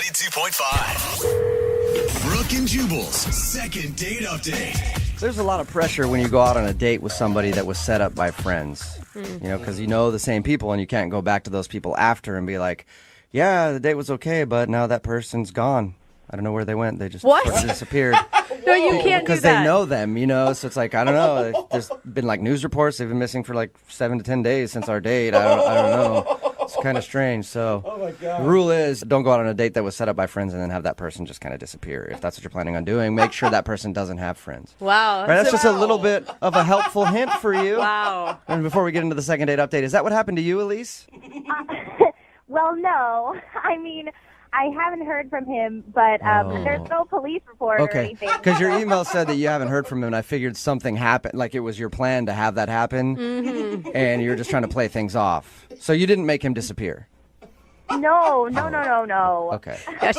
92.5. Brooke and Jubal's second date update. There's a lot of pressure when you go out on a date with somebody that was set up by friends. You know, because you know the same people and you can't go back to those people after and be like, yeah, the date was okay, but now that person's gone. I don't know where they went. They just sort of disappeared. No, you can't Because do that. they know them, you know, so it's like, I don't know. There's been like news reports. They've been missing for like 7 to 10 days since our date. I don't know. It's kind of strange. So the rule is don't go out on a date that was set up by friends and then have that person just kind of disappear. If that's what you're planning on doing, make sure that person doesn't have friends. Wow. Right, that's just a little bit of a helpful hint for you. Wow. And before we get into the second date update, is that what happened to you, Elise? Well, no. I mean, I haven't heard from him, but there's no police report or Okay, anything. because your email said that you haven't heard from him, and I figured something happened, like it was your plan to have that happen, and you're just trying to play things off. So you didn't make him disappear. No. Okay. Yeah,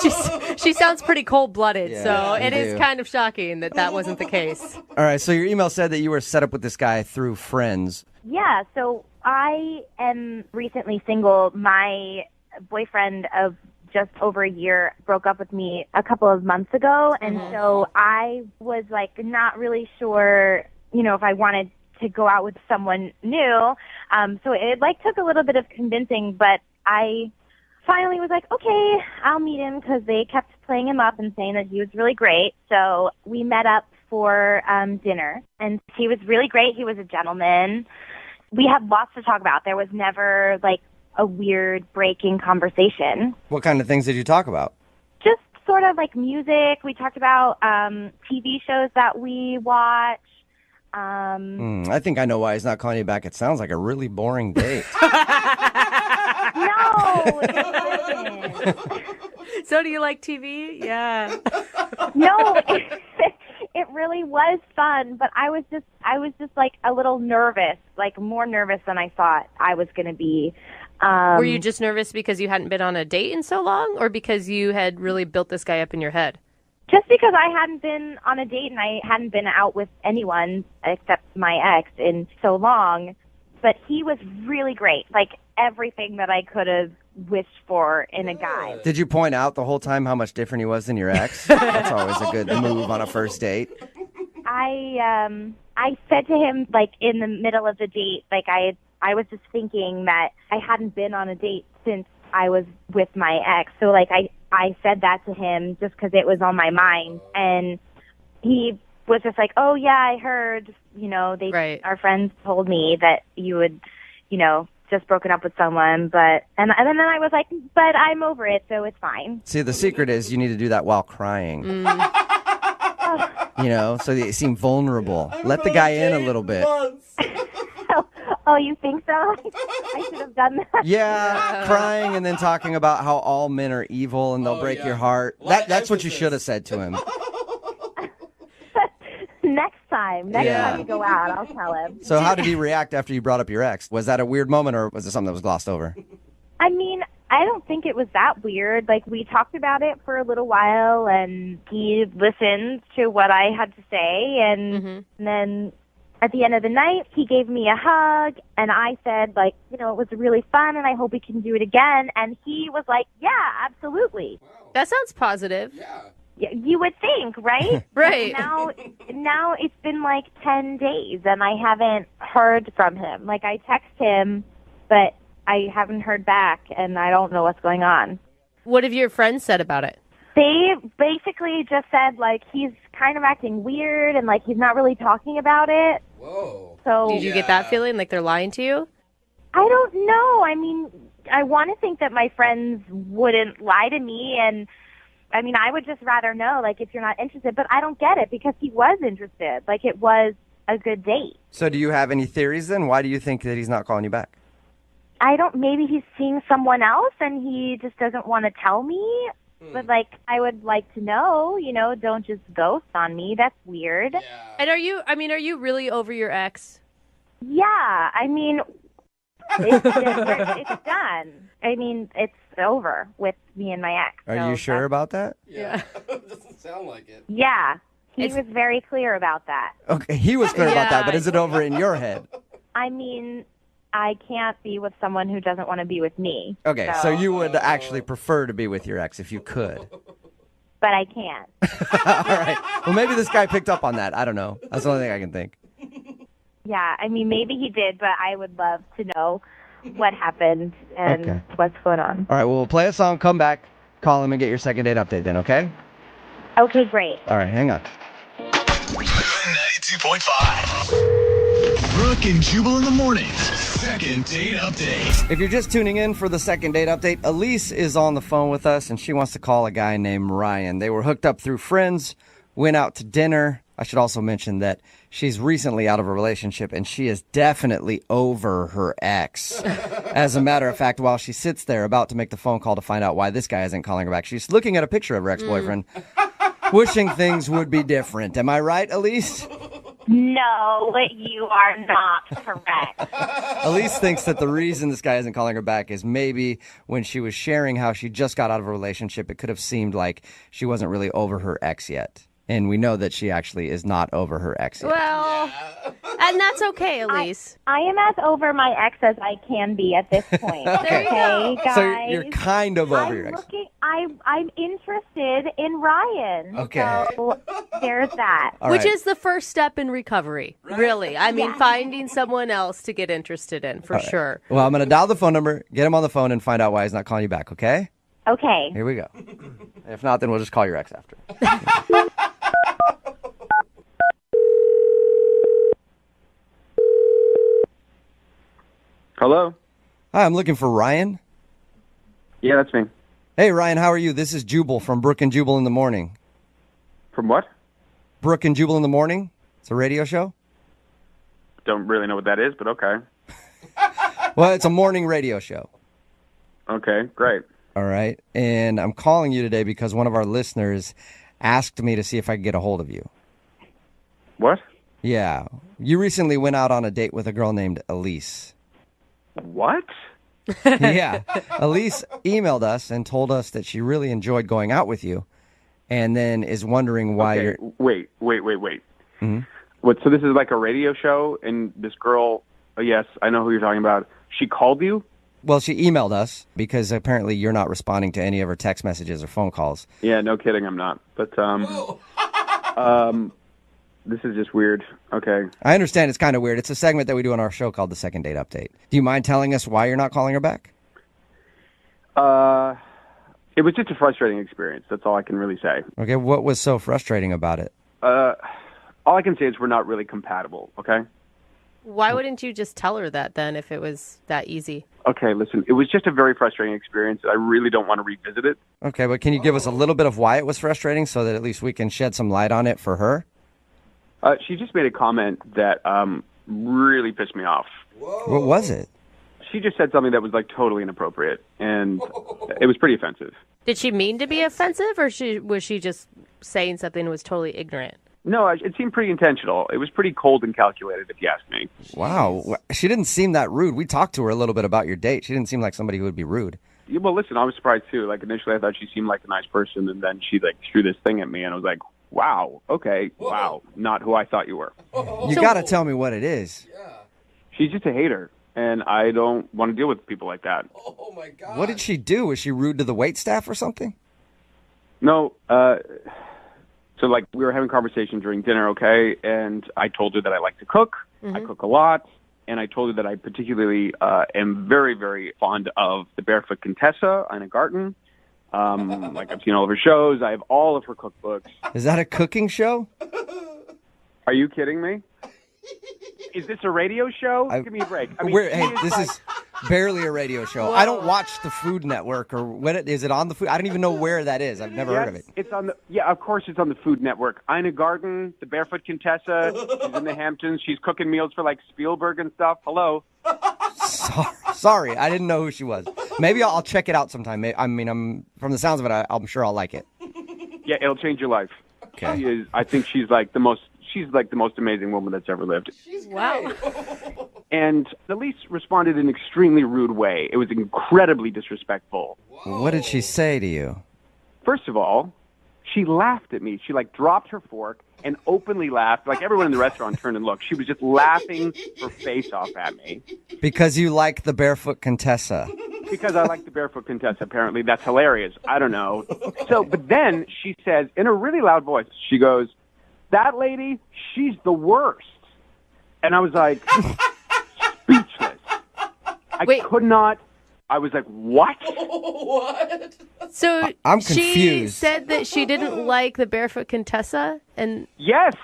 she sounds pretty cold-blooded, Yeah, so you it is do. kind of shocking that wasn't the case. All right, so your email said that you were set up with this guy through friends. Yeah, so I am recently single. My boyfriend of just over a year broke up with me a couple of months ago, and so I was like not really sure, you know, if I wanted to go out with someone new. So it like took a little bit of convincing, but I finally was like, okay, I'll meet him, because they kept playing him up and saying that he was really great. So we met up for dinner, and he was really great. He was a gentleman. We had lots to talk about. There was never like a weird breaking conversation. What kind of things did you talk about? Just sort of like music. We talked about TV shows that we watch. I think I know why he's not calling you back. It sounds like a really boring date. No, it wasn't. So do you like TV? Yeah. No, it really was fun, but I was just like a little nervous, like more nervous than I thought I was going to be. Were you just nervous because you hadn't been on a date in so long, or because you had really built this guy up in your head? Just because I hadn't been on a date and I hadn't been out with anyone except my ex in so long. But he was really great, like everything that I could have wished for in a guy. Did you point out the whole time how much different he was than your ex? That's always a good move on a first date. I said to him, like in the middle of the date, like I was just thinking that I hadn't been on a date since I was with my ex. So like I said that to him just because it was on my mind, and he was just like, oh yeah, I heard, you know, our friends told me that you would, you know, just broken up with someone, and then I was like, but I'm over it, so it's fine. See, the secret is you need to do that while crying. You know, so you seem vulnerable. Let the guy in a little bit. Oh, you think so? I should have done that. Yeah, crying and then talking about how all men are evil and they'll break your heart. That's what you should have said to him. Next time we go out, I'll tell him. So how did he react after you brought up your ex? Was that a weird moment, or was it something that was glossed over? I mean, I don't think it was that weird. Like, we talked about it for a little while, and he listened to what I had to say, and then at the end of the night, he gave me a hug, and I said, like, you know, it was really fun, and I hope we can do it again. And he was like, yeah, absolutely. That sounds positive. Yeah. You would think, right? Right. Now it's been like 10 days, and I haven't heard from him. Like, I text him, but I haven't heard back, and I don't know what's going on. What have your friends said about it? They basically just said, like, he's kind of acting weird, and, like, he's not really talking about it. Whoa. So Did you get that feeling, like they're lying to you? I don't know. I mean, I want to think that my friends wouldn't lie to me, and I mean, I would just rather know, like, if you're not interested. But I don't get it, because he was interested. Like, it was a good date. So do you have any theories then? Why do you think that he's not calling you back? Maybe he's seeing someone else and he just doesn't want to tell me. But, like, I would like to know, you know, don't just ghost on me. That's weird. Yeah. And are you really over your ex? Yeah. I mean, it's done. I mean, it's over with me and my ex. Are you sure about that? Yeah. Doesn't sound like it. Yeah. He was very clear about that. Okay, he was clear about that, but is it over in your head? I mean, I can't be with someone who doesn't want to be with me. Okay, so you would actually prefer to be with your ex if you could. But I can't. All right. Well, maybe this guy picked up on that. I don't know. That's the only thing I can think. Yeah, I mean, maybe he did, but I would love to know what happened and what's going on. All right, well, we'll play a song, come back, call him, and get your second date update then, okay? Okay, great. All right, hang on. 92.5. Brooke and Jubal in the morning. Second date update. If you're just tuning in for the second date update, Elise is on the phone with us, and she wants to call a guy named Ryan. They were hooked up through friends, went out to dinner. I should also mention that she's recently out of a relationship, and she is definitely over her ex. As a matter of fact, while she sits there about to make the phone call to find out why this guy isn't calling her back, she's looking at a picture of her ex-boyfriend, wishing things would be different. Am I right, Elise? No, you are not correct. Elise thinks that the reason this guy isn't calling her back is maybe when she was sharing how she just got out of a relationship, it could have seemed like she wasn't really over her ex yet. And we know that she actually is not over her ex yet. Well, and that's okay, Elise. I am as over my ex as I can be at this point. There you go. Guys. So you're kind of over your ex. I'm interested in Ryan. Okay. So there's that. All Which right. is the first step in recovery, really. I mean, finding someone else to get interested in, for sure. Well, I'm going to dial the phone number, get him on the phone, and find out why he's not calling you back, okay? Okay. Here we go. If not, then we'll just call your ex after. Hello? Hi, I'm looking for Ryan. Yeah, that's me. Hey, Ryan, how are you? This is Jubal from Brooke and Jubal in the Morning. From what? Brooke and Jubal in the Morning? It's a radio show? Don't really know what that is, but okay. Well, it's a morning radio show. Okay, great. All right. And I'm calling you today because one of our listeners asked me to see if I could get a hold of you. What? Yeah. You recently went out on a date with a girl named Elise. What? Yeah. Elise emailed us and told us that she really enjoyed going out with you and then is wondering why Okay, you're... wait. Mhm. What, so this is like a radio show, and this girl, yes, I know who you're talking about. She called you? Well, she emailed us because apparently you're not responding to any of her text messages or phone calls. Yeah, no kidding, I'm not. But, this is just weird. Okay. I understand it's kind of weird. It's a segment that we do on our show called the Second Date Update. Do you mind telling us why you're not calling her back? It was just a frustrating experience. That's all I can really say. Okay, what was so frustrating about it? All I can say is we're not really compatible, okay? Why wouldn't you just tell her that then if it was that easy? Okay, listen, it was just a very frustrating experience. I really don't want to revisit it. Okay, but can you give us a little bit of why it was frustrating so that at least we can shed some light on it for her? She just made a comment that really pissed me off. What was it? She just said something that was like totally inappropriate, and it was pretty offensive. Did she mean to be offensive, or was she just saying something that was totally ignorant? No, it seemed pretty intentional. It was pretty cold and calculated, if you ask me. Wow, she didn't seem that rude. We talked to her a little bit about your date. She didn't seem like somebody who would be rude. Yeah, well, listen, I was surprised too. Like initially, I thought she seemed like a nice person, and then she like threw this thing at me, and I was like, "Wow, okay, wow, not who I thought you were." You got to tell me what it is. She's just a hater, and I don't want to deal with people like that. What did she do? Was she rude to the wait staff or something? No, so like we were having a conversation during dinner, okay, and I told her that I like to cook. I cook a lot, and I told her that I particularly am very, very fond of the Barefoot Contessa, Ina Garten. Like I've seen all of her shows. I have all of her cookbooks. Is that a cooking show? Are you kidding me? Is this a radio show? Give me a break. I mean, Hey, this is barely a radio show. I don't watch the Food Network or is it on the Food? I don't even know where that is. I've never heard of it. It's on the of course it's on the Food Network. Ina Garten, the Barefoot Contessa. She's in the Hamptons. She's cooking meals for like Spielberg and stuff. Hello. Sorry, I didn't know who she was. Maybe I'll check it out sometime. I'm from the sounds of it, I'm sure I'll like it. Yeah, it'll change your life. Okay. I think she's like the most amazing woman that's ever lived. Wow. And Elise responded in an extremely rude way. It was incredibly disrespectful. What did she say to you? First of all, she laughed at me. She like dropped her fork and openly laughed. Like everyone in the restaurant turned and looked. She was just laughing her face off at me. Because you like the Barefoot Contessa. Because I like the Barefoot Contessa, apparently. That's hilarious. I don't know. So, but then she says, in a really loud voice, she goes, that lady, she's the worst. And I was like, speechless. Wait. Could not. I was like, what? What? So I'm she confused. said that she didn't like the Barefoot Contessa, and Yes,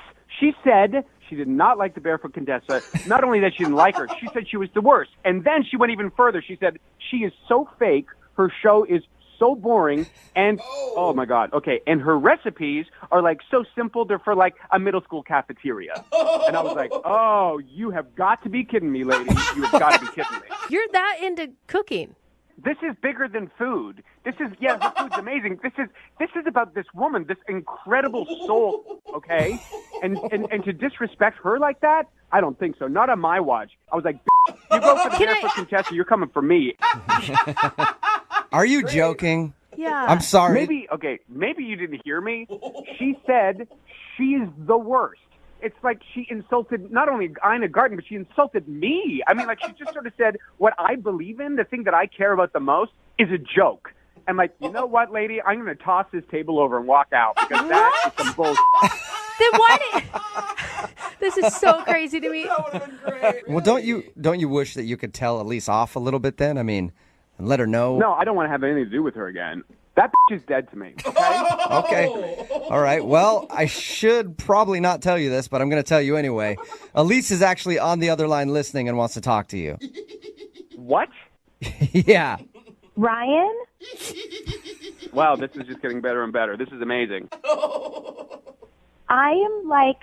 she said she did not like the Barefoot Contessa. Not only that she didn't like her, she said she was the worst. And then she went even further. She said she is so fake, her show is so boring, and oh my God, okay, and her recipes are like so simple, they're for like a middle school cafeteria. And I was like, oh, you have got to be kidding me, lady. You have got to be kidding me. you're that into cooking. This is bigger than food. This is, yeah, the food's amazing. This is about this woman, this incredible soul, okay? And to disrespect her like that, I don't think so. Not on my watch. I was like, you go for the Barefoot Contessa, you're coming for me. Are you joking? Yeah. I'm sorry. Maybe you didn't hear me. She said she's the worst. It's like she insulted not only Ina Garten, but she insulted me. I mean, like she just sort of said what I believe in, the thing that I care about the most, is a joke. I'm like, you know what, lady? I'm going to toss this table over and walk out because that is some bullshit. Then why did... This is so crazy to me. That would have been great. Well, don't you wish that you could tell Elise off a little bit then? I mean, and let her know. No, I don't want to have anything to do with her again. That bitch is dead to me, okay? Okay. All right. Well, I should probably not tell you this, but I'm going to tell you anyway. Elise is actually on the other line listening and wants to talk to you. What? Yeah. Ryan? Wow, this is just getting better and better. This is amazing. I am like,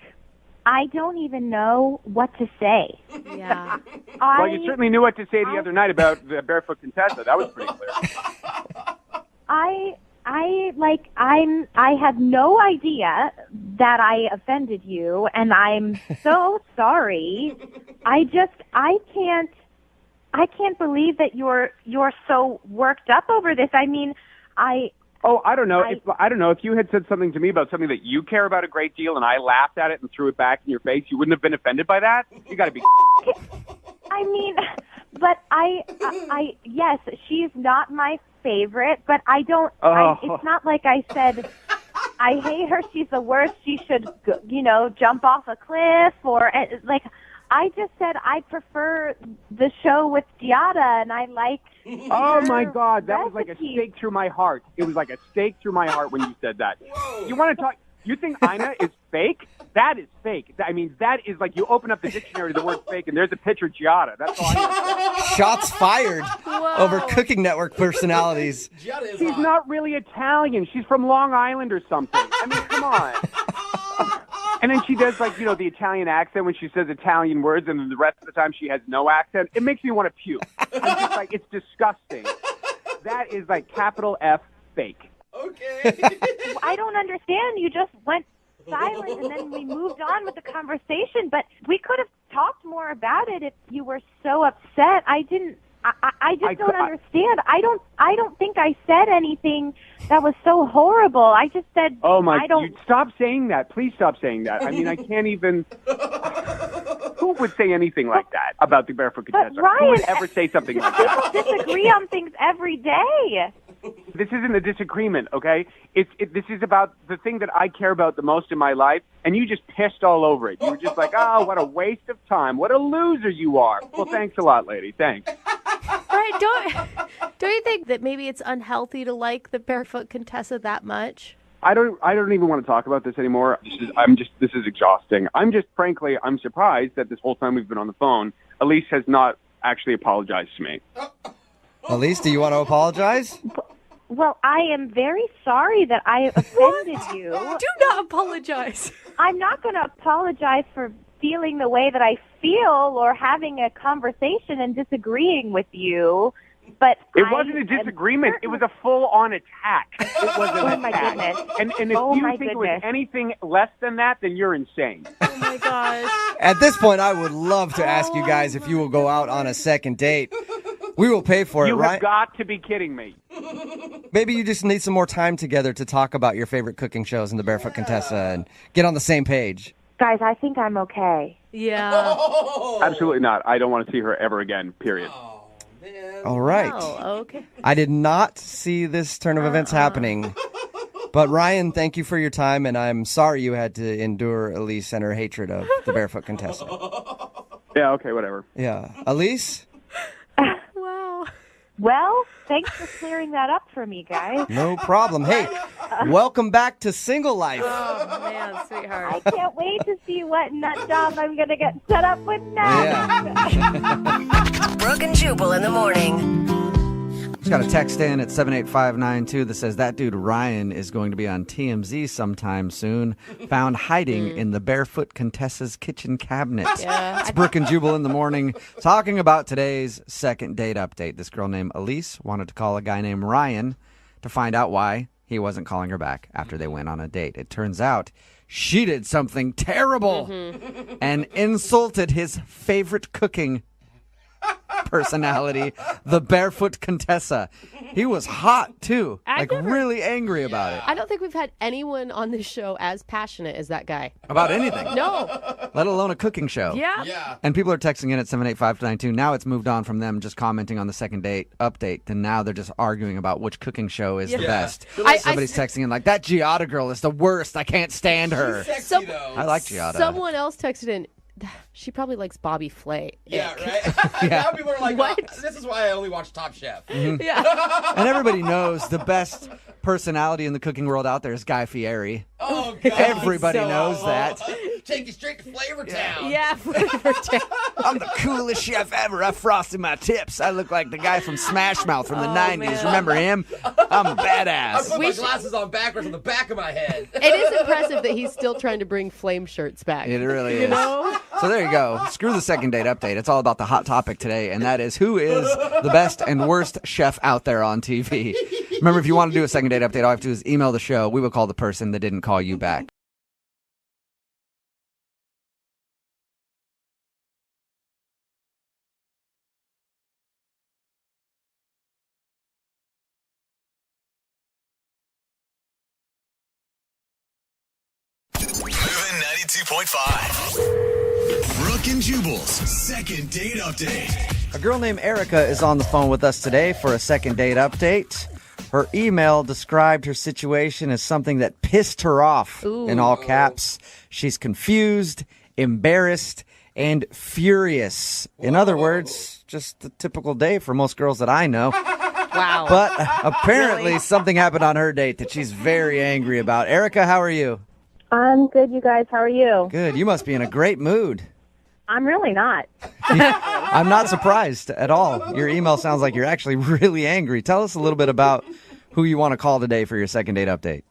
I don't even know what to say. Yeah. Well, you certainly knew what to say the other night about the Barefoot Contessa. That was pretty clear. I have no idea that I offended you, and I'm so sorry. I can't believe that you're so worked up over this. I mean, I don't know. If you had said something to me about something that you care about a great deal, and I laughed at it and threw it back in your face, you wouldn't have been offended by that. You got to be. I mean, but I yes, she's not my favorite, but I don't. It's not like I said I hate her. She's the worst. She should, jump off a cliff or like. I just said I prefer the show with Giada, and I like. Oh my God, that was recipes. like a stake through my heart. It was like a stake through my heart when you said that. Whoa. You want to talk? You think Ina is fake? That is fake. I mean, that is like you open up the dictionary, the word fake, and there's a picture of Giada. That's all I know. Shots fired over Cooking Network personalities. Giada is She's hot. not really Italian. She's from Long Island or something. I mean, come on. And then she does like, the Italian accent when she says Italian words, and then the rest of the time she has no accent. It makes me want to puke. I'm just like, it's disgusting. That is like capital F fake. Okay. I don't understand. You just went silent, and then we moved on with the conversation. But we could have talked more about it if you were so upset. I didn't. I just don't understand. I don't think I said anything that was so horrible. I just said. Oh my! I don't. You stop saying that. Please stop saying that. I mean, I can't even. Who would say anything like that about the Barefoot Contessa? Ryan, Who would ever say something like that? People disagree on things every day. This isn't a disagreement, okay? This is about the thing that I care about the most in my life, and you just pissed all over it. You were just like, oh, what a waste of time. What a loser you are. Well, thanks a lot, lady. Thanks. Right? Don't you think that maybe it's unhealthy to like the Barefoot Contessa that much? I don't even want to talk about this anymore. This is exhausting. Frankly, I'm surprised that this whole time we've been on the phone, Elise has not actually apologized to me. Elise, do you want to apologize? Well, I am very sorry that I offended you. Do not apologize. I'm not going to apologize for feeling the way that I feel or having a conversation and disagreeing with you. But it wasn't a disagreement. It was a full-on attack. It was an Oh, my attack. goodness. And if Oh, you my think it was goodness. anything less than that, then you're insane. Oh my gosh. At this point, I would love to ask you guys if you will go out on a second date. We will pay for it, You right? have got to be kidding me. Maybe you just need some more time together to talk about your favorite cooking shows in the Barefoot Contessa and get on the same page. Guys, I think I'm okay. Yeah. Absolutely not. I don't want to see her ever again, period. Oh, man. All right. Oh, okay. I did not see this turn of events happening. But Ryan, thank you for your time, and I'm sorry you had to endure Elise and her hatred of the Barefoot Contessa. Yeah, okay, whatever. Yeah. Elise? Wow. Well, thanks for clearing that up for me, guys. No problem. Hey, welcome back to single life. Oh, man, sweetheart. I can't wait to see what nut job I'm going to get set up with next. Yeah. Brooke and Jubal in the morning. Just got a text in at 78592 that says that dude Ryan is going to be on TMZ sometime soon. Found hiding in the Barefoot Contessa's kitchen cabinet. Yeah. It's Brooke and Jubal in the morning talking about today's second date update. This girl named Elise wanted to call a guy named Ryan to find out why he wasn't calling her back after they went on a date. It turns out she did something terrible and insulted his favorite cooking personality, the Barefoot Contessa. He was hot, too. Really angry about it. I don't think we've had anyone on this show as passionate as that guy. About anything. No. Let alone a cooking show. Yeah. Yeah. And people are texting in at 78592. Now it's moved on from them just commenting on the second date update to now they're just arguing about which cooking show is the best. Somebody's texting in like, that Giada girl is the worst. I can't stand her. Sexy, Some- though. I like Giada. Someone else texted in, she probably likes Bobby Flay. Yeah, Ick. right? Now people are like, What? oh, this is why I only watch Top Chef. Yeah. And everybody knows the best personality in the cooking world out there is Guy Fieri. Oh, God. Everybody so knows that. Take you straight to Flavor Town. Yeah. Flavor Town. I'm the coolest chef ever. I frosted my tips. I look like the guy from Smash Mouth from the 90s. man. Remember him? I'm a I badass. put my glasses on backwards on the back of my head. It is impressive that he's still trying to bring flame shirts back. It really is. You know? So there you go. Screw the second date update. It's all about the hot topic today, and that is who is the best and worst chef out there on TV. Remember, if you want to do a second date update, all you have to do is email the show. We will call the person that didn't call you back. Moving 92.5. Brooke and Jubal's second date update. A girl named Erica is on the phone with us today for a second date update. Her email described her situation as something that pissed her off. In all caps, she's confused, embarrassed, and furious. In other words, just a typical day for most girls that I know. Wow. But apparently something happened on her date that she's very angry about. Erica, how are you? I'm good, you guys. How are you? Good. You must be in a great mood. I'm really not. I'm not surprised at all. Your email sounds like you're actually really angry. Tell us a little bit about who you want to call today for your second date update.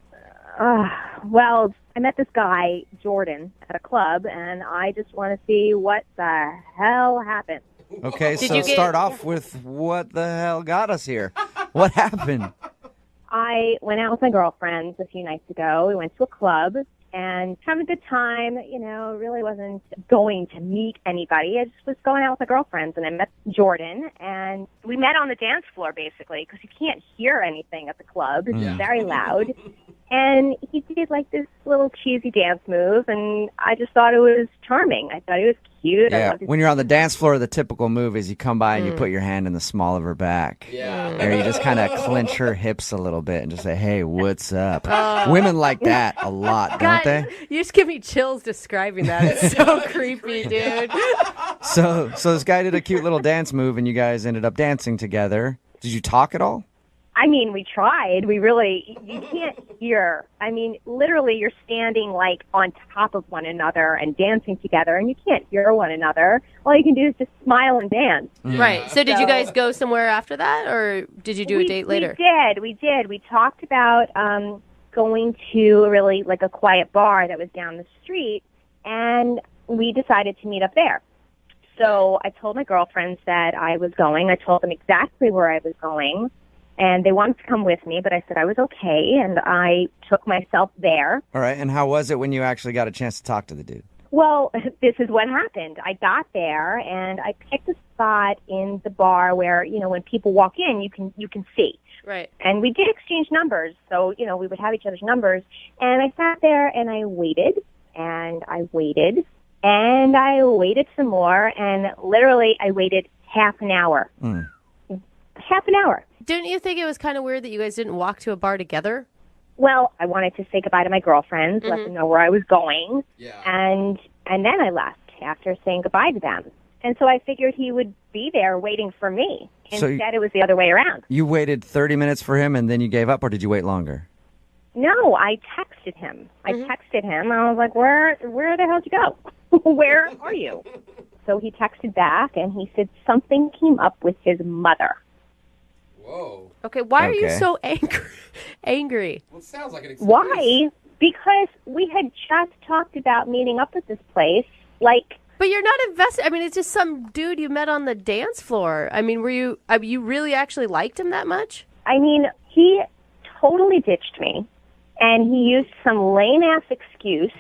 Well, I met this guy, Jordan, at a club, and I just want to see what the hell happened. Okay, Did so you get- start off with what the hell got us here. What happened? I went out with my girlfriends a few nights ago. We went to a club and having a good time. You know, really wasn't going to meet anybody. I just was going out with my girlfriends, and I met Jordan, and we met on the dance floor, basically, because you can't hear anything at the club. It's very loud. And he did, like, this little cheesy dance move, and I just thought it was charming. I thought he was cute. I Yeah, loved his when you're on the dance floor, the typical move is you come by and you put your hand in the small of her back. Yeah. Or you just kind of clench her hips a little bit and just say, hey, what's up? Women like that a lot, don't God, they? you just give me chills describing that. It's so creepy, dude. So this guy did a cute little dance move, and you guys ended up dancing together. Did you talk at all? I mean, we tried. We really, you can't hear. I mean, literally, you're standing, like, on top of one another and dancing together, and you can't hear one another. All you can do is just smile and dance. Right. So did you guys go somewhere after that, or did you do a date later? We did. We talked about going to really, like, a quiet bar that was down the street, and we decided to meet up there. So I told my girlfriends that I was going. I told them exactly where I was going. And they wanted to come with me, but I said I was okay, and I took myself there. All right, and how was it when you actually got a chance to talk to the dude? Well, this is what happened. I got there, and I picked a spot in the bar where, when people walk in, you can see. Right. And we did exchange numbers, so, we would have each other's numbers. And I sat there and I waited, and I waited, and I waited some more, and literally I waited half an hour. Half an hour. Didn't you think it was kind of weird that you guys didn't walk to a bar together? Well, I wanted to say goodbye to my girlfriends, let them know where I was going, and then I left after saying goodbye to them. And so I figured he would be there waiting for me. Instead, it was the other way around. You waited 30 minutes for him and then you gave up, or did you wait longer? No, I texted him. I was like, where the hell did you go? Where are you? So he texted back, and he said something came up with his mother. Whoa. Okay, why are you so angry? Well, it sounds like an excuse. Why? Because we had just talked about meeting up at this place, But you're not invested. I mean, it's just some dude you met on the dance floor. I mean, you really actually liked him that much? I mean, he totally ditched me, and he used some lame-ass excuse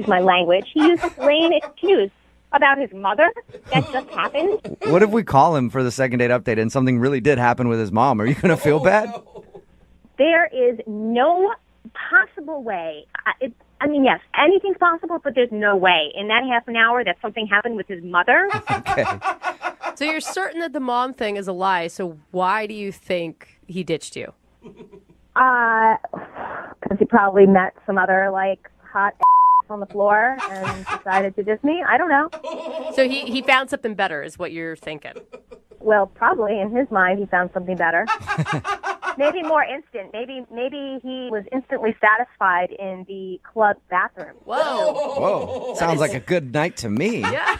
my language, he used a lame excuse about his mother that just happened. What if we call him for the second date update and something really did happen with his mom? Are you going to feel bad? No. There is no possible way. Yes, anything's possible, but there's no way in that half an hour that something happened with his mother. Okay. So you're certain that the mom thing is a lie, so why do you think he ditched you? Because he probably met some other, hot on the floor and decided to diss me. I don't know. So he found something better is what you're thinking. Well, probably in his mind he found something better. Maybe more instant. Maybe he was instantly satisfied in the club bathroom. Whoa. Sounds like a good night to me. Yeah.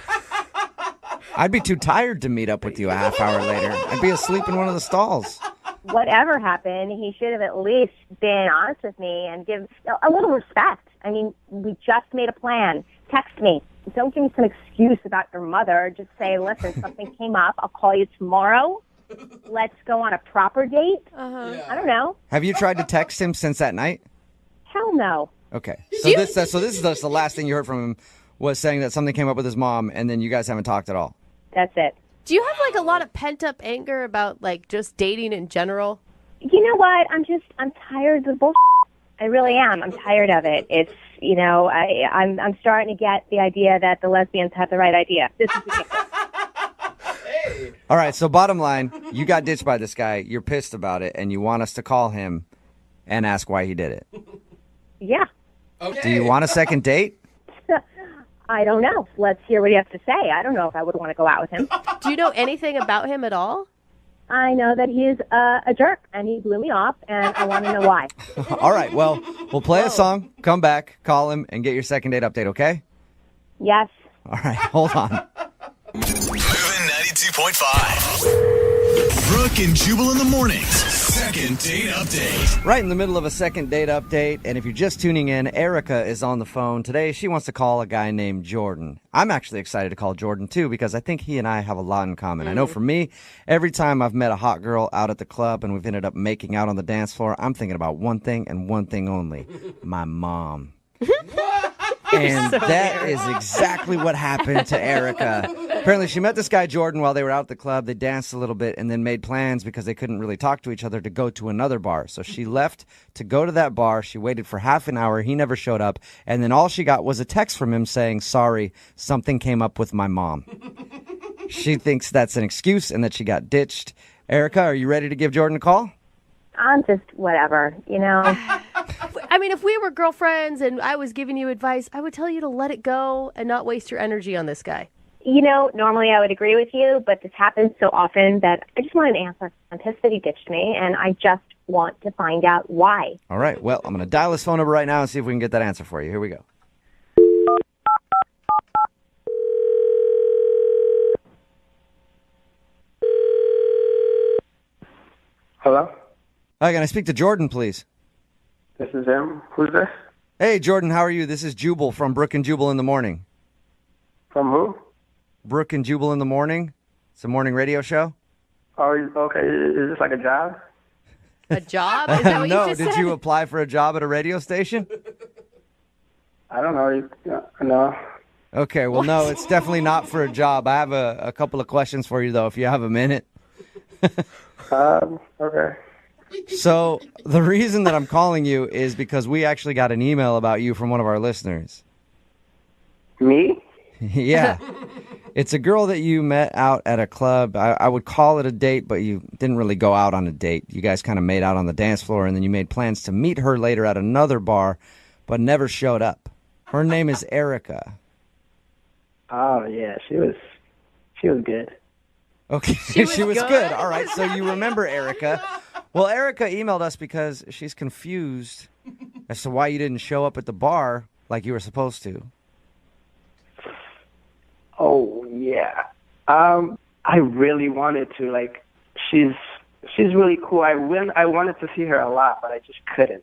I'd be too tired to meet up with you a half hour later. I'd be asleep in one of the stalls. Whatever happened, he should have at least been honest with me and give a little respect. I mean, we just made a plan. Text me. Don't give me some excuse about your mother. Just say, listen, something came up. I'll call you tomorrow. Let's go on a proper date. Uh-huh. I don't know. Have you tried to text him since that night? Hell no. Okay. So this is just the last thing you heard from him was saying that something came up with his mom, and then you guys haven't talked at all. That's it. Do you have a lot of pent up anger about just dating in general? You know what? I'm tired of the bullshit. I really am. I'm tired of it. It's I'm starting to get the idea that the lesbians have the right idea. This is ridiculous. Hey. All right, so bottom line, you got ditched by this guy. You're pissed about it, and you want us to call him and ask why he did it. Yeah. Okay. Do you want a second date? I don't know. Let's hear what he has to say. I don't know if I would want to go out with him. Do you know anything about him at all? I know that he is a jerk, and he blew me off, and I want to know why. All right, well, we'll play a song, come back, call him, and get your second date update, okay? Yes. All right, hold on. Moving 92.5. Brooke and Jubal in the mornings. Second date update. Right in the middle of a second date update, and if you're just tuning in, Erica is on the phone. Today, she wants to call a guy named Jordan. I'm actually excited to call Jordan, too, because I think he and I have a lot in common. I know for me, every time I've met a hot girl out at the club and we've ended up making out on the dance floor, I'm thinking about one thing and one thing only, my mom. And that is exactly what happened to Erica. Apparently, she met this guy, Jordan, while they were out at the club. They danced a little bit and then made plans because they couldn't really talk to each other to go to another bar. So she left to go to that bar. She waited for half an hour. He never showed up. And then all she got was a text from him saying, sorry, something came up with my mom. She thinks that's an excuse and that she got ditched. Erica, are you ready to give Jordan a call? I'm just whatever, I mean, if we were girlfriends and I was giving you advice, I would tell you to let it go and not waste your energy on this guy. Normally I would agree with you, but this happens so often that I just want an answer. I'm pissed that he ditched me, and I just want to find out why. All right, well, I'm going to dial his phone number right now and see if we can get that answer for you. Here we go. Hello? Hi, can I speak to Jordan, please? This is him. Who's this? Hey, Jordan, how are you? This is Jubal from Brooke and Jubal in the Morning. From who? Brooke and Jubal in the Morning. It's a morning radio show. Oh, okay. Is this like a job? A job? Is that what No, you just did said? you apply for a job at a radio station? I don't know. No. Okay, well, no, it's definitely not for a job. I have a couple of questions for you, though, if you have a minute. Okay. So the reason that I'm calling you is because we actually got an email about you from one of our listeners. Me? Yeah. It's a girl that you met out at a club. I would call it a date, but you didn't really go out on a date. You guys kind of made out on the dance floor, and then you made plans to meet her later at another bar, but never showed up. Her name is Erica. Oh yeah, she was good. Okay, she was good. All right, so you remember Erica. Well, Erica emailed us because she's confused as to why you didn't show up at the bar like you were supposed to. Oh yeah. I really wanted to. Like, she's really cool. I wanted to see her a lot, but I just couldn't.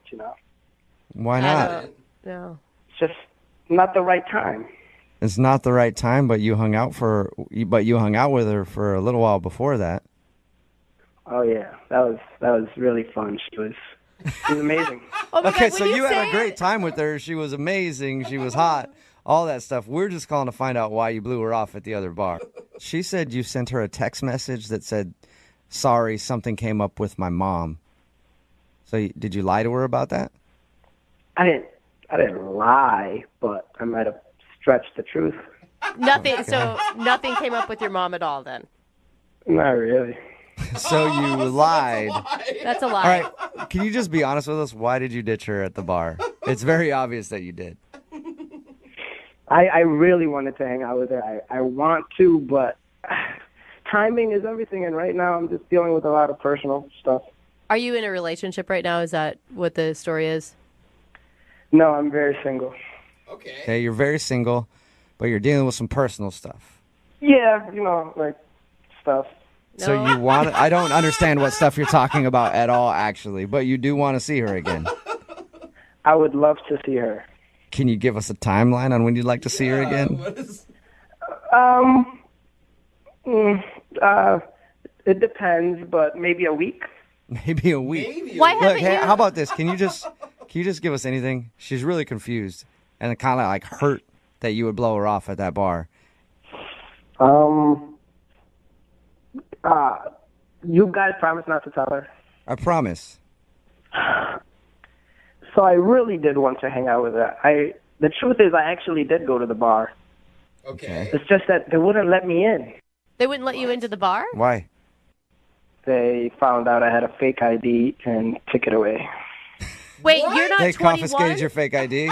Why not? No. It's just not the right time. It's not the right time, but you hung out with her for a little while before that. Oh yeah, that was really fun. She was amazing. Oh my Okay, God, so when you had say a great time with her. She was amazing. She was hot. All that stuff. We're just calling to find out why you blew her off at the other bar. She said you sent her a text message that said, "Sorry, something came up with my mom." So did you lie to her about that? I didn't lie, but I might have stretched the truth. Nothing. So nothing came up with your mom at all then? Not really. So you lied. That's a lie. All right, can you just be honest with us? Why did you ditch her at the bar? It's very obvious that you did. I really wanted to hang out with her. I want to, but timing is everything, and right now I'm just dealing with a lot of personal stuff. Are you in a relationship right now? Is that what the story is? No, I'm very single. Okay, you're very single, but you're dealing with some personal stuff. Yeah, like stuff. So you want I don't understand what stuff you're talking about at all, actually, but you do want to see her again. I would love to see her. Can you give us a timeline on when you'd like to see her again? It depends, but maybe a week. Maybe a week. Why Look, haven't hey, you? how about this? Can you just give us anything? She's really confused and kind of like hurt that you would blow her off at that bar. You guys promise not to tell her. I promise. So I really did want to hang out with her. The truth is, I actually did go to the bar. Okay. It's just that they wouldn't let me in. They wouldn't let you into the bar? Why? They found out I had a fake ID and took it away. Wait, you're not They 21? confiscated your fake ID?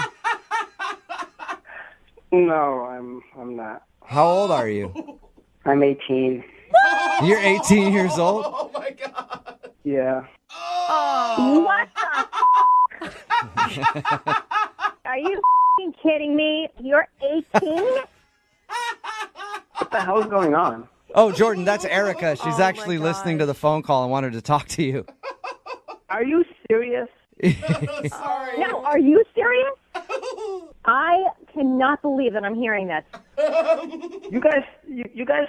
No, I'm not. How old are you? I'm 18. You're 18 years old? Oh my God. Yeah. What the Are you kidding me? You're 18? What the hell's going on? Oh, Jordan, that's Erica. She's Oh, actually my listening to gosh. the phone call and wanted to talk to you. Are you serious? Sorry. No, are you serious? I cannot believe that I'm hearing this. You guys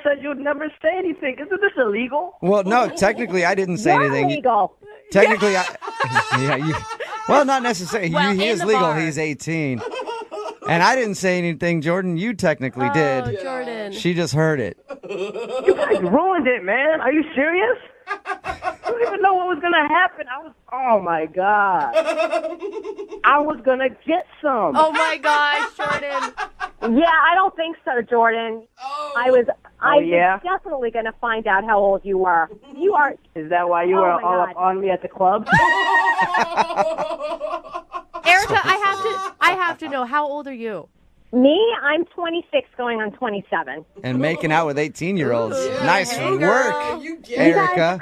said you'd never say anything. Isn't this illegal? Well, no, technically I didn't say You're anything. illegal. Technically, well, not necessarily. Well, he in is the legal. bar. He's 18. And I didn't say anything, Jordan. You technically Oh, did. Jordan. She just heard it. You guys ruined it, man. Are you serious? I don't even know what was going to happen. Oh my God. I was going to get some. Oh my gosh, Jordan. Yeah, I don't think so, Jordan. I was yeah? definitely going to find out how old you were. You are. Is that why you Oh, were my all God. up on me at the club? Erica, I have to know, how old are you? Me, I'm 26 going on 27. And making out with 18-year-olds. Nice Hey, work, girl. You get Erica.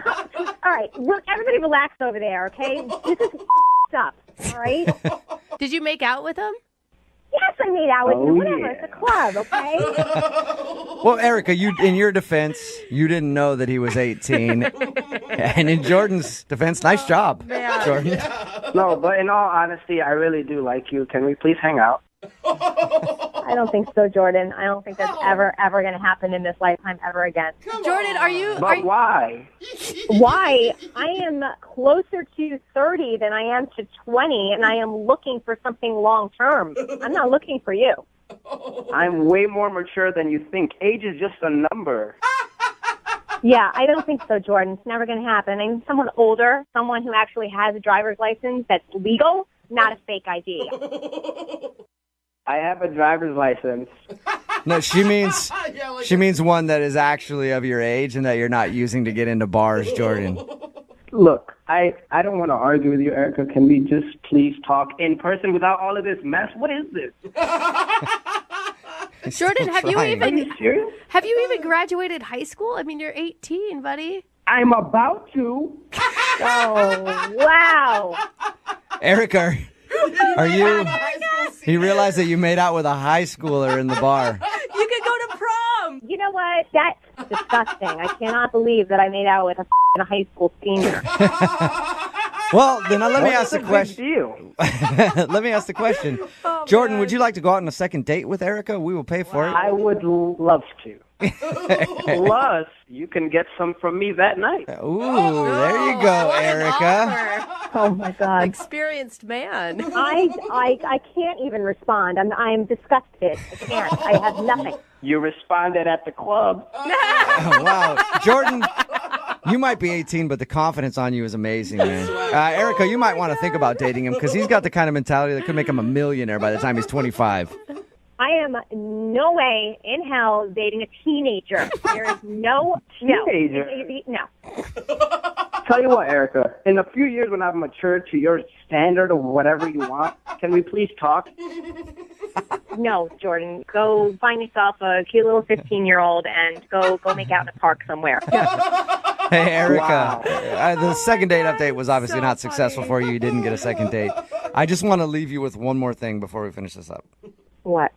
All right, look, everybody relax over there, okay? This is up, all right? Did you make out with him? Yes, I made out with you. Oh, Whatever, yeah. it's a club, okay? Well, Erica, in your defense, you didn't know that he was 18. And in Jordan's defense, nice job, Jordan. No, but in all honesty, I really do like you. Can we please hang out? I don't think so, Jordan. I don't think that's ever going to happen in this lifetime ever again. Jordan, are you? But why? Why? I am closer to 30 than I am to 20, and I am looking for something long term. I'm not looking for you. I'm way more mature than you think. Age is just a number. Yeah, I don't think so, Jordan. It's never going to happen. I need someone older, someone who actually has a driver's license that's legal, not a fake ID. I have a driver's license. No, she means Yeah, like she means one that is actually of your age and that you're not using to get into bars, Jordan. Look, I don't want to argue with you, Erica. Can we just please talk in person without all of this mess? What is this? Jordan, have you Are even you serious? graduated high school? I mean, you're 18, buddy. I'm about to. Oh, wow. Erica, are you? He realized that you made out with a high schooler in the bar. You could go to prom. You know what? That's disgusting. I cannot believe that I made out with a high school senior. Well, then let me ask the Big question. deal. Let me ask the question. Jordan, would you like to go out on a second date with Erica? We will pay for it. I would love to. Plus, you can get some from me that night. Ooh, there you go, What an Erica. offer. Oh, my God. Experienced man. I can't even respond. I'm disgusted. I can't. I have nothing. You responded at the club. Oh, wow. Jordan, you might be 18, but the confidence on you is amazing, man. Erica, you might want to think about dating him because he's got the kind of mentality that could make him a millionaire by the time he's 25. I am no way in hell dating a teenager. There is no Teenager? No. Tell you what, Erica, in a few years when I've matured to your standard or whatever you want, can we please talk? No, Jordan. Go find yourself a cute little 15-year-old and go make out in a park somewhere. Hey, Erica, Wow. the second date update was obviously not successful for you. You didn't get a second date. I just want to leave you with one more thing before we finish this up. What?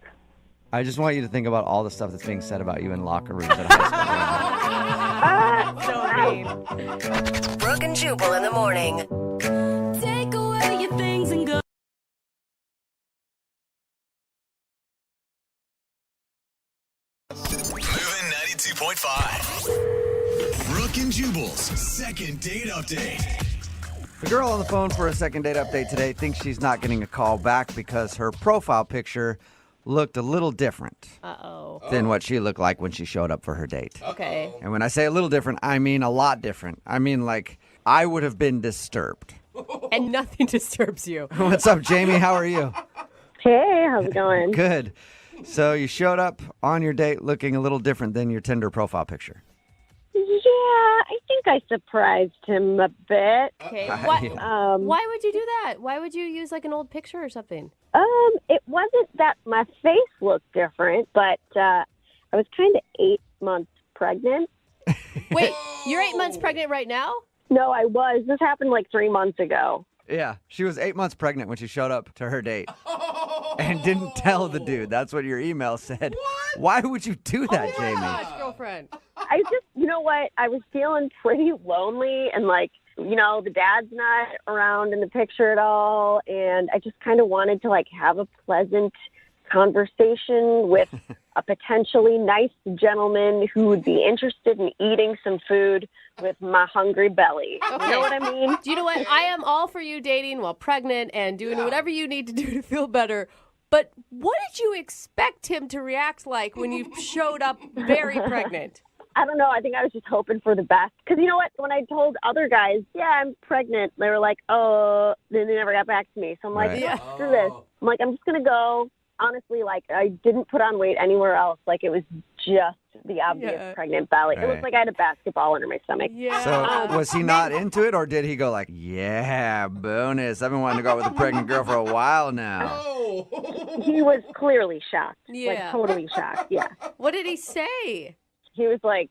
I just want you to think about all the stuff that's being said about you in locker rooms at high school. So mean. Brooke and Jubal in the morning. Take away your things and go. Moving 92.5. Brooke and Jubal's second date update. The girl on the phone for a second date update today thinks she's not getting a call back because her profile picture looked a little different than what she looked like when she showed up for her date. Okay. And when I say a little different, I mean a lot different. I mean, like, I would have been disturbed. And nothing disturbs you. What's up, Jamie? How are you? Hey, how's it going? Good. So you showed up on your date looking a little different than your Tinder profile picture. Yeah, I think I surprised him a bit. Okay. Yeah. Why would you do that? Why would you use like an old picture or something? It wasn't that my face looked different, but I was kind of 8 months pregnant. Wait, you're 8 months pregnant right now? No, I was. This happened like 3 months ago. Yeah, she was 8 months pregnant when she showed up to her date and didn't tell the dude. That's what your email said. What? Why would you do that, Jamie? Gosh, girlfriend. I just, you know what? I was feeling pretty lonely and like, you know, the dad's not around in the picture at all. And I just kind of wanted to like have a pleasant conversation with a potentially nice gentleman who would be interested in eating some food with my hungry belly. Okay. You know what I mean? Do you know what? I am all for you dating while pregnant and doing whatever you need to do to feel better. But what did you expect him to react like when you showed up very pregnant? I don't know. I think I was just hoping for the best. Because you know what? When I told other guys, yeah, I'm pregnant, they were like, oh, then they never got back to me. So I'm like, Right. Yeah. screw this. I'm like, I'm just going to go. Honestly, like, I didn't put on weight anywhere else. Like, it was just the obvious pregnant belly. It Right. looked like I had a basketball under my stomach. Yeah. So was he not into it, or did he go like, yeah, bonus, I've been wanting to go out with a pregnant girl for a while now? He was clearly shocked. Yeah. Like, totally shocked. Yeah. What did he say? He was like,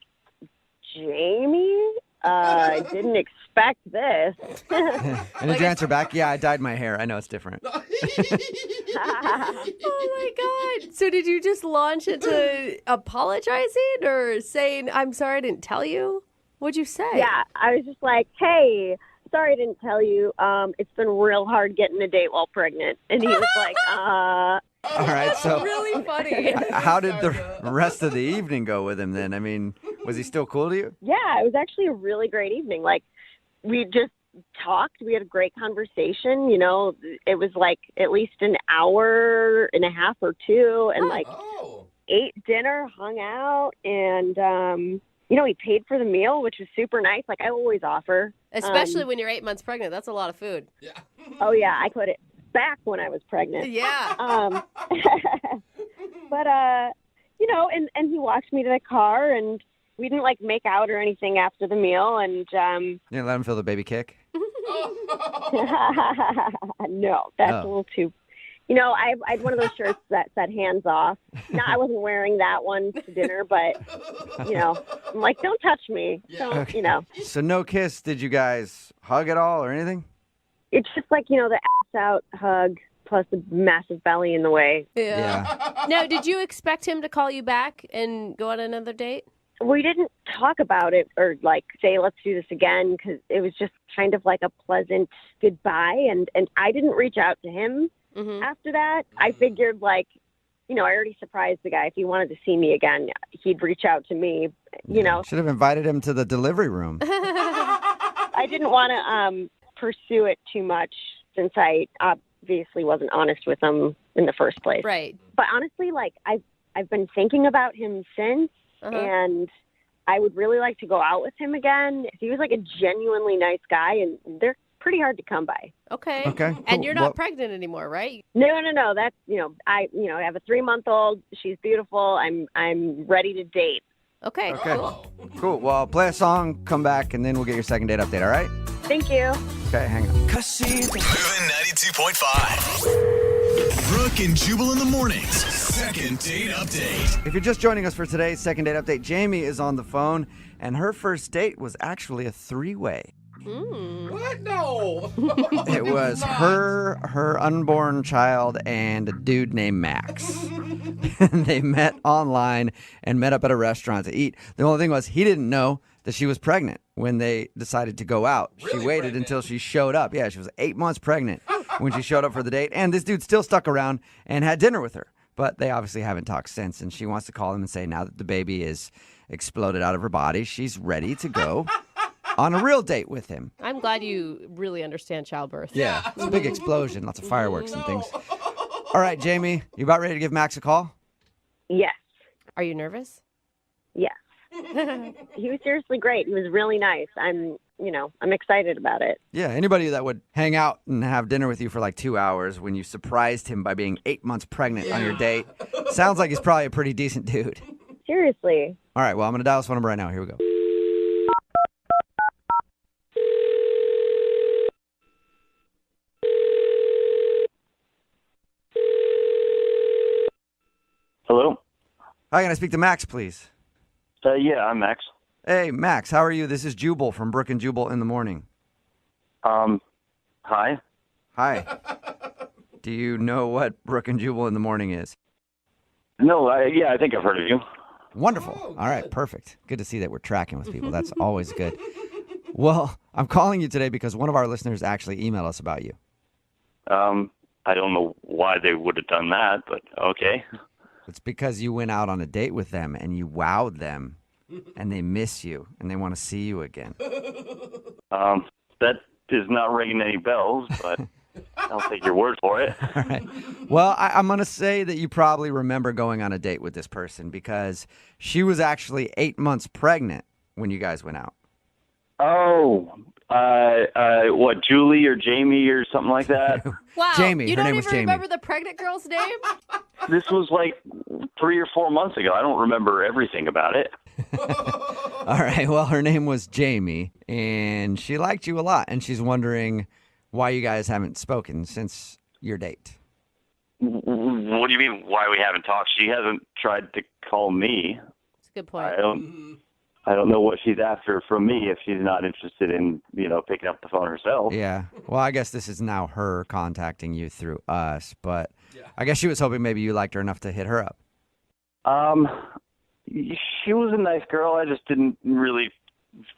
Jamie, I didn't expect this. And did you answer back, yeah, I dyed my hair. I know it's different. Oh my God. So did you just launch into apologizing or saying, I'm sorry I didn't tell you? What'd you say? Yeah, I was just like, hey, sorry I didn't tell you. It's been real hard getting a date while pregnant. And he was like, All right, so Really funny. how did the rest of the evening go with him then? I mean, was he still cool to you? yeah, it was actually a really great evening. Like, we just talked. We had a great conversation. You know, it was like at least an hour and a half or two, and ate dinner, hung out, and you know, he paid for the meal, which was super nice. Like I always offer, Especially when you're 8 months pregnant. That's a lot of food. Yeah. Oh yeah, I put it back when I was pregnant. Yeah. But you know, and he walked me to the car, and we didn't like make out or anything after the meal, and You didn't let him feel the baby kick? no, that's a little too. You know, I had one of those shirts that said "hands off." No, I wasn't wearing that one to dinner, but you know, I'm like, don't touch me. Don't, you know. So no kiss. Did you guys hug at all or anything? It's just like, you know, the ass out hug plus the massive belly in the way. Yeah. Now, did you expect him to call you back and go on another date? We didn't talk about it or like say, let's do this again, because it was just kind of like a pleasant goodbye. And I didn't reach out to him after that. I figured like, you know, I already surprised the guy. If he wanted to see me again, he'd reach out to me, you know. Should have invited him to the delivery room. I didn't want to pursue it too much since I obviously wasn't honest with him in the first place. Right. But honestly, like I've been thinking about him since. And I would really like to go out with him again. He was like a genuinely nice guy, and they're pretty hard to come by. Okay. Cool. And you're not pregnant anymore, right? No. That's, you know, I have a 3-month-old. She's beautiful. I'm ready to date. Okay. Cool. Well, I'll play a song, come back, and then we'll get your second date update, all right? Thank you. Okay, hang on. Moving 92.5. Brooke and Jubal in the mornings. Second date update. If you're just joining us for today's second date update, Jamie is on the phone, and her first date was actually a 3-way. What? No. It was her unborn child, and a dude named Max. They met online and met up at a restaurant to eat. The only thing was he didn't know that she was pregnant when they decided to go out. She waited until she showed up. Yeah, she was 8 months pregnant when she showed up for the date. And this dude still stuck around and had dinner with her. But they obviously haven't talked since. And she wants to call him and say now that the baby is exploded out of her body, she's ready to go on a real date with him. I'm glad you really understand childbirth. Yeah, it's a big explosion, lots of fireworks and things. All right, Jamie, you about ready to give Max a call? Yes. Are you nervous? Yes. He was seriously great. He was really nice. I'm excited about it. Yeah, anybody that would hang out and have dinner with you for like 2 hours when you surprised him by being 8 months pregnant on your date, sounds like he's probably a pretty decent dude. Seriously. All right, well, I'm going to dial this phone number right now. Here we go. Hello? Hi, can I speak to Max, please? Yeah, I'm Max. Hey, Max, how are you? This is Jubal from Brooke and Jubal in the morning. Hi. Hi. Do you know what Brooke and Jubal in the morning is? No, I think I've heard of you. Wonderful. All right, perfect. Good to see that we're tracking with people. That's always good. Well, I'm calling you today because one of our listeners actually emailed us about you. I don't know why they would have done that, but okay. It's because you went out on a date with them and you wowed them and they miss you and they want to see you again. That is not ringing any bells, but I'll take your word for it. All right. Well, I'm going to say that you probably remember going on a date with this person because she was actually 8 months pregnant when you guys went out. Oh, what, Julie or Jamie or something like that? Wow. Jamie. You Her don't name was even Jamie. remember the pregnant girl's name? This was like 3 or 4 months ago. I don't remember everything about it. All right. Well, her name was Jamie, and she liked you a lot, and she's wondering why you guys haven't spoken since your date. What do you mean, why we haven't talked? She hasn't tried to call me. That's a good point. I don't know what she's after from me if she's not interested in, picking up the phone herself. Yeah. Well, I guess this is now her contacting you through us, but I guess she was hoping maybe you liked her enough to hit her up. She was a nice girl. I just didn't really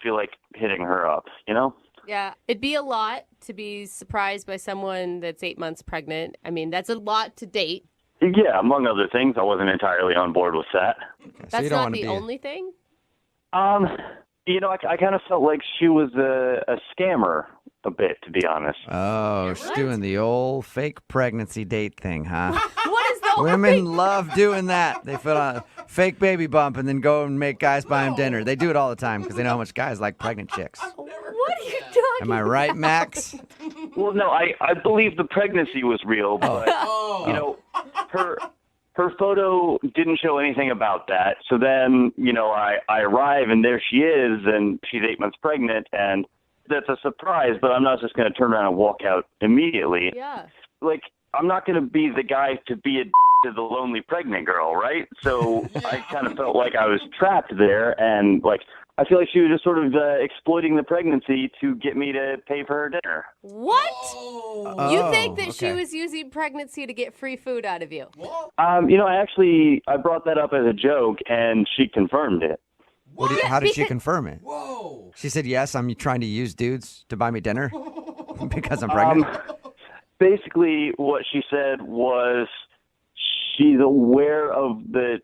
feel like hitting her up, Yeah, it'd be a lot to be surprised by someone that's 8 months pregnant. I mean, that's a lot to date. Yeah, among other things, I wasn't entirely on board with that. Okay, so That's you don't not want to the be only thing? I kind of felt like she was a scammer, a bit, to be honest. Oh, she's doing the old fake pregnancy date thing, huh? What is the Women love doing that. They put on a fake baby bump and then go and make guys buy them dinner. They do it all the time because they know how much guys like pregnant chicks. What are you talking Am I right, Max? Well, no, I believe the pregnancy was real, but you know, her photo didn't show anything about that. So then, you know, I arrive and there she is, and she's 8 months pregnant, and that's a surprise. But I'm not just going to turn around and walk out immediately. Yeah. Like, I'm not going to be the guy to be a to the lonely pregnant girl, right? So I kind of felt like I was trapped there, and like I feel like she was just sort of exploiting the pregnancy to get me to pay for her dinner. What? Oh, You think that she okay. was using pregnancy to get free food out of you? You know, I brought that up as a joke, and she confirmed it. How did she confirm it? Whoa. She said, yes, I'm trying to use dudes to buy me dinner because I'm pregnant. Basically, what she said was she's aware of the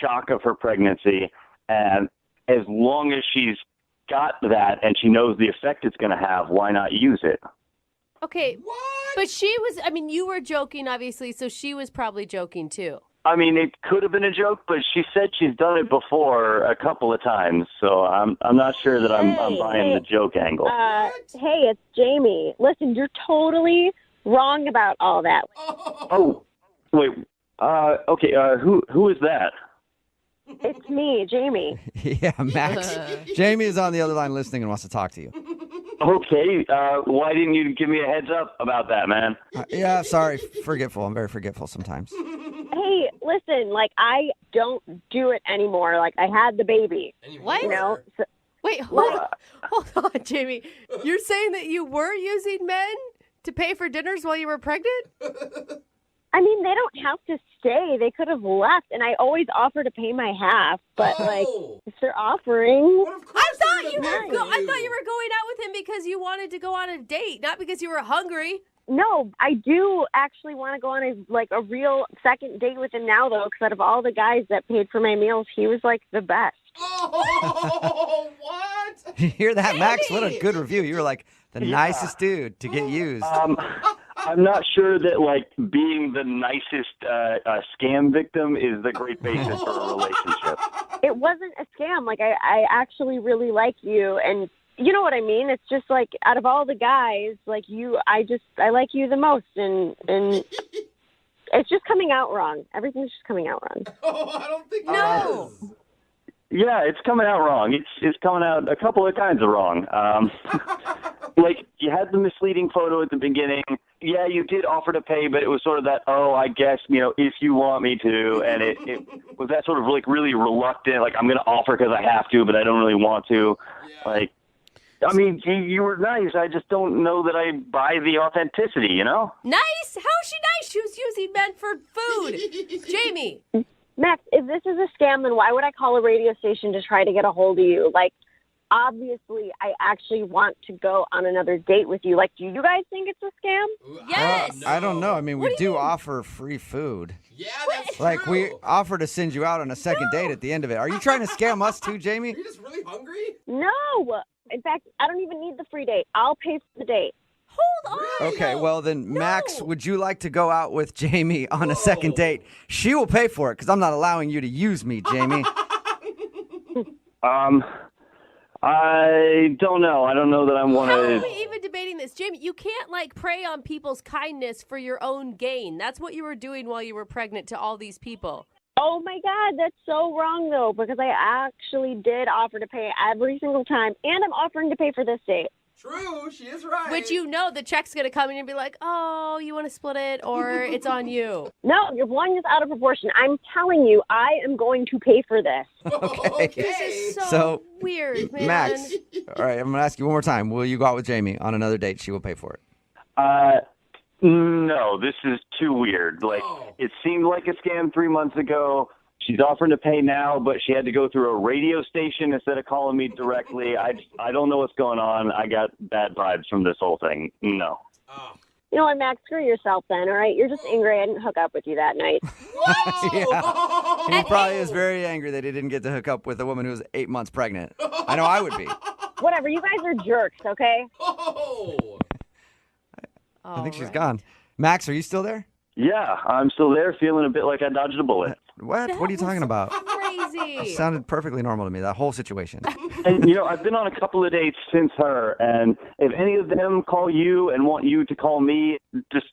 shock of her pregnancy, and as long as she's got that and she knows the effect it's going to have, why not use it? Okay. What? But she was, I mean, you were joking, obviously, so she was probably joking too. I mean, it could have been a joke, but she said she's done it before a couple of times, so I'm not sure that I'm buying the joke angle. Hey, it's Jamie. Listen, you're totally wrong about all that. Oh, wait. Okay. Who is that? It's me, Jamie. Yeah, Max. Jamie is on the other line listening and wants to talk to you. Okay. Why didn't you give me a heads up about that, man? Yeah, sorry. Forgetful. I'm very forgetful sometimes. Hey, listen, like, I don't do it anymore. Like, I had the baby. What? You know? So, Wait, hold on, Jamie. You're saying that you were using men to pay for dinners while you were pregnant? I mean, they don't have to stay. They could have left, and I always offer to pay my half. But like, if they're offering, I thought you were going out with him because you wanted to go on a date, not because you were hungry. no, I do actually want to go on a real second date with him now, though. Because out of all the guys that paid for my meals, he was like the best. Oh, what? You hear that, Max? What a good review. You were like the nicest dude to get used. I'm not sure that, like, being the nicest scam victim is the great basis for a relationship. It wasn't a scam. Like, I actually really like you, and you know what I mean? It's just, like, out of all the guys, like, I like you the most, and it's just coming out wrong. Everything's just coming out wrong. Oh, I don't think No. it is. Yeah, it's coming out wrong. It's coming out a couple of kinds of wrong. Like, you had the misleading photo at the beginning. Yeah, you did offer to pay, but it was sort of that, I guess, if you want me to. And it was that sort of, like, really reluctant, like, I'm going to offer because I have to, but I don't really want to. Yeah. Like, I mean, you were nice. I just don't know that I buy the authenticity, you know? Nice? How is she nice? She was using men for food. Jamie. Max, if this is a scam, then why would I call a radio station to try to get a hold of you? Like, obviously, I actually want to go on another date with you. Like, do you guys think it's a scam? Yes. I don't know. I mean, we do offer free food. Yeah, that's Like, true. we offer to send you out on a second date at the end of it. Are you trying to scam us too, Jamie? Are you just really hungry? No. In fact, I don't even need the free date. I'll pay for the date. Hold on. Okay, well then, Max, would you like to go out with Jamie on a second date? She will pay for it because I'm not allowing you to use me, Jamie. I don't know. I don't know that I want How are to. we even debating this? Jamie, you can't, prey on people's kindness for your own gain. That's what you were doing while you were pregnant to all these people. Oh, my God, that's so wrong, though, because I actually did offer to pay every single time, and I'm offering to pay for this date. True, she is right. Which the check's going to come in and be like, oh, you want to split it, or it's on you. No, you're blowing this out of proportion. I'm telling you, I am going to pay for this. Okay. This is So, weird, man. Max, all right, I'm going to ask you one more time. Will you go out with Jamie on another date? She will pay for it. No, this is too weird. Like, it seemed like a scam 3 months ago. She's offering to pay now, but she had to go through a radio station instead of calling me directly. I don't know what's going on. I got bad vibes from this whole thing. No. You know what, Max? Screw yourself then, all right? You're just angry I didn't hook up with you that night. Yeah. He probably is very angry that he didn't get to hook up with a woman who was 8 months pregnant. I know I would be. Whatever, you guys are jerks, okay? Oh. I think she's gone. Max, are you still there? Yeah, I'm still there, feeling a bit like I dodged a bullet. What? What are you talking about? Crazy. It sounded perfectly normal to me, that whole situation. And, I've been on a couple of dates since her, and if any of them call you and want you to call me, just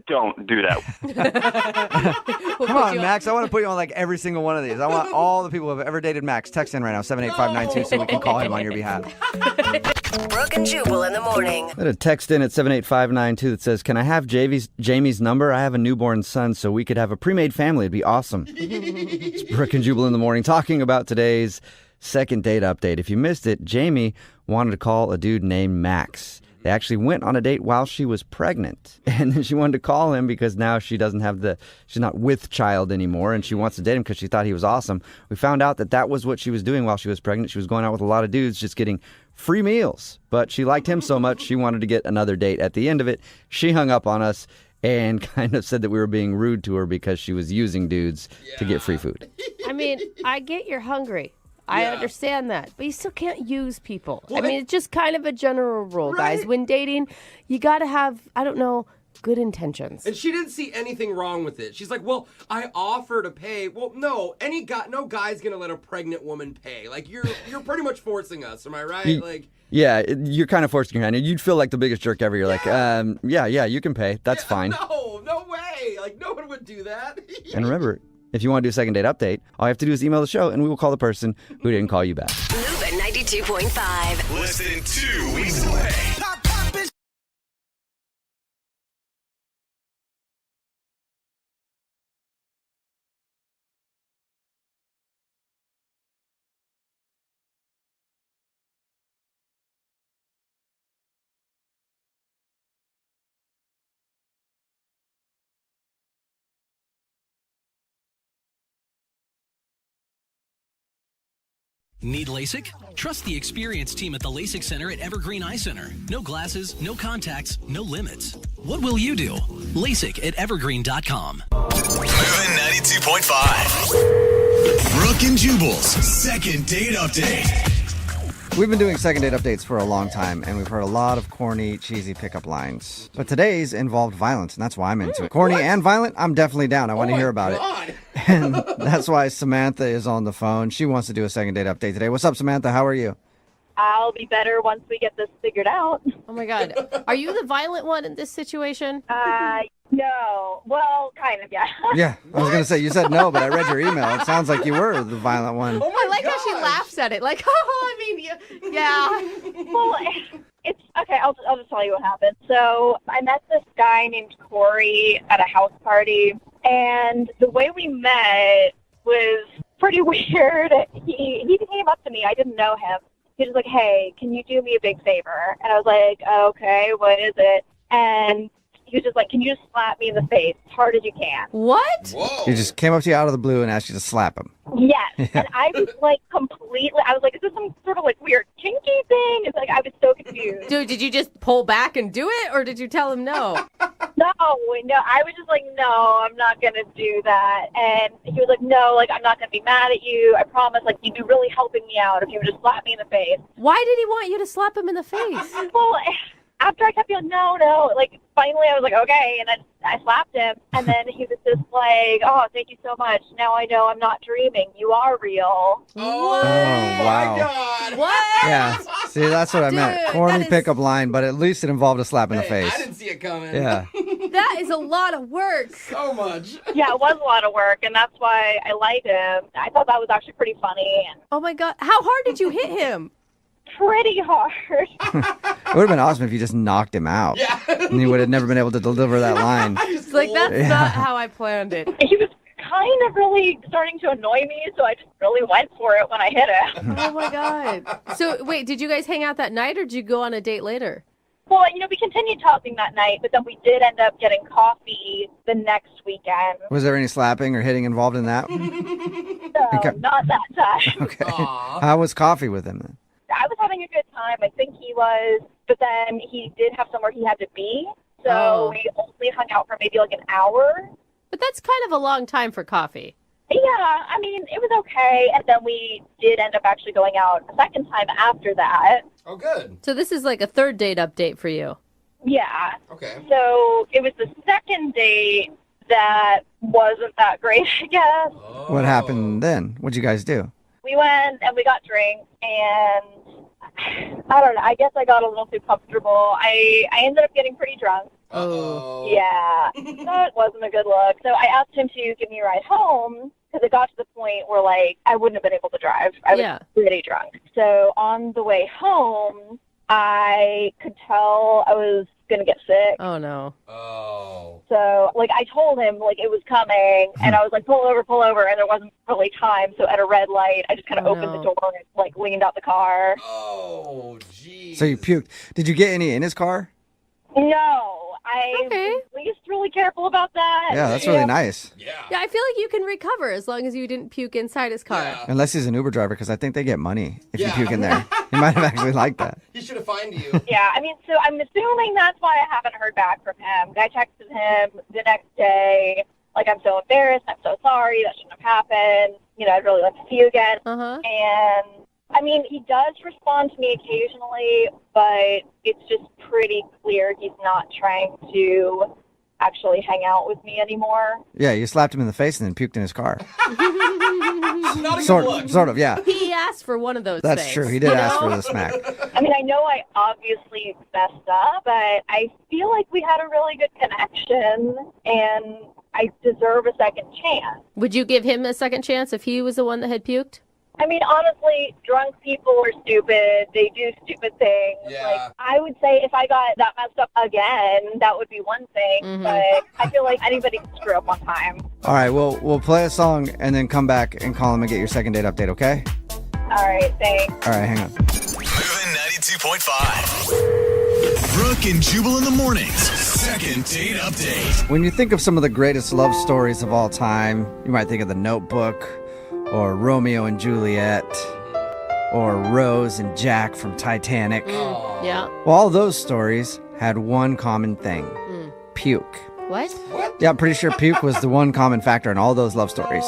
don't do that. Come on, Max. I want to put you on like every single one of these. I want all the people who have ever dated Max. Text in right now, 78592, so we can call him on your behalf. Brooke and Jubal in the morning. I had a text in at 78592 that says, can I have Jamie's number? I have a newborn son, so we could have a pre-made family. It'd be awesome. It's Brooke and Jubal in the morning talking about today's second date update. If you missed it, Jamie wanted to call a dude named Max. They actually went on a date while she was pregnant. And then she wanted to call him because now she doesn't have she's not with child anymore, and she wants to date him because she thought he was awesome. We found out that was what she was doing while she was pregnant. She was going out with a lot of dudes, just getting free meals. But she liked him so much, she wanted to get another date. At the end of it, she hung up on us and kind of said that we were being rude to her because she was using dudes to get free food. I mean, I get you're hungry. I understand that, but you still can't use people. Well, I mean, it's just kind of a general rule, guys. When dating, you got to have, I don't know, good intentions. And she didn't see anything wrong with it. She's like, well, I offer to pay. Well, no, no guy's going to let a pregnant woman pay. Like, you're pretty much forcing us. Am I right? Yeah, you're kind of forcing your hand. You'd feel like the biggest jerk ever. You're like, yeah, you can pay. That's fine. No way. Like, no one would do that. And remember, if you want to do a second date update, all you have to do is email the show, and we will call the person who didn't call you back. Move at 92.5. Less than 2 weeks away. Need LASIK? Trust the experienced team at the LASIK Center at Evergreen Eye Center. No glasses, no contacts, no limits. What will you do? LASIK at evergreen.com. Moving 92.5. Brooke and Jubal's second date update. We've been doing second date updates for a long time, and we've heard a lot of corny, cheesy pickup lines. But today's involved violence, and that's why I'm into it. Corny and violent, I'm definitely down. I want to hear about it. And that's why Samantha is on the phone. She wants to do a second date update today. What's up, Samantha? How are you? I'll be better once we get this figured out. Oh, my God. Are you the violent one in this situation? No. Well, kind of, yeah. Yeah, I was going to say, you said no, but I read your email. It sounds like you were the violent one. Oh, I like how she laughs at it. Like, oh, I mean, yeah. Well, it's okay. I'll just tell you what happened. So I met this guy named Corey at a house party, and the way we met was pretty weird. He came up to me. I didn't know him. He was like, hey, can you do me a big favor? And I was like, okay, what is it? And he was just like, can you just slap me in the face as hard as you can? What? Whoa. He just came up to you out of the blue and asked you to slap him. Yes. Yeah. And I was like I was like, is this some sort of like weird kinky thing? It's like, I was so confused. Dude, did you just pull back and do it, or did you tell him no? No, I was just like, no, I'm not going to do that. And he was like, no, like, I'm not going to be mad at you. I promise, like, you'd be really helping me out if you would just slap me in the face. Why did he want you to slap him in the face? Well, after I kept being no, like, finally I was like, okay, and then I slapped him, and then he was just like, oh, thank you so much. Now I know I'm not dreaming. You are real. Oh, wow. my God. What? Yeah. See, that's what I meant. Corny pickup line, but at least it involved a slap in the face. I didn't see it coming. Yeah. That is a lot of work. So much. Yeah, it was a lot of work, and that's why I liked him. I thought that was actually pretty funny. And Oh, my God. How hard did you hit him? pretty hard. It would have been awesome if you just knocked him out. Yeah. And he would have never been able to deliver that line. It's like, that's not how I planned it. He was kind of really starting to annoy me, so I just really went for it when I hit him. Oh, my God. So, wait, did you guys hang out that night, or did you go on a date later? Well, we continued talking that night, but then we did end up getting coffee the next weekend. Was there any slapping or hitting involved in that? No, Okay. not that time. Okay. How was coffee with him then? I was having a good time. I think he was, but then he did have somewhere he had to be, so we only hung out for maybe like an hour. But that's kind of a long time for coffee. Yeah, I mean, it was okay, and then we did end up actually going out a second time after that. Oh, good. So this is like a third date update for you. Yeah. Okay. So it was the second date that wasn't that great, I guess. What happened then? What'd you guys do? We went and we got drinks, and I don't know. I guess I got a little too comfortable. I ended up getting pretty drunk. Oh. Yeah, that wasn't a good look. So I asked him to give me a ride home because it got to the point where, like, I wouldn't have been able to drive. I was pretty drunk. So on the way home, I could tell I was going to get sick. Oh, no. Oh. So, like, I told him, like, it was coming, and I was like, pull over, and there wasn't really time. So at a red light, I just kind of opened the door and, like, leaned out the car. Oh, geez. So you puked. Did you get any in his car? No, I was at least really careful about that. Yeah, that's really nice. Yeah, I feel like you can recover as long as you didn't puke inside his car. Unless he's an Uber driver, because I think they get money if you puke in there. He might have actually liked that. He should have fined you. Yeah, I mean, so I'm assuming that's why I haven't heard back from him. I texted him the next day, like, I'm so embarrassed, I'm so sorry, that shouldn't have happened. You know, I'd really like to see you again. And, I mean, he does respond to me occasionally, but it's just pretty clear he's not trying to actually hang out with me anymore. Yeah, you slapped him in the face and then puked in his car. Not a good Sort look. of, yeah. He asked for one of those That's things. true. He did ask for the smack. I mean, I know I obviously messed up, but I feel like we had a really good connection, and I deserve a second chance. Would you give him a second chance if he was the one that had puked? I mean, honestly, drunk people are stupid. They do stupid things. Yeah. Like, I would say if I got that messed up again, that would be one thing. But I feel like anybody can screw up one time. All right, we'll play a song and then come back and call him and get your second date update, okay? All right, thanks. All right, hang on. Moving 92.5. Brooke and Jubal in the mornings. Second date update. When you think of some of the greatest love stories of all time, you might think of The Notebook, or Romeo and Juliet, or Rose and Jack from Titanic. Yeah. Well, all those stories had one common thing. Puke. What? Yeah, I'm pretty sure puke was the one common factor in all those love stories.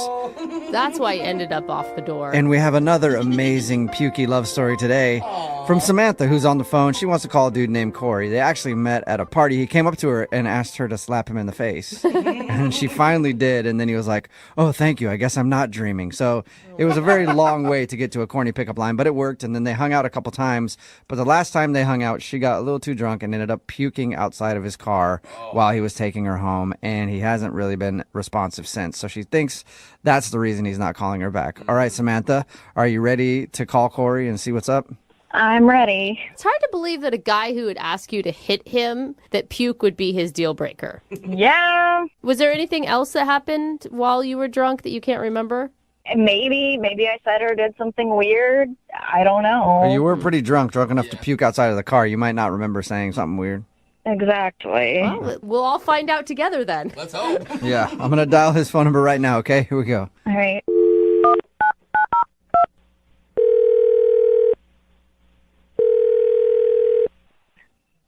That's why he ended up off the door. And we have another amazing pukey love story today from Samantha, who's on the phone. She wants to call a dude named Corey. They actually met at a party. He came up to her and asked her to slap him in the face. And she finally did. And then he was like, oh, thank you. I guess I'm not dreaming. So it was a very long way to get to a corny pickup line, but it worked. And then they hung out a couple times. But the last time they hung out, she got a little too drunk and ended up puking outside of his car while he was taking her home. And he hasn't really been responsive since. So she thinks that's the reason he's not calling her back. All right, Samantha, are you ready to call Corey and see what's up? I'm ready. It's hard to believe that a guy who would ask you to hit him, that puke would be his deal breaker. Yeah. Was there anything else that happened while you were drunk that you can't remember? Maybe I said or did something weird. I don't know. You were pretty drunk enough to puke outside of the car. You might not remember saying something weird. Exactly. Well, we'll all find out together then. Let's hope. Yeah, I'm going to dial his phone number right now, okay? Here we go. All right.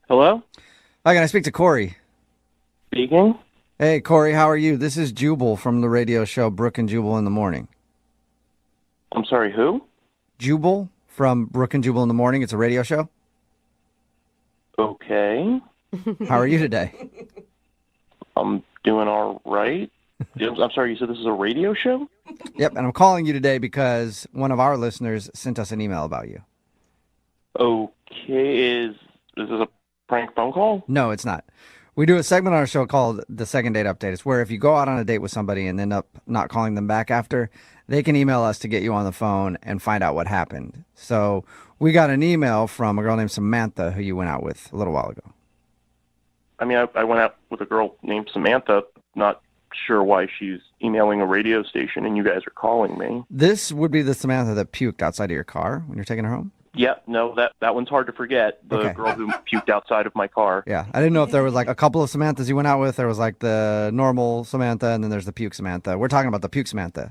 Hello? Hi, can I speak to Corey? Speaking? Hey, Corey, how are you? This is Jubal from the radio show Brooke and Jubal in the Morning. I'm sorry, who? Jubal from Brooke and Jubal in the Morning. It's a radio show. Okay. How are you today? I'm doing all right. I'm sorry, you said this is a radio show? Yep, and I'm calling you today because one of our listeners sent us an email about you. Okay, is this a prank phone call? No, it's not. We do a segment on our show called The Second Date Update. It's where if you go out on a date with somebody and end up not calling them back after, they can email us to get you on the phone and find out what happened. So we got an email from a girl named Samantha who you went out with a little while ago. I mean, I went out with a girl named Samantha, not sure why she's emailing a radio station and you guys are calling me. This would be the Samantha that puked outside of your car when you're taking her home? Yeah, no, that one's hard to forget. The girl who puked outside of my car. Yeah, I didn't know if there was like a couple of Samanthas you went out with. There was like the normal Samantha and then there's the puke Samantha. We're talking about the puke Samantha.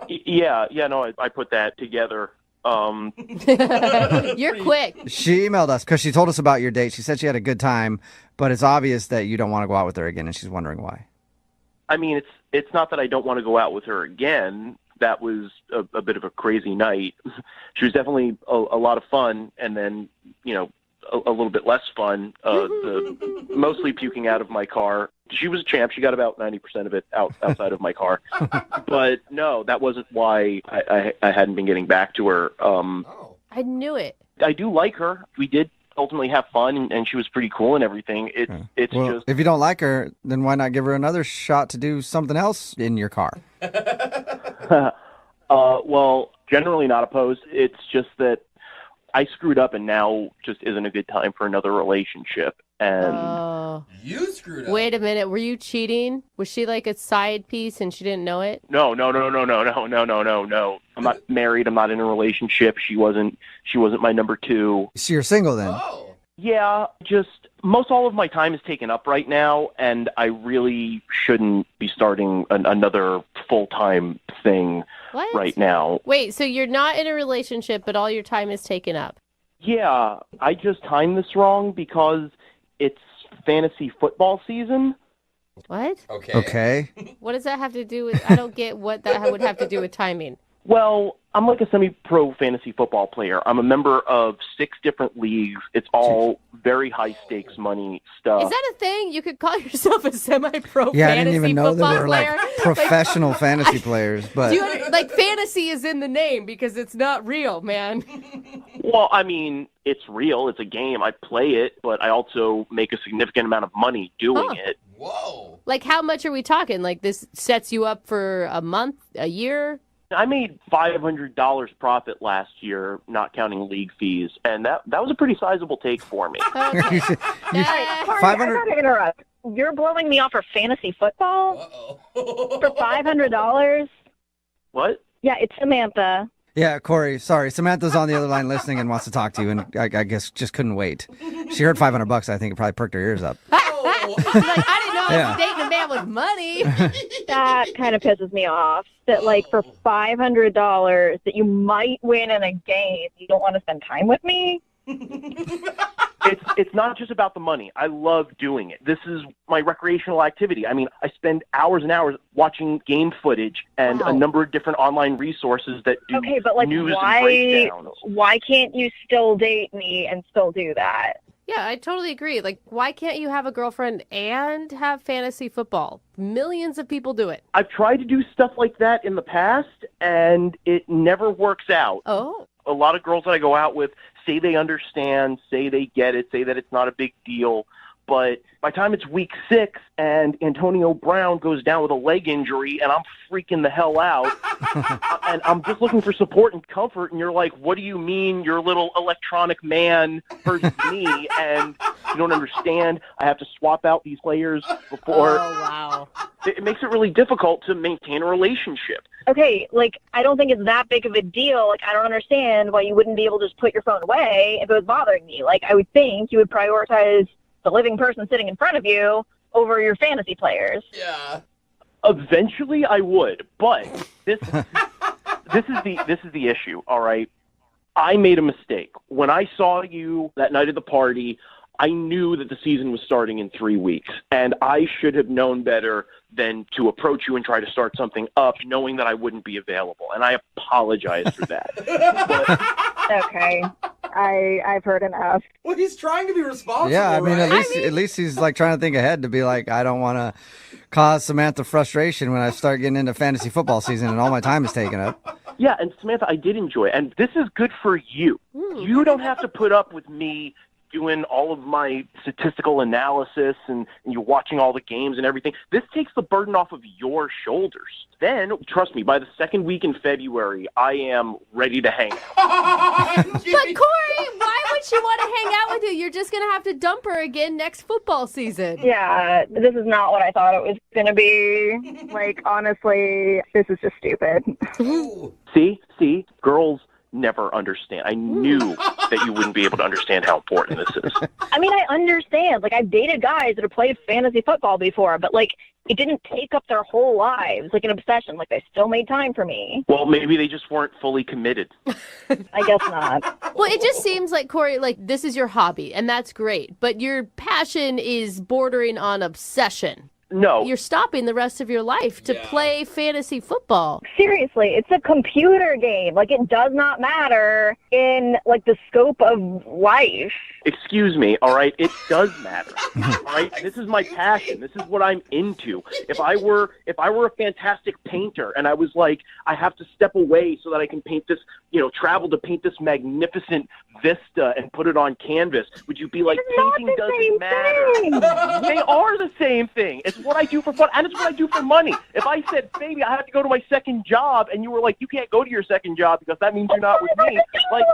Yeah, no, I put that together. You're quick. She emailed us because she told us about your date. She said she had a good time, but it's obvious that you don't want to go out with her again, and she's wondering why. I mean, it's not that I don't want to go out with her again. That was a bit of a crazy night. She was definitely a lot of fun, and then, a little bit less fun, mostly puking out of my car. She was a champ. She got about 90% of it outside of my car. But no, that wasn't why I hadn't been getting back to her. I knew it. I do like her. We did ultimately have fun, and she was pretty cool and everything. It's Well, just if you don't like her, then why not give her another shot to do something else in your car? well, generally not opposed. It's just that I screwed up, and now just isn't a good time for another relationship. And you screwed up. Wait a minute. Were you cheating? Was she like a side piece and she didn't know it? No. I'm not married. I'm not in a relationship. She wasn't my number two. So you're single then? Yeah, just most all of my time is taken up right now, and I really shouldn't be starting another full-time thing right now. Wait, so you're not in a relationship, but all your time is taken up? Yeah, I just timed this wrong because it's fantasy football season. What? Okay. What does that have to do with... I don't get what that would have to do with timing. Well, I'm like a semi-pro fantasy football player. I'm a member of 6 different leagues. It's all very high-stakes money stuff. Is that a thing? You could call yourself a semi-pro Yeah, fantasy I didn't even know football there were player? like professional fantasy players. But Like fantasy is in the name because it's not real, man. Well, I mean, it's real. It's a game. I play it, but I also make a significant amount of money doing it. Whoa. Like how much are we talking? Like this sets you up for a month, a year? I made $500 profit last year, not counting league fees, and that was a pretty sizable take for me. Sorry, I gotta interrupt. You're blowing me off for fantasy football? For $500? What? Yeah, it's Samantha. yeah, Corey, sorry. Samantha's on the other line listening and wants to talk to you, and I guess just couldn't wait. She heard $500. I think it probably perked her ears up. I didn't know I Yeah. was dating a man with money. That kind of pisses me off. That like for $500 that you might win in a game, you don't want to spend time with me? It's not just about the money. I love doing it. This is my recreational activity. I mean, I spend hours and hours watching game footage and a number of different online resources that do Okay, but like news and breakdowns. why can't you still date me and still do that? Yeah, I totally agree. Like, why can't you have a girlfriend and have fantasy football? Millions of people do it. I've tried to do stuff like that in the past, and it never works out. Oh. A lot of girls that I go out with say they understand, say they get it, say that it's not a big deal. But by the time it's week 6 and Antonio Brown goes down with a leg injury and I'm freaking the hell out and I'm just looking for support and comfort, and you're like, what do you mean your little electronic man versus me? And you don't understand. I have to swap out these players before. Oh, wow. It makes it really difficult to maintain a relationship. Okay, like, I don't think it's that big of a deal. Like, I don't understand why you wouldn't be able to just put your phone away if it was bothering me. Like, I would think you would prioritize the living person sitting in front of you over your fantasy players. Yeah. Eventually I would, but this is the issue, all right? I made a mistake. When I saw you that night at the party, I knew that the season was starting in 3 weeks, and I should have known better than to approach you and try to start something up knowing that I wouldn't be available, and I apologize for that. Okay. I've heard enough. Well, he's trying to be responsible. Yeah, I mean, right? at least he's like trying to think ahead to be like, I don't want to cause Samantha frustration when I start getting into fantasy football season and all my time is taken up. Yeah, and Samantha, I did enjoy it, and this is good for you. You don't have to put up with me doing all of my statistical analysis and you watching all the games and everything. This takes the burden off of your shoulders. Then, trust me, by the second week in February, I am ready to hang out. But Corey, why would she want to hang out with you? You're just going to have to dump her again next football season. Yeah, this is not what I thought it was going to be. Like, honestly, this is just stupid. See, girls never understand. I knew that you wouldn't be able to understand how important this is. I mean, I understand. Like, I've dated guys that have played fantasy football before, but, like, it didn't take up their whole lives, like an obsession. Like, they still made time for me. Well, maybe they just weren't fully committed. I guess not. Well, it just seems like, Corey, like, this is your hobby, and that's great. But your passion is bordering on obsession. No. you're stopping the rest of your life to play fantasy football. Seriously, it's a computer game. Like, it does not matter in, like, the scope of life. Excuse me, all right? It does matter, all right? This is my passion. This is what I'm into. If I were a fantastic painter and I was like, I have to step away so that I can paint this, travel to paint this magnificent vista and put it on canvas, would you be like, painting doesn't matter? They are the same thing. It's what I do for fun, and it's what I do for money. If I said, baby, I have to go to my second job, and you were like, you can't go to your second job because that means you're not with me, like,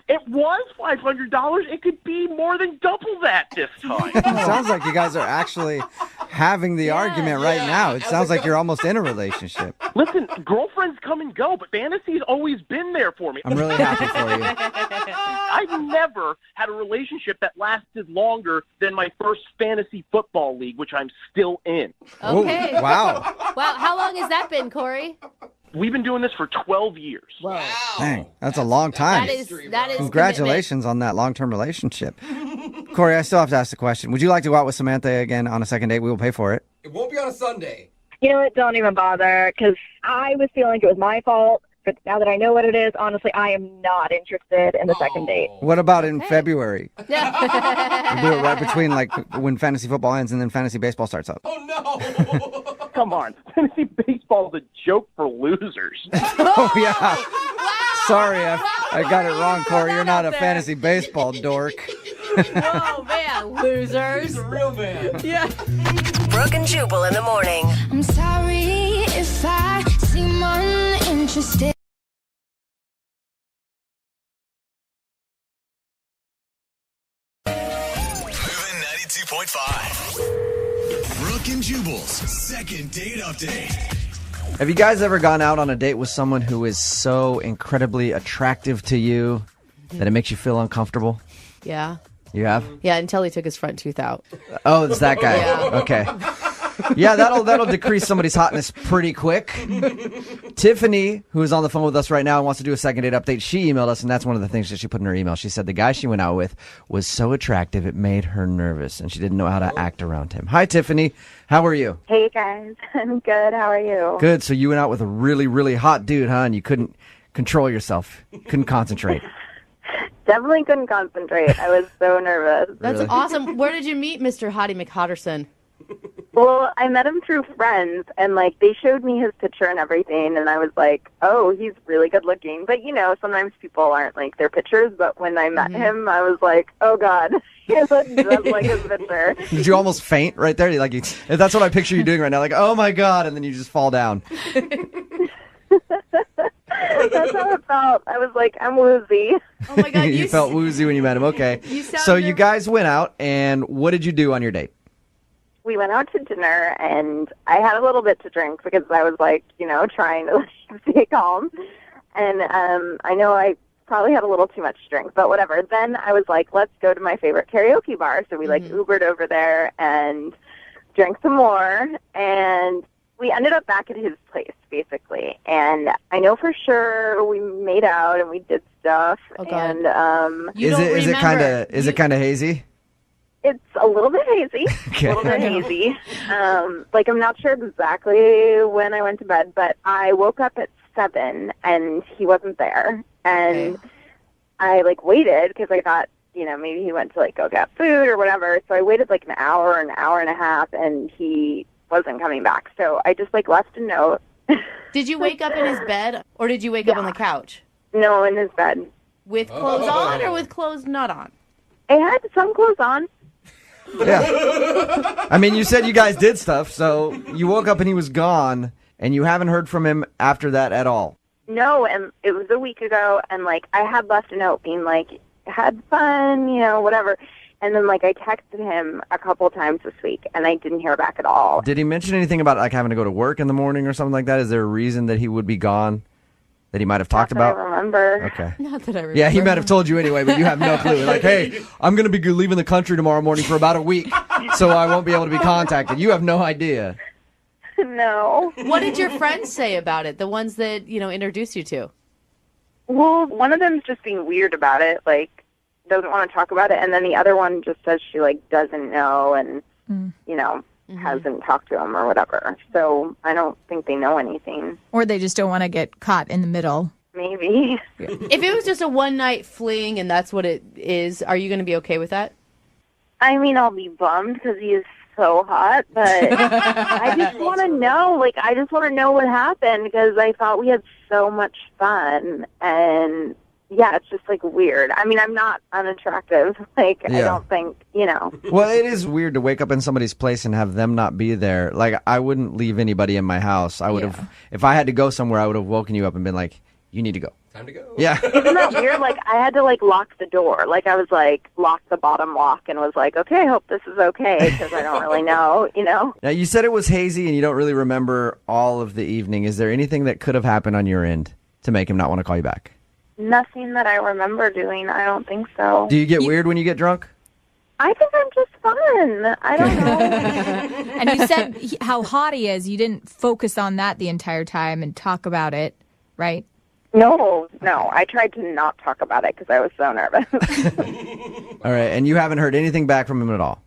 it was $500. It could be more than double that this time. It sounds like you guys are actually having the argument right now. It sounds like you're almost in a relationship. Listen, girlfriends come and go, but fantasy's always been there for me. I'm really happy for you. I've never had a relationship that lasted longer than my first fantasy football league, which I'm still in. Okay. Ooh, wow. Wow, how long has that been, Corey? We've been doing this for 12 years. Wow. Dang, that's a long time. That is Congratulations on that long-term relationship. Corey, I still have to ask the question. Would you like to go out with Samantha again on a second date? We will pay for it. It won't be on a Sunday. You know what? Don't even bother, because I was feeling like it was my fault. But now that I know what it is, honestly, I am not interested in the second date. What about in February? We'll do it right between when fantasy football ends and then fantasy baseball starts up. Oh, no. Come on. Fantasy baseball is a joke for losers. Oh, yeah. Sorry, I got it wrong, Corey. You're not a fantasy baseball dork. Oh, man, losers. He's a real man. Yeah. Brooke and Jubal in the morning. I'm sorry if I seem uninterested. Moving 92.5. Brooke and Jubal's second date update. Have you guys ever gone out on a date with someone who is so incredibly attractive to you that it makes you feel uncomfortable? Yeah. You have? Yeah, until he took his front tooth out. Oh, it's that guy. Yeah. Okay. Yeah, that'll decrease somebody's hotness pretty quick. Tiffany, who is on the phone with us right now and wants to do a second date update, she emailed us, and that's one of the things that she put in her email. She said the guy she went out with was so attractive it made her nervous, and she didn't know how to act around him. Hi, Tiffany. How are you? Hey, guys. I'm good. How are you? Good. So you went out with a really, really hot dude, huh? And you couldn't control yourself. Couldn't concentrate. Definitely couldn't concentrate. I was so nervous. That's awesome. Where did you meet Mr. Hottie McHotterson? Well, I met him through friends, and, they showed me his picture and everything, and I was like, oh, he's really good looking. But, sometimes people aren't like their pictures, but when I met him, I was like, oh, God, he looks just like his picture. Did you almost faint right there? That's what I picture you doing right now. Like, oh, my God, and then you just fall down. That's how it felt. I was like, I'm woozy. Oh, my God. You felt woozy when you met him. Okay. You guys went out, and what did you do on your date? We went out to dinner, and I had a little bit to drink because I was trying to stay calm. And I know I probably had a little too much to drink, but whatever. Then I was like, let's go to my favorite karaoke bar. So we Ubered over there and drank some more, and we ended up back at his place, basically. And I know for sure we made out and we did stuff. And is it kind of hazy? It's a little bit hazy. Okay. A little bit hazy. I'm not sure exactly when I went to bed, but I woke up at 7 and he wasn't there. And I waited because I thought, maybe he went to go get food or whatever. So I waited an hour and a half, and he wasn't coming back. So I just left a note. Did you wake up in his bed, or did you wake up on the couch? No, in his bed. With clothes on or with clothes not on? I had some clothes on. Yeah. I mean, you said you guys did stuff, so you woke up and he was gone, and you haven't heard from him after that at all. No, and it was a week ago, and I had left a note being had fun, whatever. And then I texted him a couple times this week, and I didn't hear back at all. Did he mention anything about having to go to work in the morning or something like that? Is there a reason that he would be gone that he might have talked about? I remember. Okay. Not that I remember. Yeah, he might have told you anyway, but you have no clue. Hey, I'm going to be leaving the country tomorrow morning for about a week, so I won't be able to be contacted. You have no idea. No. What did your friends say about it? The ones that, introduced you to? Well, one of them's just being weird about it, doesn't want to talk about it, and then the other one just says she, doesn't know, and, hasn't talked to him or whatever. So I don't think they know anything. Or they just don't want to get caught in the middle. Maybe. If it was just a one-night fling and that's what it is, are you going to be okay with that? I mean, I'll be bummed because he is so hot, but I just want to know. Like, I just want to know what happened because I thought we had so much fun, and yeah, it's just like weird. I mean, I'm not unattractive. Like, I don't think, Well, it is weird to wake up in somebody's place and have them not be there. Like, I wouldn't leave anybody in my house. I would have, if I had to go somewhere, I would have woken you up and been like, you need to go. Time to go. Yeah. Isn't that weird? Like, I had to, lock the door. Like, I was, locked the bottom lock and was like, okay, I hope this is okay because I don't really know, Now, you said it was hazy and you don't really remember all of the evening. Is there anything that could have happened on your end to make him not want to call you back? Nothing that I remember doing. I don't think so. Do you get weird when you get drunk? I think I'm just fun. I don't know. And you said how hot he is. You didn't focus on that the entire time and talk about it, right? No. I tried to not talk about it because I was so nervous. All right, and you haven't heard anything back from him at all?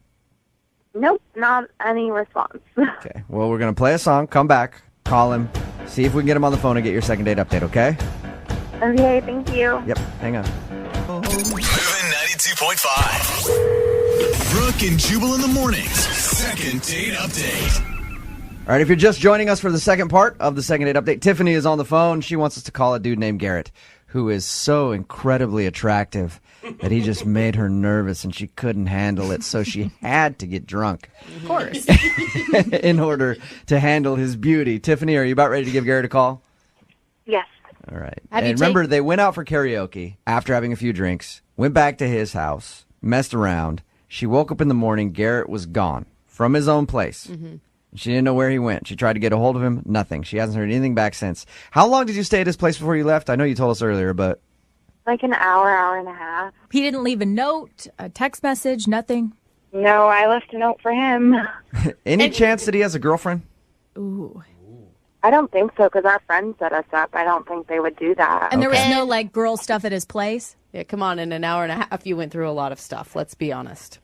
Nope, not any response. Okay, well, we're going to play a song, come back, call him, see if we can get him on the phone and get your second date update, okay? Okay, thank you. Yep, hang on. Moving 92.5. Brooke and Jubal in the mornings. Second date update. All right, if you're just joining us for the second part of the second date update, Tiffany is on the phone. She wants us to call a dude named Garrett, who is so incredibly attractive that he just made her nervous and she couldn't handle it, so she had to get drunk. Of course. In order to handle his beauty. Tiffany, are you about ready to give Garrett a call? Yes. All right. Have you And remember, they went out for karaoke after having a few drinks, went back to his house, messed around. She woke up in the morning. Garrett was gone from his own place. Mm-hmm. She didn't know where he went. She tried to get a hold of him. Nothing. She hasn't heard anything back since. How long did you stay at his place before you left? I know you told us earlier, but... Like an hour and a half. He didn't leave a note, a text message, nothing? No, I left a note for him. Any chance that he has a girlfriend? Ooh. I don't think so because our friends set us up. I don't think they would do that. And there was no, girl stuff at his place? Yeah, come on. In an hour and a half, you went through a lot of stuff. Let's be honest.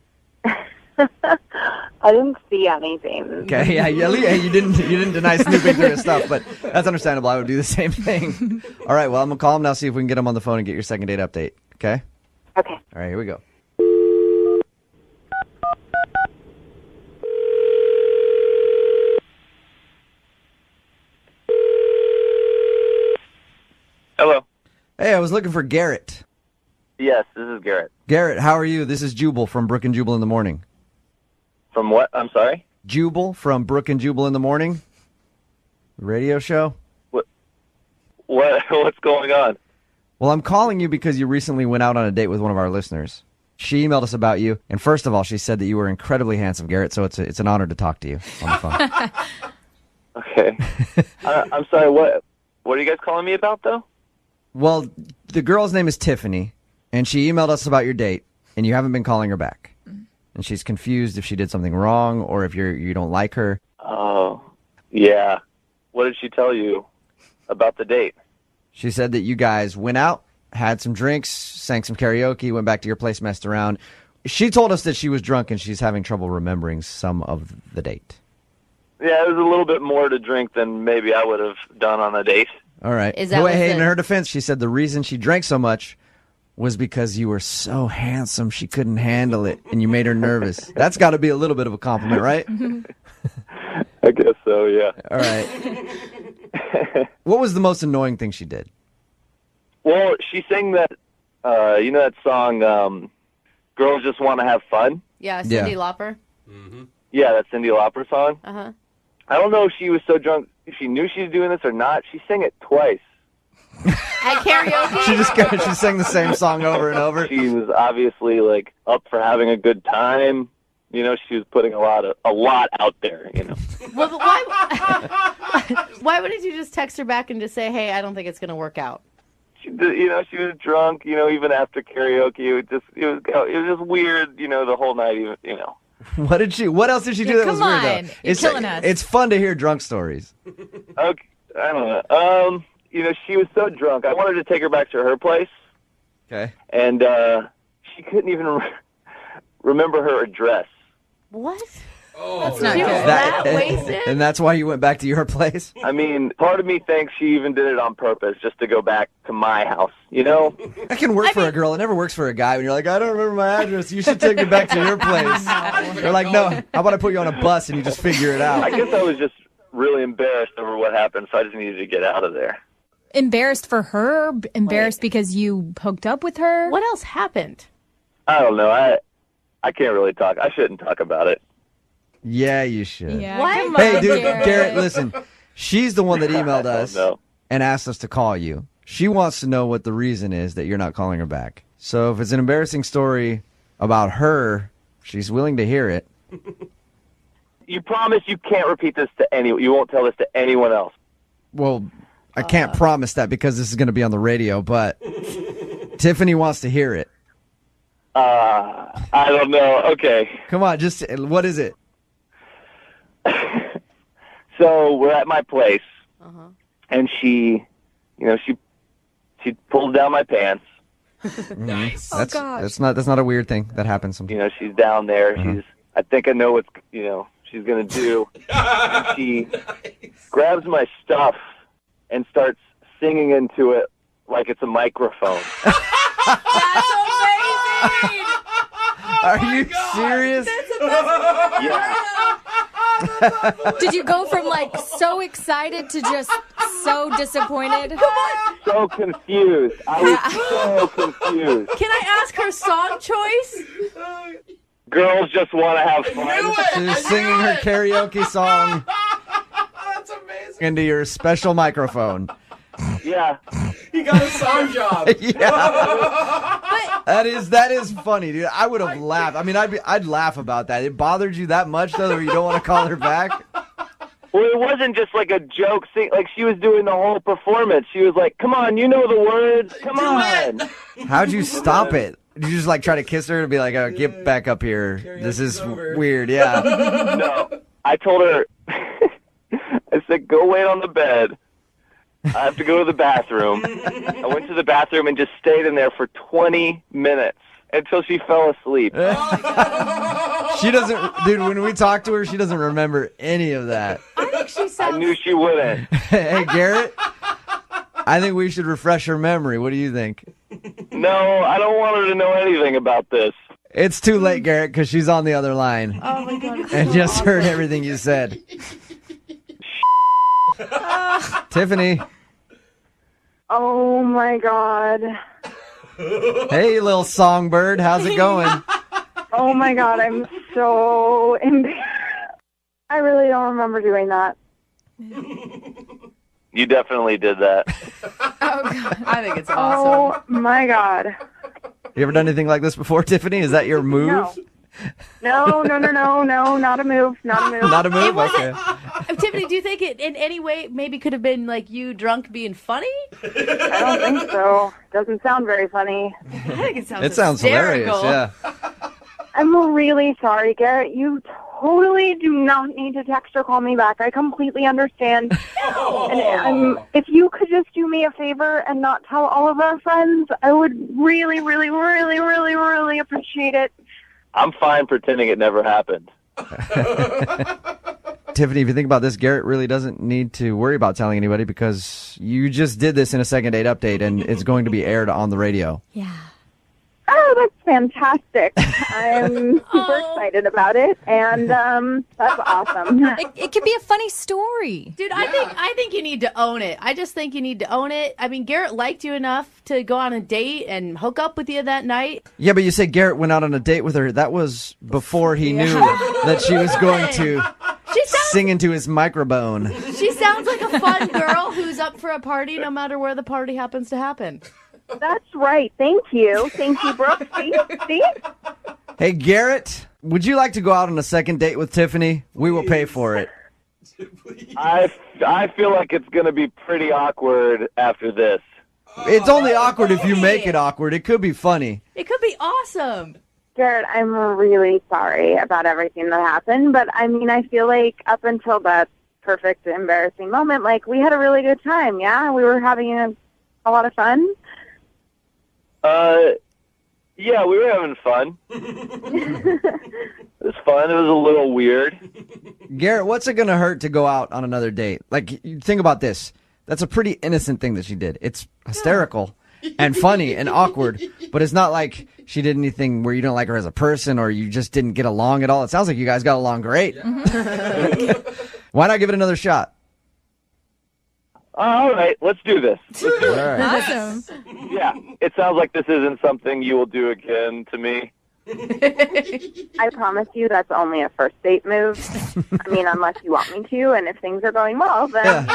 I didn't see anything. Okay, yeah, you didn't deny snooping through his stuff, but that's understandable. I would do the same thing. All right, well, I'm going to call him now, see if we can get him on the phone and get your second date update, okay? Okay. All right, here we go. Hello. Hey, I was looking for Garrett. Yes, this is Garrett. Garrett, how are you? This is Jubal from Brooke and Jubal in the Morning. From what? I'm sorry? Jubal from Brooke and Jubal in the Morning. Radio show. What's going on? Well, I'm calling you because you recently went out on a date with one of our listeners. She emailed us about you, and first of all, she said that you were incredibly handsome, Garrett, so it's an honor to talk to you on the phone. Okay. I'm sorry, what are you guys calling me about, though? Well, the girl's name is Tiffany, and she emailed us about your date, and you haven't been calling her back. And she's confused if she did something wrong or if you don't like her. Oh, yeah. What did she tell you about the date? She said that you guys went out, had some drinks, sang some karaoke, went back to your place, messed around. She told us that she was drunk and she's having trouble remembering some of the date. Yeah, it was a little bit more to drink than maybe I would have done on a date. All right. Is that Hey, in her defense, she said the reason she drank so much was because you were so handsome she couldn't handle it and you made her nervous. That's got to be a little bit of a compliment, right? I guess so, yeah. All right. What was the most annoying thing she did? Well, she sang that, that song, Girls Just Want to Have Fun? Yeah, Cyndi Lauper. Mm-hmm. Yeah, that Cyndi Lauper song. Uh-huh. I don't know if she was so drunk, if she knew she was doing this or not. She sang it twice. At karaoke? She sang the same song over and over. She was obviously up for having a good time. She was putting a lot out there. Well, but why wouldn't you just text her back and just say, "Hey, I don't think it's going to work out"? She was drunk. Even after karaoke, it was just weird. The whole night. What else did she do that was weird though? You're killing us. It's fun to hear drunk stories. Okay, I don't know. She was so drunk. I wanted to take her back to her place. Okay. And she couldn't even remember her address. What? That's not good. That wasted? And that's why you went back to your place? I mean, part of me thinks she even did it on purpose, just to go back to my house, you know? That can work for a girl. It never works for a guy when you're like, I don't remember my address. You should take me back to your place. They're like, no, how about I put you on a bus and you just figure it out? I guess I was just really embarrassed over what happened, so I just needed to get out of there. Embarrassed for her? Embarrassed because you hooked up with her? What else happened? I don't know. I can't really talk. I shouldn't talk about it. Yeah, you should. Yeah, What? Hey, dude, Garrett, listen. She's the one that emailed us and asked us to call you. She wants to know what the reason is that you're not calling her back. So if it's an embarrassing story about her, she's willing to hear it. You promise you can't repeat this to anyone. You won't tell this to anyone else. Well, I can't promise that because this is going to be on the radio, but Tiffany wants to hear it. I don't know. Okay. Come on, just what is it? So we're at my place, and she pulls down my pants. Nice. That's not a weird thing that happens sometimes. You know, she's down there. I think I know what she's gonna do. She grabs my stuff and starts singing into it like it's a microphone. That's amazing! Are you serious? Did you go from like so excited to just so disappointed? So confused. I was so confused. Can I ask her song choice? Girls just want to have fun. She's singing her karaoke song That's amazing. into your special microphone. Yeah. He got a song job. Yeah. That is funny, dude. I would have laughed. I mean, I'd laugh about that. It bothered you that much, though, that you don't want to call her back? Well, it wasn't just like a joke thing. Like, she was doing the whole performance. She was like, come on, you know the words. Come on. How'd you stop it? Did you just like try to kiss her and be like, oh, get back up here. This is weird, yeah. No. I told her, I said, go wait on the bed. I have to go to the bathroom. I went to the bathroom and just stayed in there for 20 minutes until she fell asleep. She doesn't, dude, when we talk to her, she doesn't remember any of that. I think she sounds... I knew she wouldn't. Hey, Garrett, I think we should refresh her memory. What do you think? No, I don't want her to know anything about this. It's too late, Garrett, because she's on the other line. Oh, my God. And just heard everything you said. Tiffany. Oh my God. Hey, little songbird. How's it going? Oh my God, I'm so embarrassed. I really don't remember doing that. You definitely did that. Oh, God. I think it's awesome. Oh my God. You ever done anything like this before, Tiffany? Is that your move? No, not a move. Not a move? Okay. Tiffany, do you think it in any way maybe could have been like you drunk being funny? I don't think so. Doesn't sound very funny. I think it sounds hilarious, hysterical. yeah. I'm really sorry, Garrett. You totally do not need to text or call me back. I completely understand. And if you could just do me a favor and not tell all of our friends, I would really, really, really, really, really appreciate it. I'm fine pretending it never happened. Tiffany, if you think about this, Garrett really doesn't need to worry about telling anybody because you just did this in a second date update and it's going to be aired on the radio. Yeah. Oh, that's fantastic. I'm super excited about it, and that's awesome. It could be a funny story. Dude, I think you need to own it. I just think you need to own it. I mean, Garrett liked you enough to go on a date and hook up with you that night. Yeah, but you say Garrett went out on a date with her. That was before he knew that she was going to sing into his microphone. She sounds like a fun girl who's up for a party no matter where the party happens to happen. That's right. Thank you, Brooke. See? Hey, Garrett, would you like to go out on a second date with Tiffany? We will pay for it. I feel like it's going to be pretty awkward after this. It's only awkward if you make it awkward. It could be funny. It could be awesome. Garrett, I'm really sorry about everything that happened, but I mean, I feel like up until that perfect, embarrassing moment, like we had a really good time, yeah? We were having a lot of fun. Yeah, we were having fun. It was fun. It was a little weird. Garrett, what's it going to hurt to go out on another date? Like, you think about this. That's a pretty innocent thing that she did. It's hysterical and funny and awkward, but it's not like she did anything where you don't like her as a person or you just didn't get along at all. It sounds like you guys got along great. Why not give it another shot? All right, let's do this. All right. Awesome. Yeah, it sounds like this isn't something you will do again to me. I promise you that's only a first date move. I mean, unless you want me to, and if things are going well, then,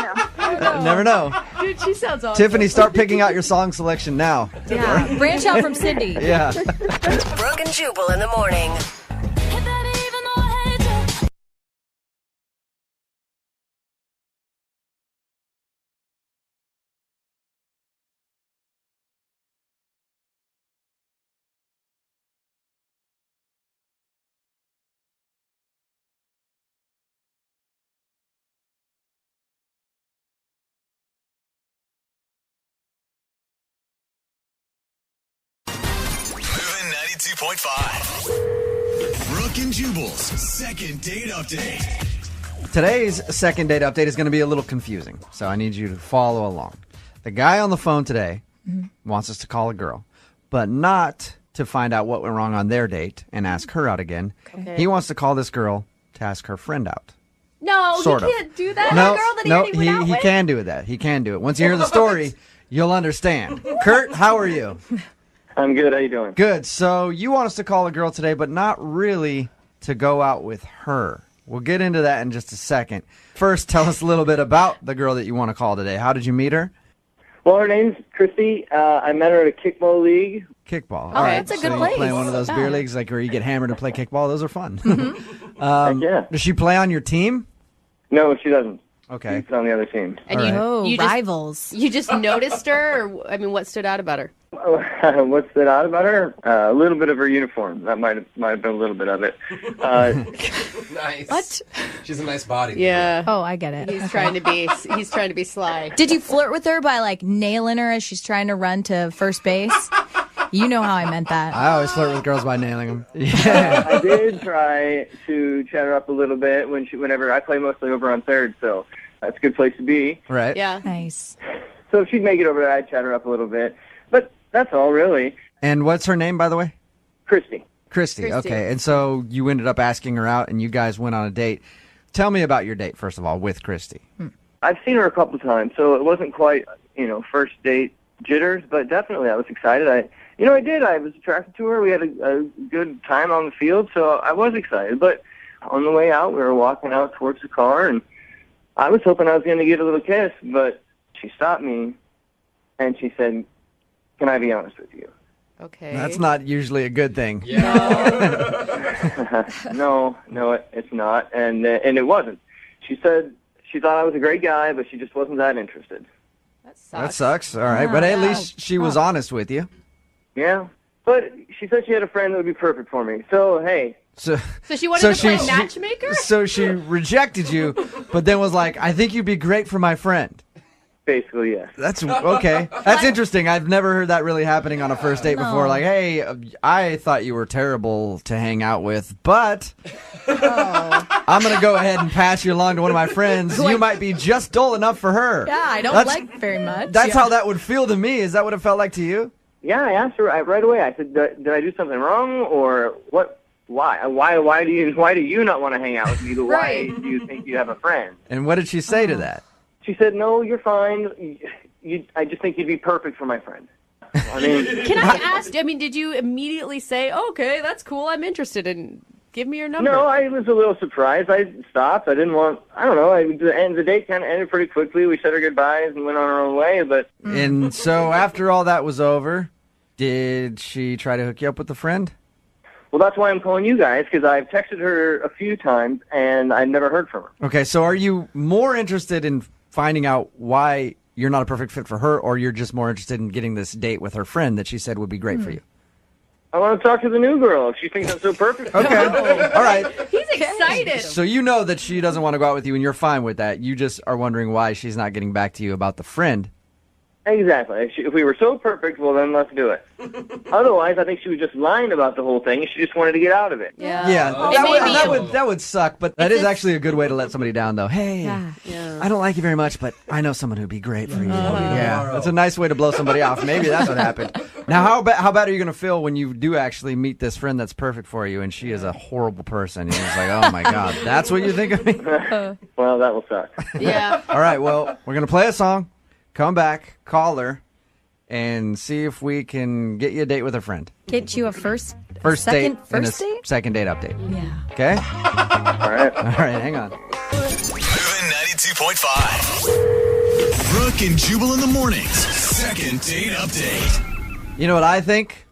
Never know. Dude, she sounds awesome. Tiffany, start picking out your song selection now. Yeah. Branch out from Cindy. Yeah. Brooke and Jubal in the morning. Moving 92.5. Brooke and Jubal's second date update. Today's second date update is going to be a little confusing, so I need you to follow along. The guy on the phone today wants us to call a girl, but not to find out what went wrong on their date and ask her out again. Okay. He wants to call this girl to ask her friend out. No, Sort he of. can't do that. No, The girl that no, he went out he with? can do that. He can do it. Once you hear the story, you'll understand. Kurt, how are you? I'm good. How you doing? Good. So you want us to call a girl today, but not really to go out with her. We'll get into that in just a second. First, tell us a little bit about the girl that you want to call today. How did you meet her? Well, her name's Christy. I met her at a kickball league. Kickball. Oh, All right. that's a so good you place. play one of those Yeah. beer leagues like where you get hammered and play kickball. Those are fun. Yeah. Does she play on your team? No, she doesn't. Okay. She's on the other team. And All you, right. Oh, you just, rivals. you just noticed her? Or, I mean, what stood out about her? What stood out about her? A little bit of her uniform. That might have been a little bit of it. Nice. What? She's a nice body. Yeah. Oh, I get it. He's trying to be sly. Did you flirt with her by like nailing her as she's trying to run to first base? You know how I meant that. I always flirt with girls by nailing them. Yeah. I did try to chat her up a little bit whenever I play mostly over on third, so that's a good place to be. Right. Yeah. Nice. So if she'd make it over there, I'd chat her up a little bit. But that's all, really. And what's her name, by the way? Christy. Christy. Okay. And so you ended up asking her out, and you guys went on a date. Tell me about your date, first of all, with Christy. I've seen her a couple of times, so it wasn't quite, first date jitters, but definitely I was excited. I was attracted to her. We had a good time on the field, so I was excited. But on the way out, we were walking out towards the car, and I was hoping I was going to get a little kiss, but she stopped me, and she said, "Can I be honest with you?" Okay. That's not usually a good thing. No, it's not, and it wasn't. She said she thought I was a great guy, but she just wasn't that interested. That sucks. All right. But at least she was honest with you. Yeah, but she said she had a friend that would be perfect for me. So, hey. So she wanted to play matchmaker? So she rejected you, but then was like, I think you'd be great for my friend. Basically, yes. That's okay. That's interesting. I've never heard that really happening on a first date before. Like, hey, I thought you were terrible to hang out with, but I'm going to go ahead and pass you along to one of my friends. You might be just dull enough for her. Yeah, I don't like very much. That's how that would feel to me. Is that what it felt like to you? Yeah, I asked her right away. I said, "Did I do something wrong, or what? Why? Why do you not want to hang out with me? Why do you think you have a friend?" And what did she say to that? She said, "No, you're fine. I just think you'd be perfect for my friend." I mean, Can I ask? I mean, did you immediately say, "Okay, that's cool. I'm interested in. Give me your number"? No, I was a little surprised. I stopped. I didn't want. I don't know. The date kind of ended pretty quickly. We said our goodbyes and went on our own way. But And so after all that was over, did she try to hook you up with a friend? well, that's why I'm calling you guys, because I've texted her a few times and I never heard from her. Okay, so are you more interested in finding out why you're not a perfect fit for her, or you're just more interested in getting this date with her friend that she said would be great for you? I want to talk to the new girl if she thinks I'm so perfect. Okay. All right. He's excited. So you know that she doesn't want to go out with you, and you're fine with that. You just are wondering why she's not getting back to you about the friend. Exactly. If we were so perfect, well, then let's do it. Otherwise, I think she was just lying about the whole thing, and she just wanted to get out of it. Yeah, that would suck, but that is actually a good way to let somebody down, though. Hey, I don't like you very much, but I know someone who'd be great for you. Yeah, that's a nice way to blow somebody off. Maybe that's what happened. Now, how bad are you going to feel when you do actually meet this friend that's perfect for you, and she is a horrible person? You're just like, oh my God, that's what you think of me? Well, that will suck. Yeah. All right, well, we're going to play a song, come back, call her, and see if we can get you a date with a friend. Get you a first date, first and a date? second date update. Yeah. Okay? All right. All right, hang on. Moving 92.5. Brooke and Jubal in the mornings. Second date update. You know what I think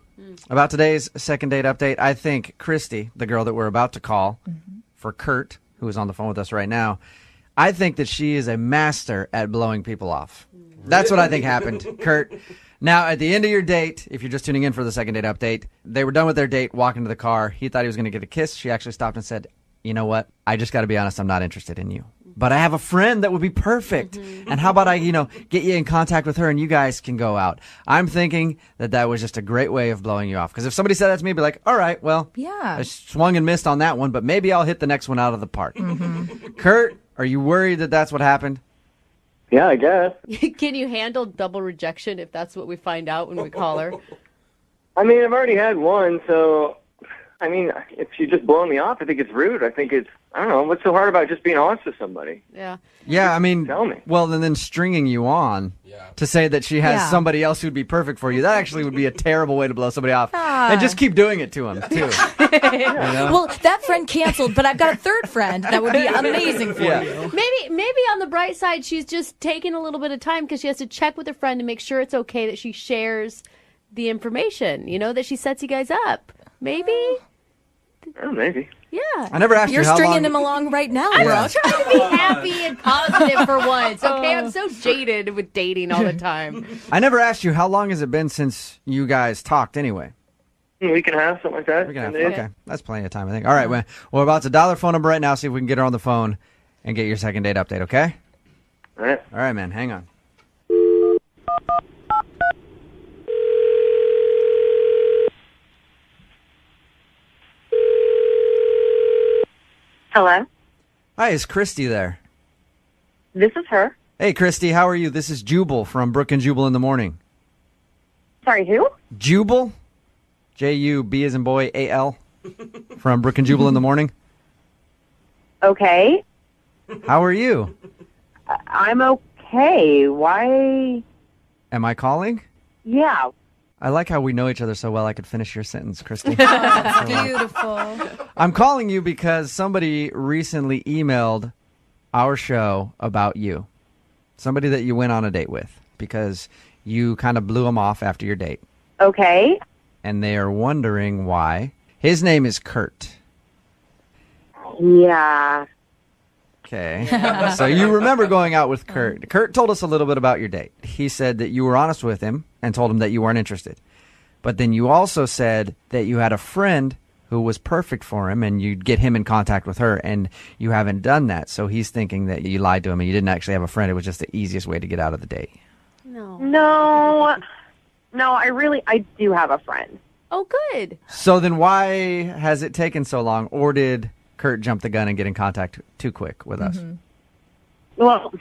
about today's second date update? I think Christy, the girl that we're about to call for Kurt, who is on the phone with us right now, I think that she is a master at blowing people off. That's what I think happened, Kurt. Now, at the end of your date, if you're just tuning in for the second date update, they were done with their date, walking to the car. He thought he was going to get a kiss. She actually stopped and said, you know what? I just got to be honest. I'm not interested in you. But I have a friend that would be perfect. And how about I, get you in contact with her and you guys can go out. I'm thinking that was just a great way of blowing you off. Because if somebody said that to me, I'd be like, all right, well, I swung and missed on that one, but maybe I'll hit the next one out of the park. Kurt, are you worried that that's what happened? Yeah, I guess. Can you handle double rejection if that's what we find out when we call her? I mean, I've already had one, so, I mean, if she's just blowing me off, I think it's rude. I think it's, I don't know, what's so hard about just being honest with somebody? Yeah. Yeah, I mean, Tell me. well, and then stringing you on to say that she has somebody else who'd be perfect for you, that actually would be a terrible way to blow somebody off. And just keep doing it to him, too. Well, that friend canceled, but I've got a third friend that would be amazing for you. Maybe on the bright side, she's just taking a little bit of time because she has to check with her friend to make sure it's okay that she shares the information, that she sets you guys up. Maybe? Oh, maybe. Yeah. I never asked You're you how stringing long... him along right now, I'm Brooke. trying to be happy and positive for once, okay? I'm so jaded with dating all the time. I never asked you, how long has it been since you guys talked anyway? A week and a half, something like that. Okay, that's plenty of time, I think. All right, we're about to dial her phone number right now, see if we can get her on the phone and get your second date update, okay? All right. All right, man, hang on. Hello? Hi, is Christy there? This is her. Hey, Christy, how are you? This is Jubal from Brooke and Jubal in the morning. Sorry, who? Jubal? J-U-B as in boy, A-L. From Brooke and Jubal in the morning. Okay. How are you? I'm okay. Why? Am I calling? Yeah. I like how we know each other so well I could finish your sentence, Christy. Beautiful. I'm calling you because somebody recently emailed our show about you. Somebody that you went on a date with because you kind of blew them off after your date. Okay. And they are wondering why. His name is Kurt. Yeah. Okay. So you remember going out with Kurt. Kurt told us a little bit about your date. He said that you were honest with him and told him that you weren't interested. But then you also said that you had a friend who was perfect for him and you'd get him in contact with her, and you haven't done that. So he's thinking that you lied to him and you didn't actually have a friend. It was just the easiest way to get out of the date. No, I do have a friend. Oh, good. So then why has it taken so long? Or did Kurt jump the gun and get in contact too quick with us? Well,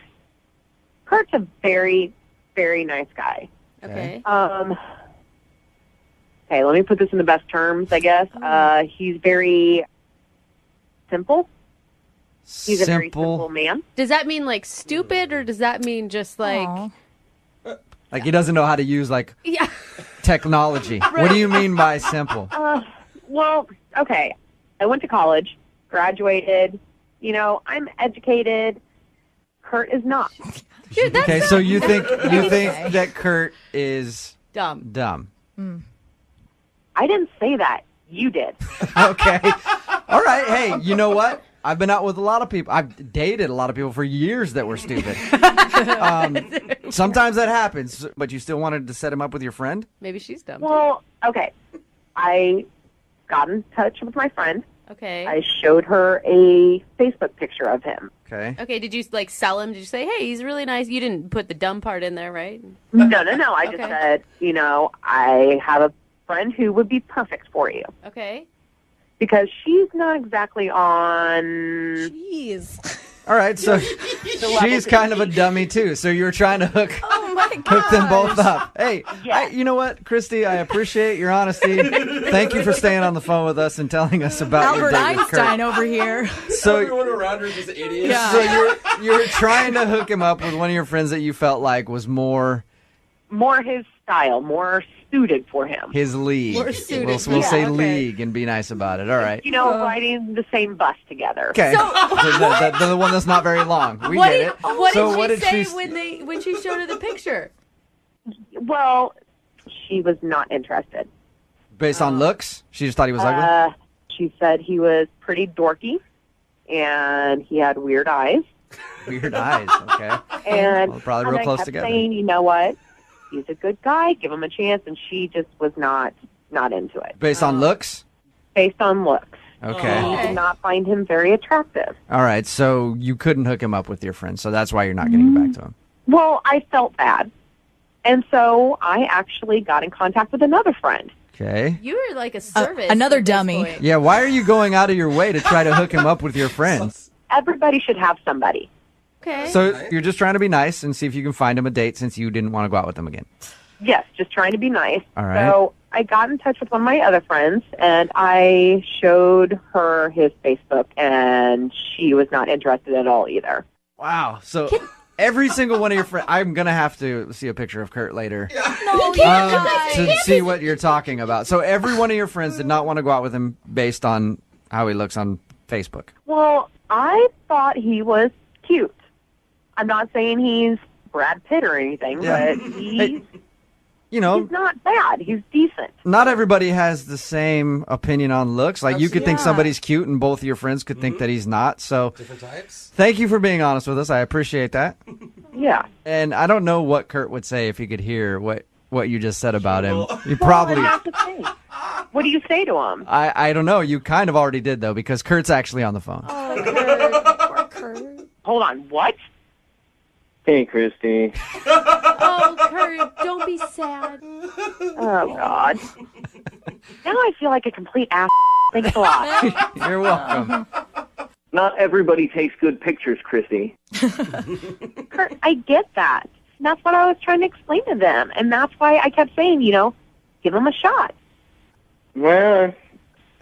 Kurt's a very, very nice guy. Okay. Okay, let me put this in the best terms, I guess. He's very simple. He's a very simple man. Does that mean like stupid, or does that mean just like... Like he doesn't know how to use technology. What do you mean by simple? Well, okay. I went to college, graduated. I'm educated. Kurt is not. Dude, okay, so you think that Kurt is dumb? I didn't say that. You did. Okay. All right. Hey, you know what? I've been out with a lot of people. I've dated a lot of people for years that were stupid. Sometimes that happens, but you still wanted to set him up with your friend? Maybe she's dumb. Well, okay. I got in touch with my friend, Okay. I showed her a Facebook picture of him. Okay. Okay, did you like sell him? Did you say, hey, he's really nice? You didn't put the dumb part in there, right? No. I just Okay. said, I have a friend who would be perfect for you. Okay. Because she's not exactly on... Jeez. All right, so she's kind of a dummy too. So you were trying to hook them both up. Hey, you know what, Christy? I appreciate your honesty. Thank you for staying on the phone with us and telling us about your Albert date with Kurt. Einstein over here. So everyone around her is just idiots. Yeah. So you were trying to hook him up with one of your friends that you felt like was more his style, more suited for him. his league. More suited, We'll yeah, say okay. league and be nice about it. All right. Riding the same bus together. Okay. The one that's not very long. We what get did, it. What So did what she did say she when she showed her the picture? Well, she was not interested. Based on looks? She just thought he was ugly? She said he was pretty dorky, and he had weird eyes. Weird eyes, okay. And Well, probably real I close kept together. saying, you know what? He's a good guy. Give him a chance. And she just was not into it. Based on looks? Based on looks. Okay. She did not find him very attractive. All right, so you couldn't hook him up with your friend, so that's why you're not getting back to him. Well, I felt bad. And so I actually got in contact with another friend. Okay. You were like a service. Another at this dummy. point. Yeah, why are you going out of your way to try to hook him up with your friends? Everybody should have somebody. Okay. So you're just trying to be nice and see if you can find him a date since you didn't want to go out with him again. Yes, just trying to be nice. All right. So I got in touch with one of my other friends, and I showed her his Facebook, and she was not interested at all either. Wow. So every single one of your friends, I'm going to have to see a picture of Kurt later No, to see what you're talking about. So every one of your friends did not want to go out with him based on how he looks on Facebook. Well, I thought he was cute. I'm not saying he's Brad Pitt or anything, Yeah. but he's You know, he's not bad. He's decent. not everybody has the same opinion on looks. Like you could think Yeah. somebody's cute and both of your friends could think that he's not. So Different types. thank you for being honest with us. I appreciate that. Yeah. And I don't know what Kurt would say if he could hear what you just said about him. You Well, I probably, have to say. What do you say to him? I don't know. You kind of already did though, because Kurt's actually on the phone. Oh, Kurt. Poor Kurt. Hold on. What? Hey, Christy. Oh, Kurt, don't be sad. Oh, God. Now I feel like a complete ass. Thanks a lot. You're welcome. Not everybody takes good pictures, Christy. Kurt, I get that. And that's what I was trying to explain to them. And that's why I kept saying, give them a shot. Well,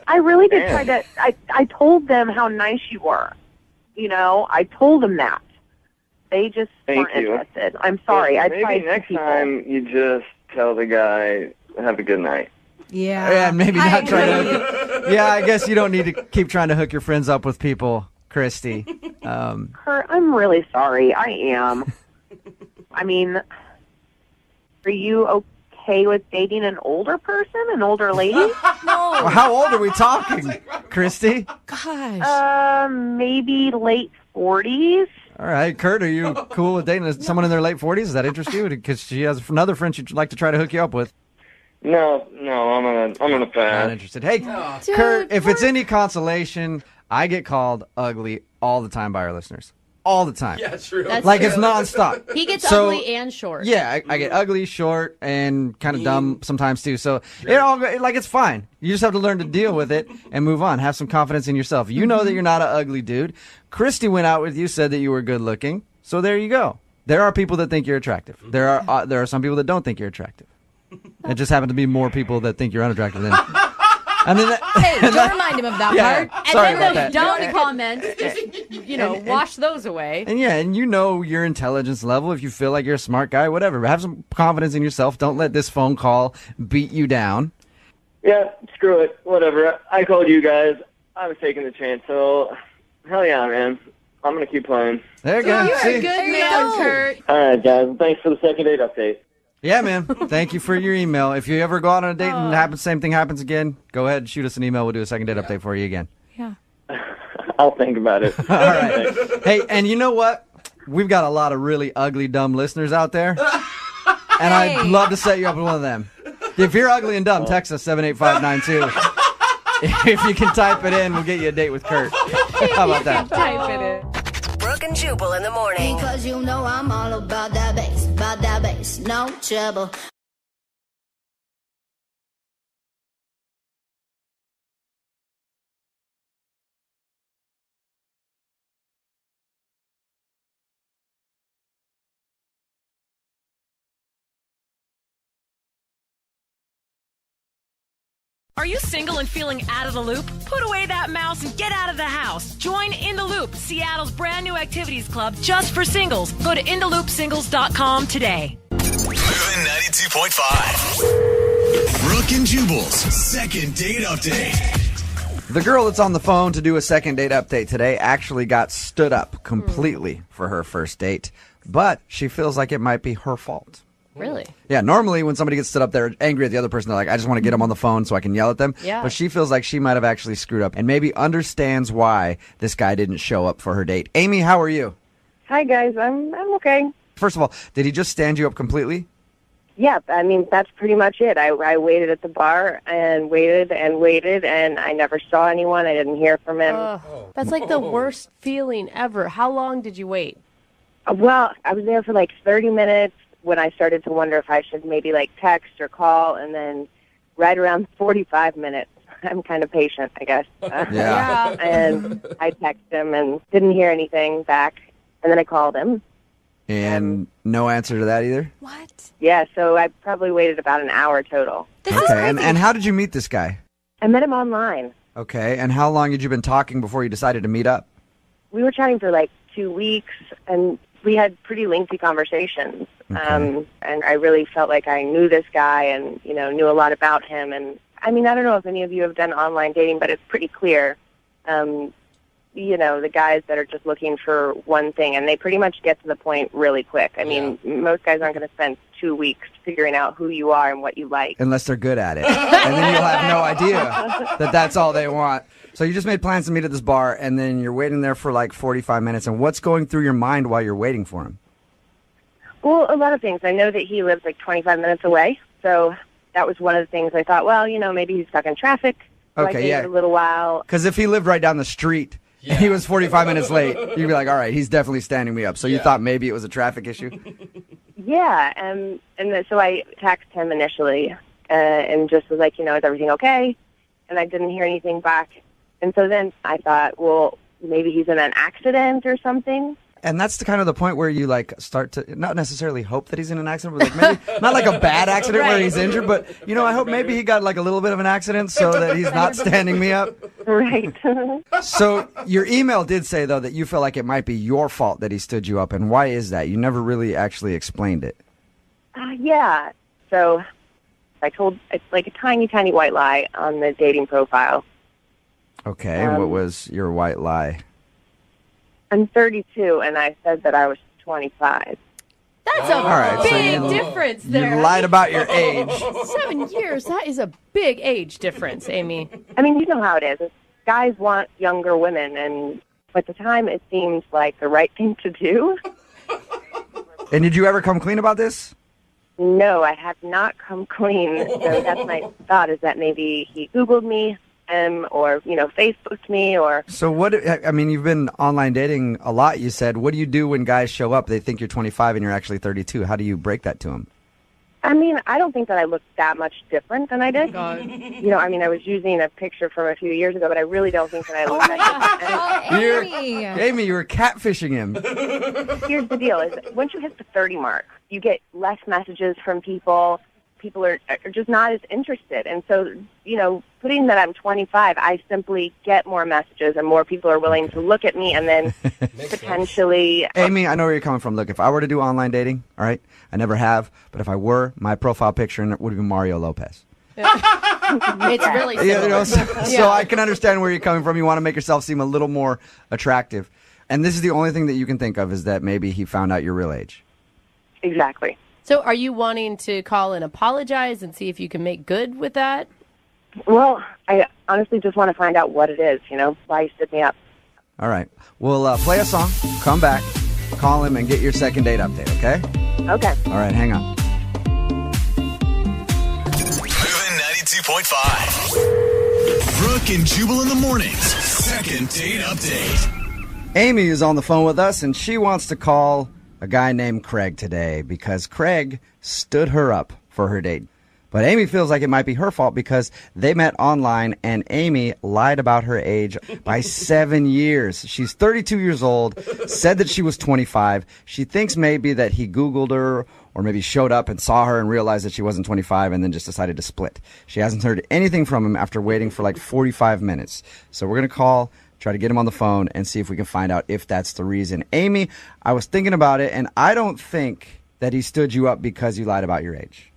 I really did Man. try to. I told them how nice you were. I told them that. They just Thank weren't you. interested. I'm sorry. I maybe tried to next people. time you just tell the guy, have a good night. Yeah. Yeah, maybe I not try agree. to. Yeah, I guess you don't need to keep trying to hook your friends up with people, Christy. Kurt, I'm really sorry. I am. I mean, are you okay with dating an older person, an older lady? Well, how old are we talking, Christy? Gosh. Maybe late 40s. All right, Kurt, are you cool with dating someone in their late 40s? Does that interest you? Because she has another friend she'd like to try to hook you up with. No, I'm gonna Not pass. interested. Hey, Kurt, if it's any consolation, I get called ugly all the time by our listeners. All the time. Yeah, true. That's Like true. it's nonstop. He gets So, ugly and short. Yeah, I get ugly, short, and kind of dumb sometimes too. So it's fine. You just have to learn to deal with it and move on. Have some confidence in yourself. You know that you're not an ugly dude. Christy went out with you, said that you were good looking. So there you go. There are people that think you're attractive. There are some people that don't think you're attractive. It just happen to be more people that think you're unattractive than. And then Hey, don't remind him of that Yeah. part. And Sorry then about those that. dumb comments, just, wash those away. And yeah, and you know your intelligence level. If you feel like you're a smart guy, whatever. Have some confidence in yourself. Don't let this phone call beat you down. Yeah, screw it. Whatever. I called you guys. I was taking the chance, so hell yeah, man. I'm gonna keep playing. There you go. You're See? a good man, Kurt. All right, guys. Thanks for the second date update. Yeah, man. Thank you for your email. If you ever go out on a date and same thing happens again, go ahead and shoot us an email. We'll do a second date update for you again. Yeah. I'll think about it. All right. Hey, and you know what? We've got a lot of really ugly, dumb listeners out there. And I'd love to set you up with one of them. If you're ugly and dumb, text us 78592. If you can type it in, we'll get you a date with Kurt. How about that? Type it in. Brooke and Jubal in the morning. Because you know I'm all about that bass, no trouble. Are you single and feeling out of the loop? Put away that mouse and get out of the house. Join In the Loop, Seattle's brand new activities club just for singles. Go to intheloopsingles.com today. Moving 92.5. Brooke and Jubal's second date update. The girl that's on the phone to do a second date update today actually got stood up completely for her first date, but she feels like it might be her fault. Really? Yeah, normally when somebody gets stood up, they're angry at the other person. They're like, I just want to get them on the phone so I can yell at them. Yeah. But she feels like she might have actually screwed up and maybe understands why this guy didn't show up for her date. Amy, how are you? Hi, guys. I'm okay. First of all, did he just stand you up completely? Yeah, I mean, that's pretty much it. I waited at the bar and waited, and I never saw anyone. I didn't hear from him. That's like the worst feeling ever. How long did you wait? Well, I was there for like 30 minutes when I started to wonder if I should maybe like text or call, and then right around 45 minutes, I'm kind of patient, I guess. Yeah. And I texted him and didn't hear anything back, and then I called him. And no answer to that either? What? Yeah, so I probably waited about an hour total. Okay, and how did you meet this guy? I met him online. Okay, and how long had you been talking before you decided to meet up? We were chatting for like 2 weeks, and we had pretty lengthy conversations. And I really felt like I knew this guy and, knew a lot about him. And, I mean, I don't know if any of you have done online dating, but it's pretty clear, the guys that are just looking for one thing, and they pretty much get to the point really quick. I mean, most guys aren't going to spend 2 weeks figuring out who you are and what you like. Unless they're good at it. And then you'll have no idea that that's all they want. So you just made plans to meet at this bar, and then you're waiting there for like 45 minutes. And what's going through your mind while you're waiting for him? Well, a lot of things. I know that he lives like 25 minutes away, so that was one of the things I thought, well, maybe he's stuck in traffic. So Okay, I gave yeah. it a little while. Because if he lived right down the street and he was 45 minutes late, you'd be like, all right, he's definitely standing me up. So you thought maybe it was a traffic issue? Yeah, so I texted him initially and just was like, is everything okay? And I didn't hear anything back. And so then I thought, well, maybe he's in an accident or something. And that's the kind of the point where you like start to not necessarily hope that he's in an accident, but like maybe not like a bad accident where he's injured, but I hope maybe he got like a little bit of an accident so that he's not standing me up. Right. So your email did say though that you feel like it might be your fault that he stood you up, and why is that? You never really actually explained it. Yeah. So I told like a tiny, tiny white lie on the dating profile. Okay, what was your white lie? I'm 32, and I said that I was 25. That's a big difference there. You lied about your age. 7 years, that is a big age difference, Amy. I mean, you know how it is. Guys want younger women, and at the time it seems like the right thing to do. And did you ever come clean about this? No, I have not come clean. So that's my thought, is that maybe he Googled me. Or Facebooked me, or So you've been online dating a lot, you said. What do you do when guys show up, they think you're 25 and you're actually 32? How do you break that to them? I mean, I don't think that I look that much different than I did. I was using a picture from a few years ago, but I really don't think that I look that different. Amy, you were catfishing him. Here's the deal, is once you hit the 30 mark, you get less messages from people. People are just not as interested. And so, putting that I'm 25, I simply get more messages and more people are willing to look at me and then potentially... Amy, I know where you're coming from. Look, if I were to do online dating, all right, I never have, but if I were, my profile picture would be Mario Lopez. It's really similar. So I can understand where you're coming from. You want to make yourself seem a little more attractive. And this is the only thing that you can think of, is that maybe he found out your real age. Exactly. So are you wanting to call and apologize and see if you can make good with that? Well, I honestly just want to find out what it is, why he stood me up. All right. We'll play a song, come back, call him, and get your second date update, okay? Okay. All right, hang on. Moving 92.5. Brooke and Jubal in the mornings. Second date update. Amy is on the phone with us, and she wants to call a guy named Craig today because Craig stood her up for her date. But Amy feels like it might be her fault because they met online and Amy lied about her age by 7 years. She's 32 years old, said that she was 25. She thinks maybe that he Googled her or maybe showed up and saw her and realized that she wasn't 25 and then just decided to split. She hasn't heard anything from him after waiting for like 45 minutes. So we're going to call, try to get him on the phone and see if we can find out if that's the reason. Amy, I was thinking about it, and I don't think that he stood you up because you lied about your age.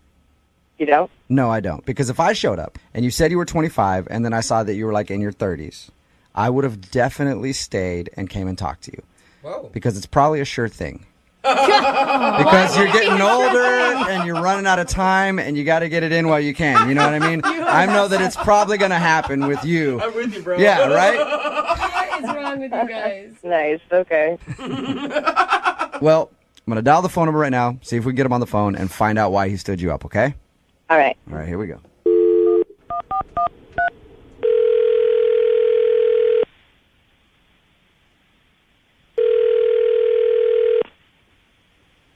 You don't? No, I don't. Because if I showed up and you said you were 25 and then I saw that you were like in your 30s, I would have definitely stayed and came and talked to you. Whoa. Because it's probably a sure thing. Because you're getting older and you're running out of time and you got to get it in while you can. You know what I mean? I know that it's probably going to happen with you. I'm with you, bro. Yeah, right? What is wrong with you guys? Nice. Okay. Well, I'm going to dial the phone number right now, see if we can get him on the phone and find out why he stood you up, okay? All right. All right, here we go.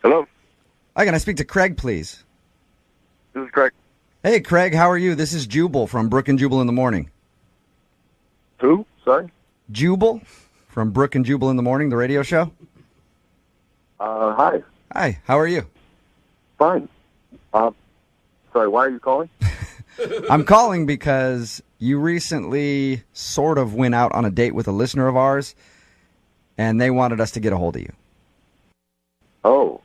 Hello? Hi, can I speak to Craig, please? This is Craig. Hey, Craig, how are you? This is Jubal from Brooke and Jubal in the Morning. Who? Sorry? Jubal from Brooke and Jubal in the Morning, the radio show. Hi. Hi, how are you? Fine. Sorry, why are you calling? I'm calling because you recently sort of went out on a date with a listener of ours, and they wanted us to get a hold of you. Oh.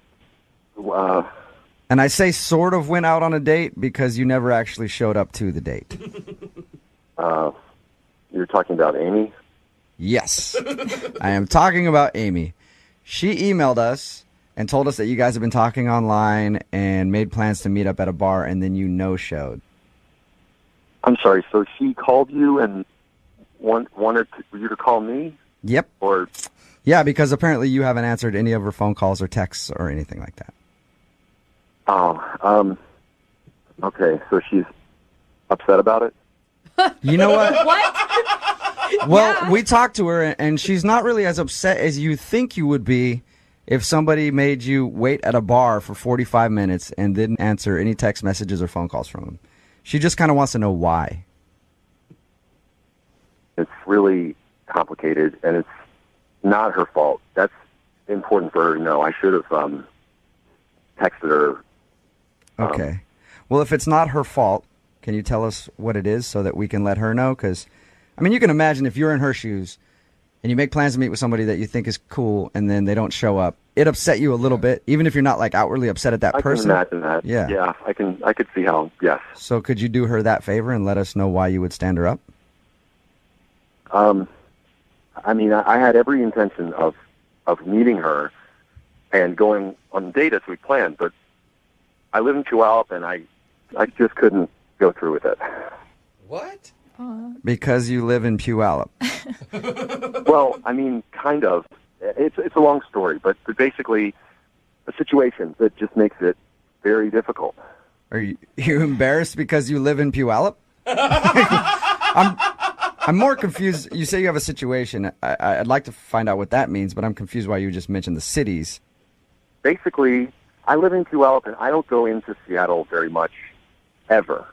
And I say sort of went out on a date because you never actually showed up to the date. You're talking about Amy? Yes. I am talking about Amy. She emailed us and told us that you guys have been talking online and made plans to meet up at a bar, and then you no-showed. I'm sorry, so she called you and wanted you to call me? Yep. Or... Yeah, because apparently you haven't answered any of her phone calls or texts or anything like that. Oh, okay, so she's upset about it? You know what? What? Well, we talked to her, and she's not really as upset as you think you would be if somebody made you wait at a bar for 45 minutes and didn't answer any text messages or phone calls from them. She just kind of wants to know why. It's really complicated, and it's not her fault. That's important for her to know. I should have texted her. Okay. Well, if it's not her fault, can you tell us what it is so that we can let her know? Because, I mean, you can imagine if you're in her shoes and you make plans to meet with somebody that you think is cool and then they don't show up, it upset you a little bit, even if you're not like outwardly upset at that person. I can imagine that. Yeah. Yeah, I could see how, yes. So could you do her that favor and let us know why you would stand her up? I mean, I had every intention of meeting her and going on a date as we planned, but I live in Puyallup and I just couldn't go through with it. What? Because you live in Puyallup. Well, I mean, kind of. It's a long story, but basically a situation that just makes it very difficult. Are you embarrassed because you live in Puyallup? I'm more confused. You say you have a situation. I'd like to find out what that means, but I'm confused why you just mentioned the cities. Basically, I live in Puyallup, and I don't go into Seattle very much, ever.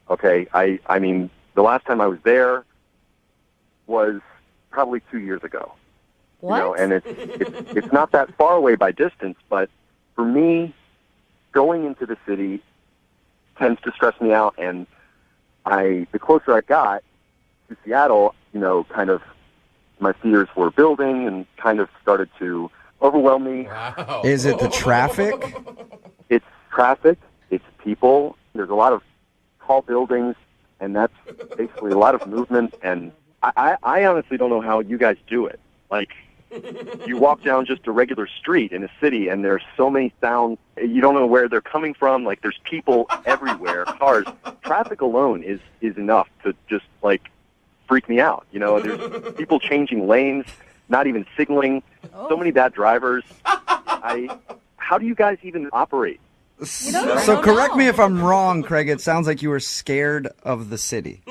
Okay? I mean, the last time I was there was probably 2 years ago. What? You know, and it's not that far away by distance, but for me, going into the city tends to stress me out, and the closer I got to Seattle, you know, kind of my fears were building and kind of started to overwhelm me. Wow. Is it the traffic? It's traffic. It's people. There's a lot of tall buildings, and that's basically a lot of movement. And I honestly don't know how you guys do it. Like, you walk down just a regular street in a city, and there's so many sounds. You don't know where they're coming from. Like, there's people everywhere, cars. Traffic alone is enough to just, like, freak me out. You know, there's people changing lanes, not even signaling. So many bad drivers. How do you guys even operate? So correct me if I'm wrong, Craig. It sounds like you were scared of the city.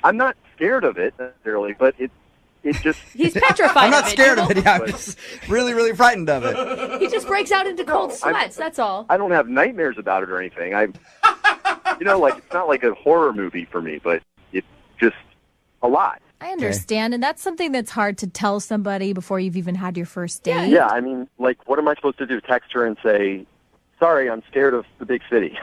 I'm not scared of it necessarily, but it just... He's petrified I'm not of it. scared of Jubal. it. Yeah, I'm just really, really frightened of it. He just breaks out into cold sweats, that's all. I don't have nightmares about it or anything. It's not like a horror movie for me, but it's just a lot. I understand, and that's something that's hard to tell somebody before you've even had your first date. Yeah, I mean, what am I supposed to do? Text her and say, sorry, I'm scared of the big city.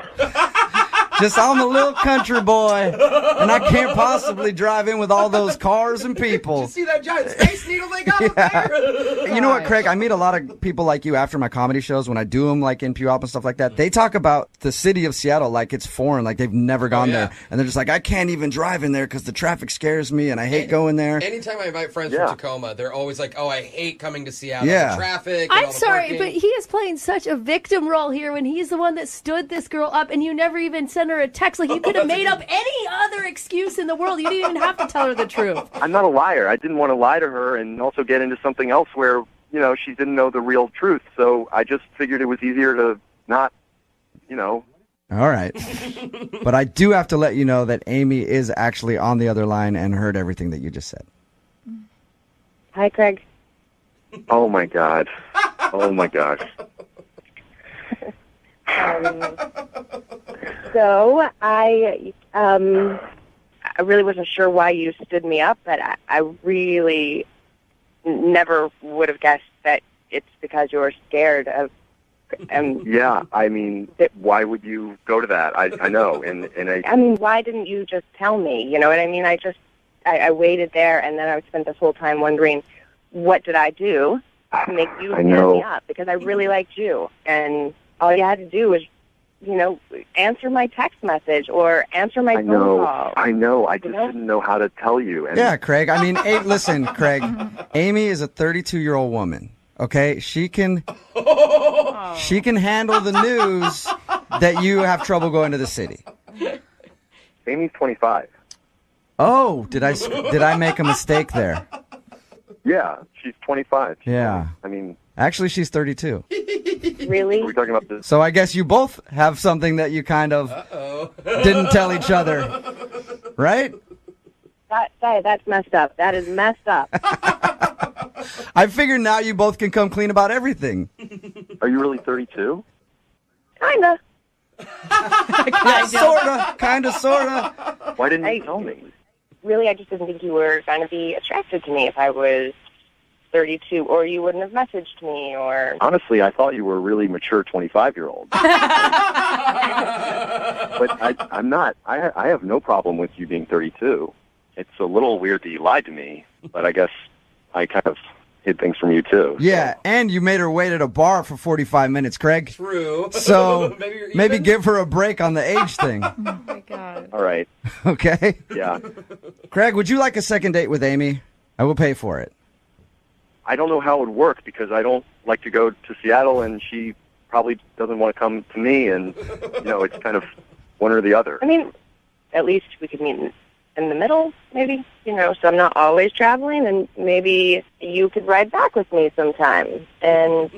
Just I'm a little country boy, and I can't possibly drive in with all those cars and people. Did you see that giant space needle they got up there? You know what, Craig? I meet a lot of people like you after my comedy shows when I do them, like in Puyallup and stuff like that. They talk about the city of Seattle like it's foreign, like they've never gone there. And they're just like, I can't even drive in there because the traffic scares me and I hate going there. Anytime I invite friends from Tacoma, they're always like, oh, I hate coming to Seattle. Yeah. The traffic and all I'm the sorry, parking. but he is playing such a victim role here when he's the one that stood this girl up and you never even sent her a text. Like, you could have made up any other excuse in the world. You didn't even have to tell her the truth. I'm not a liar. I didn't want to lie to her and also get into something else where, she didn't know the real truth. So I just figured it was easier to not, All right. But I do have to let you know that Amy is actually on the other line and heard everything that you just said. Hi, Craig. Oh, my God. Oh, my gosh. So I really wasn't sure why you stood me up, but I really never would have guessed that it's because you were scared of. Yeah, I mean, why would you go to that? I know, and I mean, why didn't you just tell me? You know what I mean? I waited there, and then I spent this whole time wondering, what did I do to make you stand me up? Because I really liked you, and all you had to do was, answer my text message or answer my phone call. I know. I just didn't know how to tell you. And Yeah, Craig. I mean, listen, Craig. Amy is a 32-year-old woman. Okay, she can handle the news that you have trouble going to the city. Amy's 25. Oh, did I make a mistake there? Yeah, she's 25. Yeah. I mean, actually, she's 32. Really? We're talking about this. So I guess you both have something that you kind of didn't tell each other, right? That's messed up. That is messed up. I figure now you both can come clean about everything. Are you really 32? Kinda. Kinda, sorta. Why didn't you tell me? Really, I just didn't think you were going to be attracted to me if I was 32, or you wouldn't have messaged me, or... Honestly, I thought you were a really mature 25-year-old. But I'm not. I have no problem with you being 32. It's a little weird that you lied to me, but I guess I kind of hid things from you, too. Yeah, and you made her wait at a bar for 45 minutes, Craig. True. So maybe give her a break on the age thing. Oh, my God. All right. Okay? Yeah. Craig, would you like a second date with Amy? I will pay for it. I don't know how it would work because I don't like to go to Seattle, and she probably doesn't want to come to me, and, it's kind of one or the other. I mean, at least we could meet in the middle, maybe, so I'm not always traveling, and maybe you could ride back with me sometime, and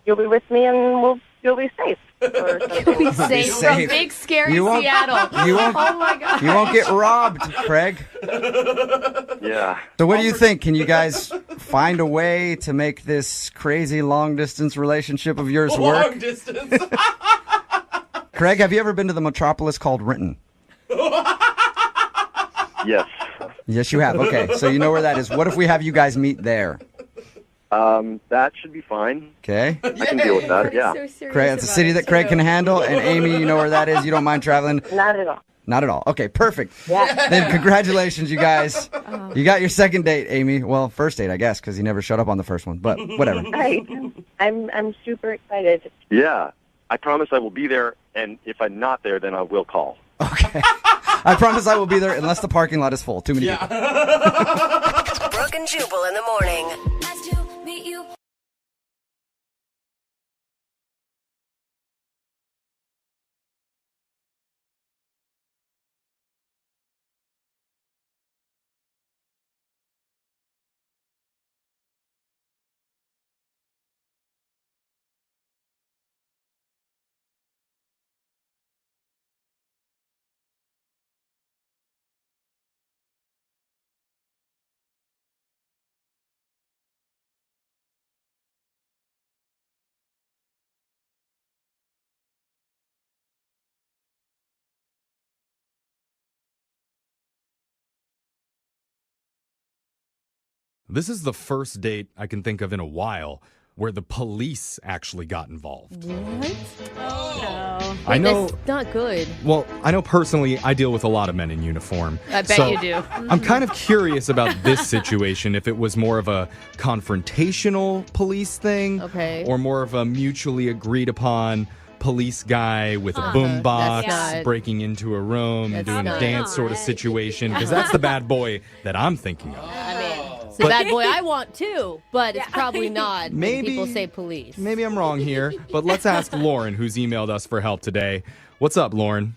you'll be with me, and you'll be safe. You'll be safe from big, scary Seattle. You won't, oh, my God. You won't get robbed, Craig. Yeah. So what do you think? Can you guys find a way to make this crazy long-distance relationship of yours work? Long distance. Craig, have you ever been to the metropolis called Renton? Yes. Yes, you have. Okay, so you know where that is. What if we have you guys meet there? That should be fine. Okay. I can deal with that, yeah. Craig, it's a city that Craig can handle, and Amy, you know where that is. You don't mind traveling? Not at all. Not at all. Okay, perfect. Yeah. Then congratulations, you guys. You got your second date, Amy. Well, first date, I guess, because you never showed up on the first one, but whatever. Right. I'm super excited. Yeah. I promise I will be there, and if I'm not there, then I will call. Okay. I promise I will be there unless the parking lot is full. Too many people. Brooke and Jubal in the morning. This is the first date I can think of in a while where the police actually got involved. What? Oh, no. I know. That's not good. Well, I know personally I deal with a lot of men in uniform. I bet so you do. I'm kind of curious about this situation, if it was more of a confrontational police thing or more of a mutually agreed upon police guy with a boombox That's not- breaking into a room and That's doing a not- dance sort of situation, because that's the bad boy that I'm thinking of. I mean, it's the bad boy I want too, but it's probably not when Maybe- people say police. Maybe I'm wrong here, but let's ask Lauren, who's emailed us for help today. What's up, Lauren?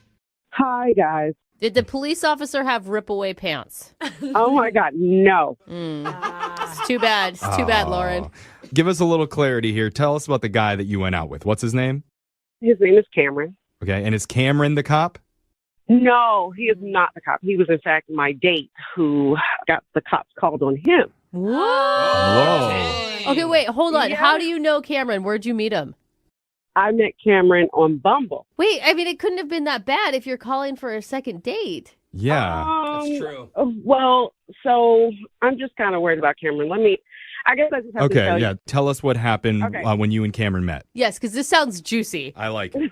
Hi, guys. Did the police officer have rip-away pants? Oh, my God, no. It's too bad. It's too bad, Lauren. Give us a little clarity here. Tell us about the guy that you went out with. What's his name? His name is Cameron. Okay, and is Cameron the cop? No, he is not the cop. He was, in fact, my date who got the cops called on him. Whoa. Okay, wait, hold on. Yeah. How do you know Cameron? Where'd you meet him? I met Cameron on Bumble. Wait, I mean, it couldn't have been that bad if you're calling for a second date. Yeah. That's true. Well, so I'm just kind of worried about Cameron. I guess I just have to tell Okay, yeah. you. Tell us what happened Okay. when you and Cameron met. Yes, because this sounds juicy. I like it.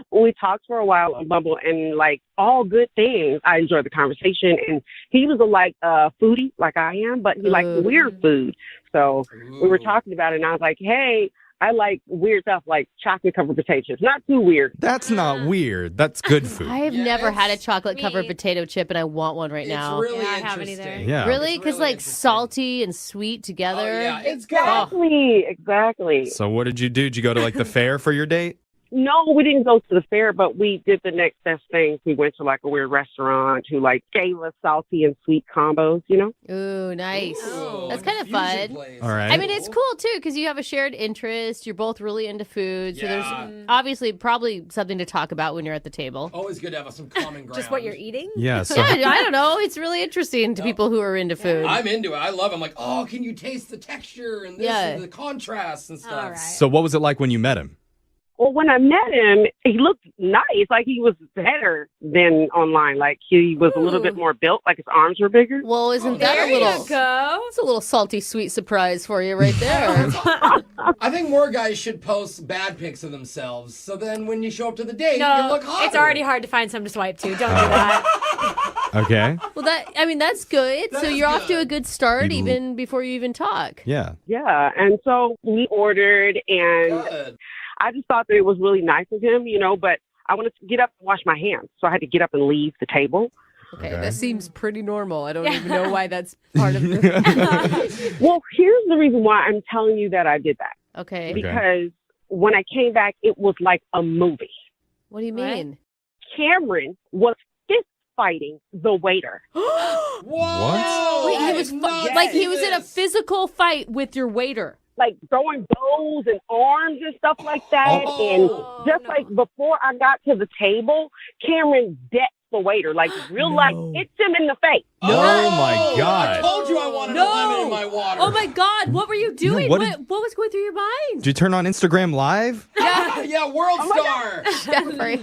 We talked for a while on Bumble, and like all good things. I enjoyed the conversation, and he was a foodie like I am, but he liked weird food. So we were talking about it, and I was like, "Hey, I like weird stuff like chocolate covered potato chips. Not too weird." That's not weird. That's good food. I have never had a chocolate-covered potato chip, and I want one right now. Really I haven't either. Yeah. Really? Because salty and sweet together. Oh, yeah, it's Exactly. So what did you do? Did you go to the fair for your date? No, we didn't go to the fair, but we did the next best thing. We went to a weird restaurant who gave us salty and sweet combos, Ooh, nice. That's kind of fun. All right. I mean, it's cool, too, because you have a shared interest. You're both really into food. So there's obviously probably something to talk about when you're at the table. Always good to have some common ground. Just what you're eating? Yeah. So Yeah, I don't know. It's really interesting to people who are into food. I'm into it. I love it. I'm like, oh, can you taste the texture and this and the contrast and stuff? All right. So what was it like when you met him? Well, when I met him, he looked nice. He was better than online. He was a little bit more built. His arms were bigger. Well, isn't that a little? Go. It's a little salty, sweet surprise for you right there. I think more guys should post bad pics of themselves, so then when you show up to the date, you No, look hotter. it's already hard to find some to swipe to. Don't do that. Okay. Well, that's good. So you're off to a good start even before you even talk. Yeah. Yeah, and so we ordered, and Good. I just thought that it was really nice of him, but I wanted to get up and wash my hands. So I had to get up and leave the table. Okay, that seems pretty normal. I don't even know why that's part of the... Well, here's the reason why I'm telling you that I did that. Okay. Because when I came back, it was like a movie. What do you mean? Cameron was fist fighting the waiter. What? Wait, he was he was in a physical fight with your waiter. Throwing bows and arms and stuff like that. And just before I got to the table, Cameron decked the waiter, real life, hits him in the face. Oh my God. I told you I wanted a lemon in my water. Oh my God, what were you doing? what What, did- was going through your mind? Did you turn on Instagram Live? Yeah, world star. Jeffrey.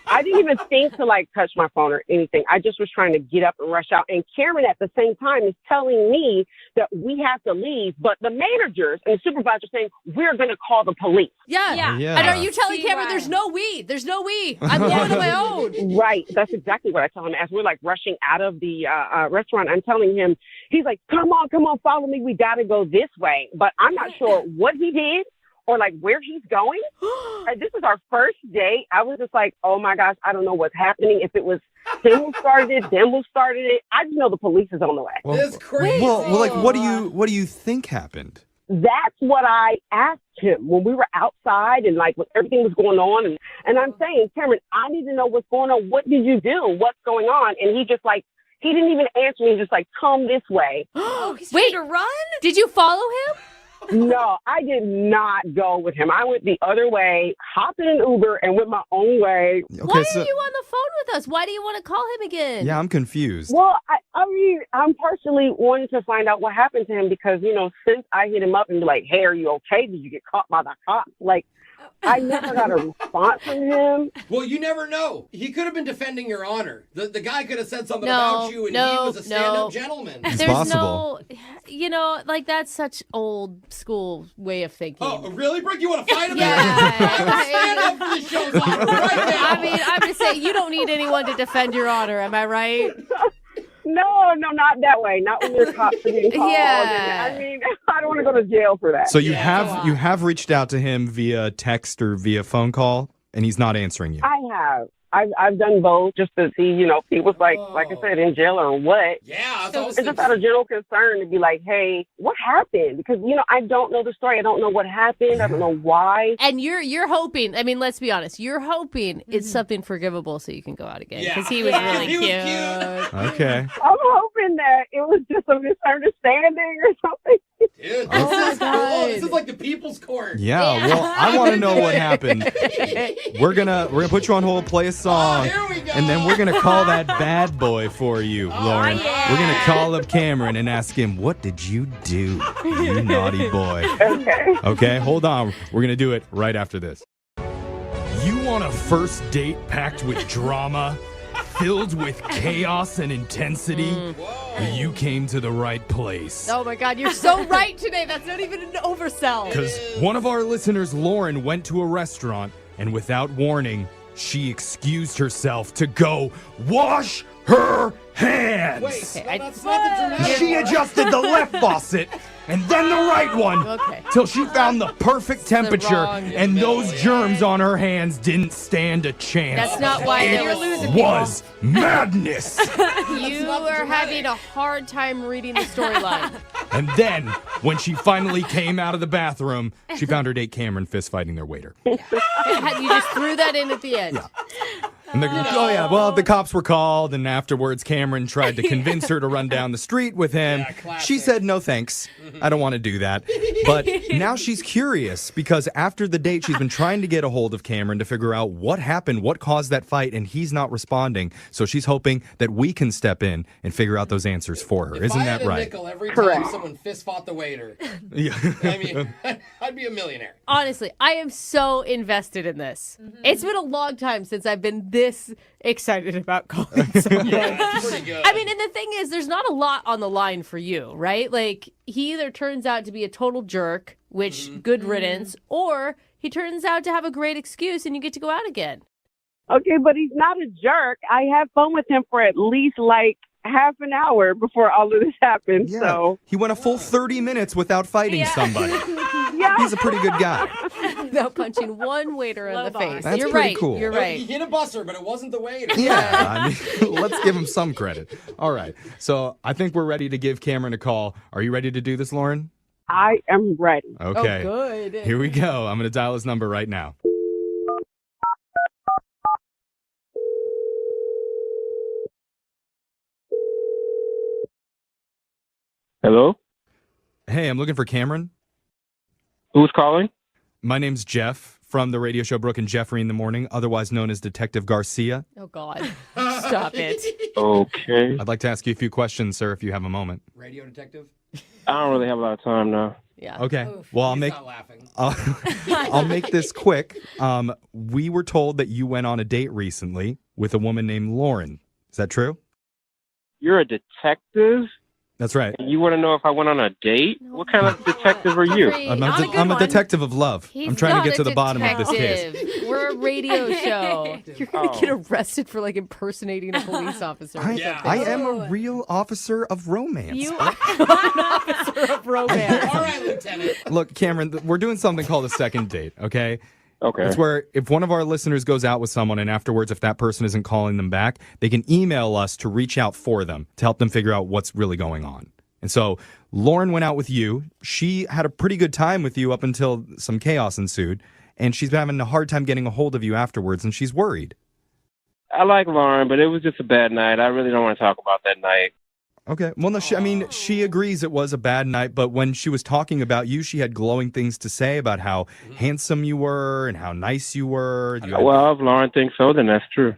I didn't even think to touch my phone or anything. I just was trying to get up and rush out. And Cameron at the same time is telling me that we have to leave, but the managers and the supervisor saying we're going to call the police. Yeah. Yeah. And are you telling See Cameron why. there's no we? There's no we. I'm going on my own. Right. That's exactly what I tell him. As we're rushing out of the restaurant, I'm telling him, he's like, come on, follow me. We got to go this way. But I'm not sure what he did or where he's going. This is our first date. I was just like, oh my gosh, I don't know what's happening. If it was him who started it, them who started it. I just know the police is on the way. Well, That's crazy. Well, what do you think happened? That's what I asked him when we were outside and when everything was going on. And I'm saying, Cameron, I need to know what's going on. What did you do? What's going on? And he just he didn't even answer me. Just come this way. Oh, he's trying to run? Did you follow him? No, I did not go with him. I went the other way, hopped in an Uber, and went my own way. Okay, Why so are you on the phone with us? Why do you want to call him again? yeah, I'm confused. Well, I mean, I'm partially wanting to find out what happened to him because, since I hit him up and be like, hey, are you okay? Did you get caught by the cops? I never got a response from him. Well, you never know. He could have been defending your honor. The guy could have said something about you, and he was a stand-up gentleman. There's possible. Like that's such old school way of thinking. Oh, really, Brooke? You want to fight him? Yeah. Stand up for the show's honor right now. I mean, I'm just saying, you don't need anyone to defend your honor. Am I right? No, not that way. Not when your cops are getting called. Yeah. I mean, I don't want to go to jail for that. So you have reached out to him via text or via phone call, and he's not answering you. I have. I've done both just to see, he was like I said, in jail or what. Yeah. So it's just out of general concern to be like, hey, what happened? Because, I don't know the story. I don't know what happened. I don't know why. And you're hoping, I mean, let's be honest, you're hoping it's something forgivable so you can go out again. Because he was really cute. Okay. I'm hoping that it was just a misunderstanding or something. Dude, this is cool. This is like the people's court. Yeah, well, I want to know what happened. We're gonna put you on hold, play a song, and then we're gonna call that bad boy for you, Lauren. Yeah. We're gonna call up Cameron and ask him, what did you do, you naughty boy? Okay, hold on. We're gonna do it right after this. You want a first date packed with drama? Filled with chaos and intensity, you came to the right place. Oh my God, you're so right today. That's not even an oversell. Because one of our listeners, Lauren, went to a restaurant, and without warning, she excused herself to go wash her hands. Wait, that's not the dramatic She part. adjusted the left faucet and then the right one till she found the perfect temperature, and those germs on her hands didn't stand a chance. That's not why it you're losing. was madness. You are having a hard time reading the storyline. And then, when she finally came out of the bathroom, she found her date Cameron fist fighting their waiter. You just threw that in at the end. And the cops were called, and afterwards Cameron tried to convince her to run down the street with him. She said, no thanks, I don't want to do that. But now she's curious, because after the date, she's been trying to get a hold of Cameron to figure out what happened, what caused that fight, and he's not responding. So she's hoping that we can step in and figure out those answers for her. Isn't that right? Nickel every time someone fist fought the waiter. Yeah. I mean, I'd be a millionaire. Honestly, I am so invested in this. It's been a long time since I've been this excited about calling someone. It's pretty good. I mean, and the thing is, there's not a lot on the line for you, right? Like, he either turns out to be a total jerk, which good riddance, or he turns out to have a great excuse and you get to go out again. Okay, but he's not a jerk. I had fun with him for at least half an hour before all of this happened. Yeah. So He went a full 30 minutes without fighting somebody. yeah. He's a pretty good guy. Without punching one waiter in the face. That's You're pretty right. cool. You're right. He hit a busser, but it wasn't the waiter. Yeah, I mean, let's give him some credit. All right, so I think we're ready to give Cameron a call. Are you ready to do this, Lauren? I am ready. Okay. Oh, good. Here we go. I'm going to dial his number right now. Hello? Hey, I'm looking for Cameron. Who's calling? My name's Jeff from the radio show Brooke and Jeffrey in the Morning, otherwise known as Detective Garcia. Oh, God. Stop it. Okay. I'd like to ask you a few questions, sir, if you have a moment. Radio detective? I don't really have a lot of time now. Yeah. Okay. Well, I'll He's make not laughing. I'll make this quick. We were told that you went on a date recently with a woman named Lauren. Is that true? You're a detective? That's right. You want to know if I went on a date? What kind of detective are you? I'm a detective of love. He's I'm trying not to get a to the bottom of this case. detective. We're a radio show. You're going to get arrested for impersonating a police officer. I am a real officer of romance. You are an officer of romance. All right, Lieutenant. Look, Cameron, we're doing something called a second date, okay? Okay. It's where if one of our listeners goes out with someone and afterwards, if that person isn't calling them back, they can email us to reach out for them to help them figure out what's really going on. And so Lauren went out with you. She had a pretty good time with you up until some chaos ensued. And she's been having a hard time getting a hold of you afterwards, and she's worried. I like Lauren, but it was just a bad night. I really don't want to talk about that night. Okay. Well, no, she agrees it was a bad night, but when she was talking about you, she had glowing things to say about how handsome you were and how nice you were. Well, if Lauren thinks so, then that's true.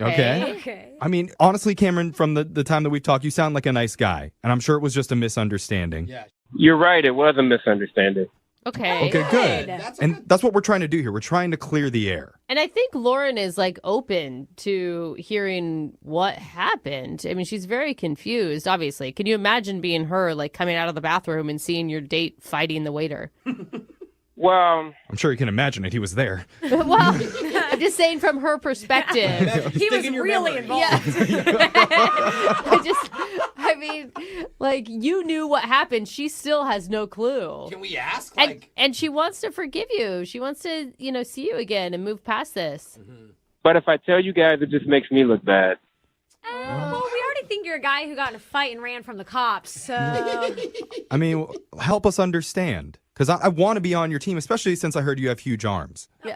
Okay. I mean, honestly, Cameron, from the time that we've talked, you sound like a nice guy, and I'm sure it was just a misunderstanding. Yeah. You're right. It was a misunderstanding. Okay. Okay, good. And that's what we're trying to do here. We're trying to clear the air. And I think Lauren is like open to hearing what happened. I mean, she's very confused, obviously. Can you imagine being her, like coming out of the bathroom and seeing your date fighting the waiter? Well, I'm sure you can imagine it. He was there. Well, I'm just saying from her perspective. He was really involved. I mean, like, you knew what happened. She still has no clue. Can we ask? And she wants to forgive you. She wants to, see you again and move past this. but if I tell you guys, it just makes me look bad. Well, we already think you're a guy who got in a fight and ran from the cops, so... I mean, help us understand. Because I want to be on your team, especially since I heard you have huge arms. Yeah.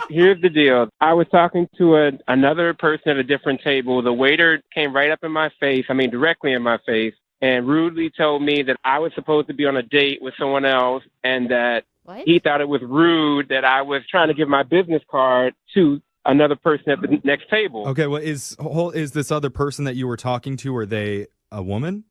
Here's the deal. I was talking to another person at a different table. The waiter came right up in my face, directly in my face, and rudely told me that I was supposed to be on a date with someone else and that he thought it was rude that I was trying to give my business card to another person at the next table. Okay, well, is this other person that you were talking to, are they a woman?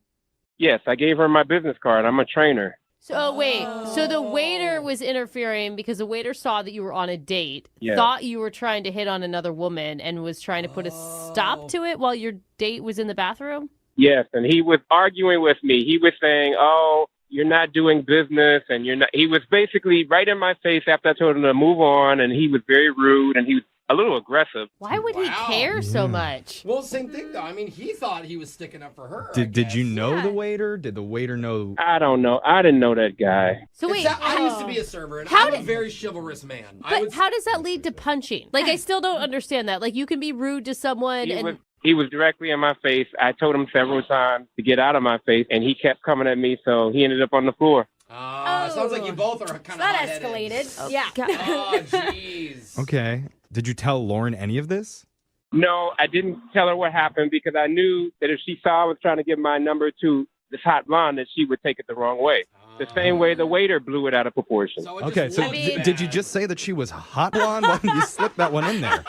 Yes, I gave her my business card. I'm a trainer. So wait, so the waiter was interfering because the waiter saw that you were on a date, Yes. thought you were trying to hit on another woman, and was trying to put a stop to it while your date was in the bathroom? Yes, and he was arguing with me. He was saying, "Oh, you're not doing business," and you're not. He was basically right in my face after I told him to move on, and he was very rude, and he was a little aggressive. Why would he care so much? Well, same thing, though. I mean, he thought he was sticking up for her. Did you know the waiter? Did the waiter know? I don't know. I didn't know that guy. So wait, I used to be a server, and I'm a very chivalrous man. But how does that lead to punching? Like, I still don't understand that. Like, you can be rude to someone He was directly in my face. I told him several times to get out of my face, and he kept coming at me, so he ended up on the floor. Sounds like you both are kind of that escalated. Yeah. Oh, jeez. Okay. Did you tell Lauren any of this? No, I didn't tell her what happened because I knew that if she saw I was trying to give my number to this hot blonde, that she would take it the wrong way. The same way the waiter blew it out of proportion. Okay, so did you just say that she was hot blonde? Why didn't you slip that one in there?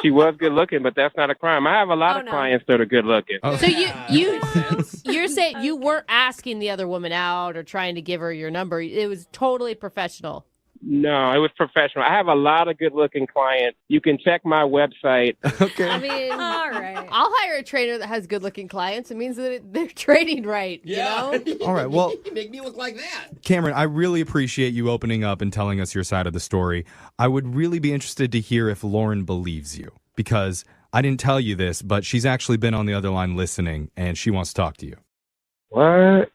She was good looking, but that's not a crime. I have a lot of clients that are good looking. So you're saying you weren't asking the other woman out or trying to give her your number. It was totally professional. No, it was professional. I have a lot of good-looking clients. You can check my website. Okay. I mean, all right. I'll hire a trainer that has good-looking clients. It means that they're training right. Yeah. You know? All right, well, You make me look like that. Cameron, I really appreciate you opening up and telling us your side of the story. I would really be interested to hear if Lauren believes you, because I didn't tell you this, but she's actually been on the other line listening, and she wants to talk to you. What?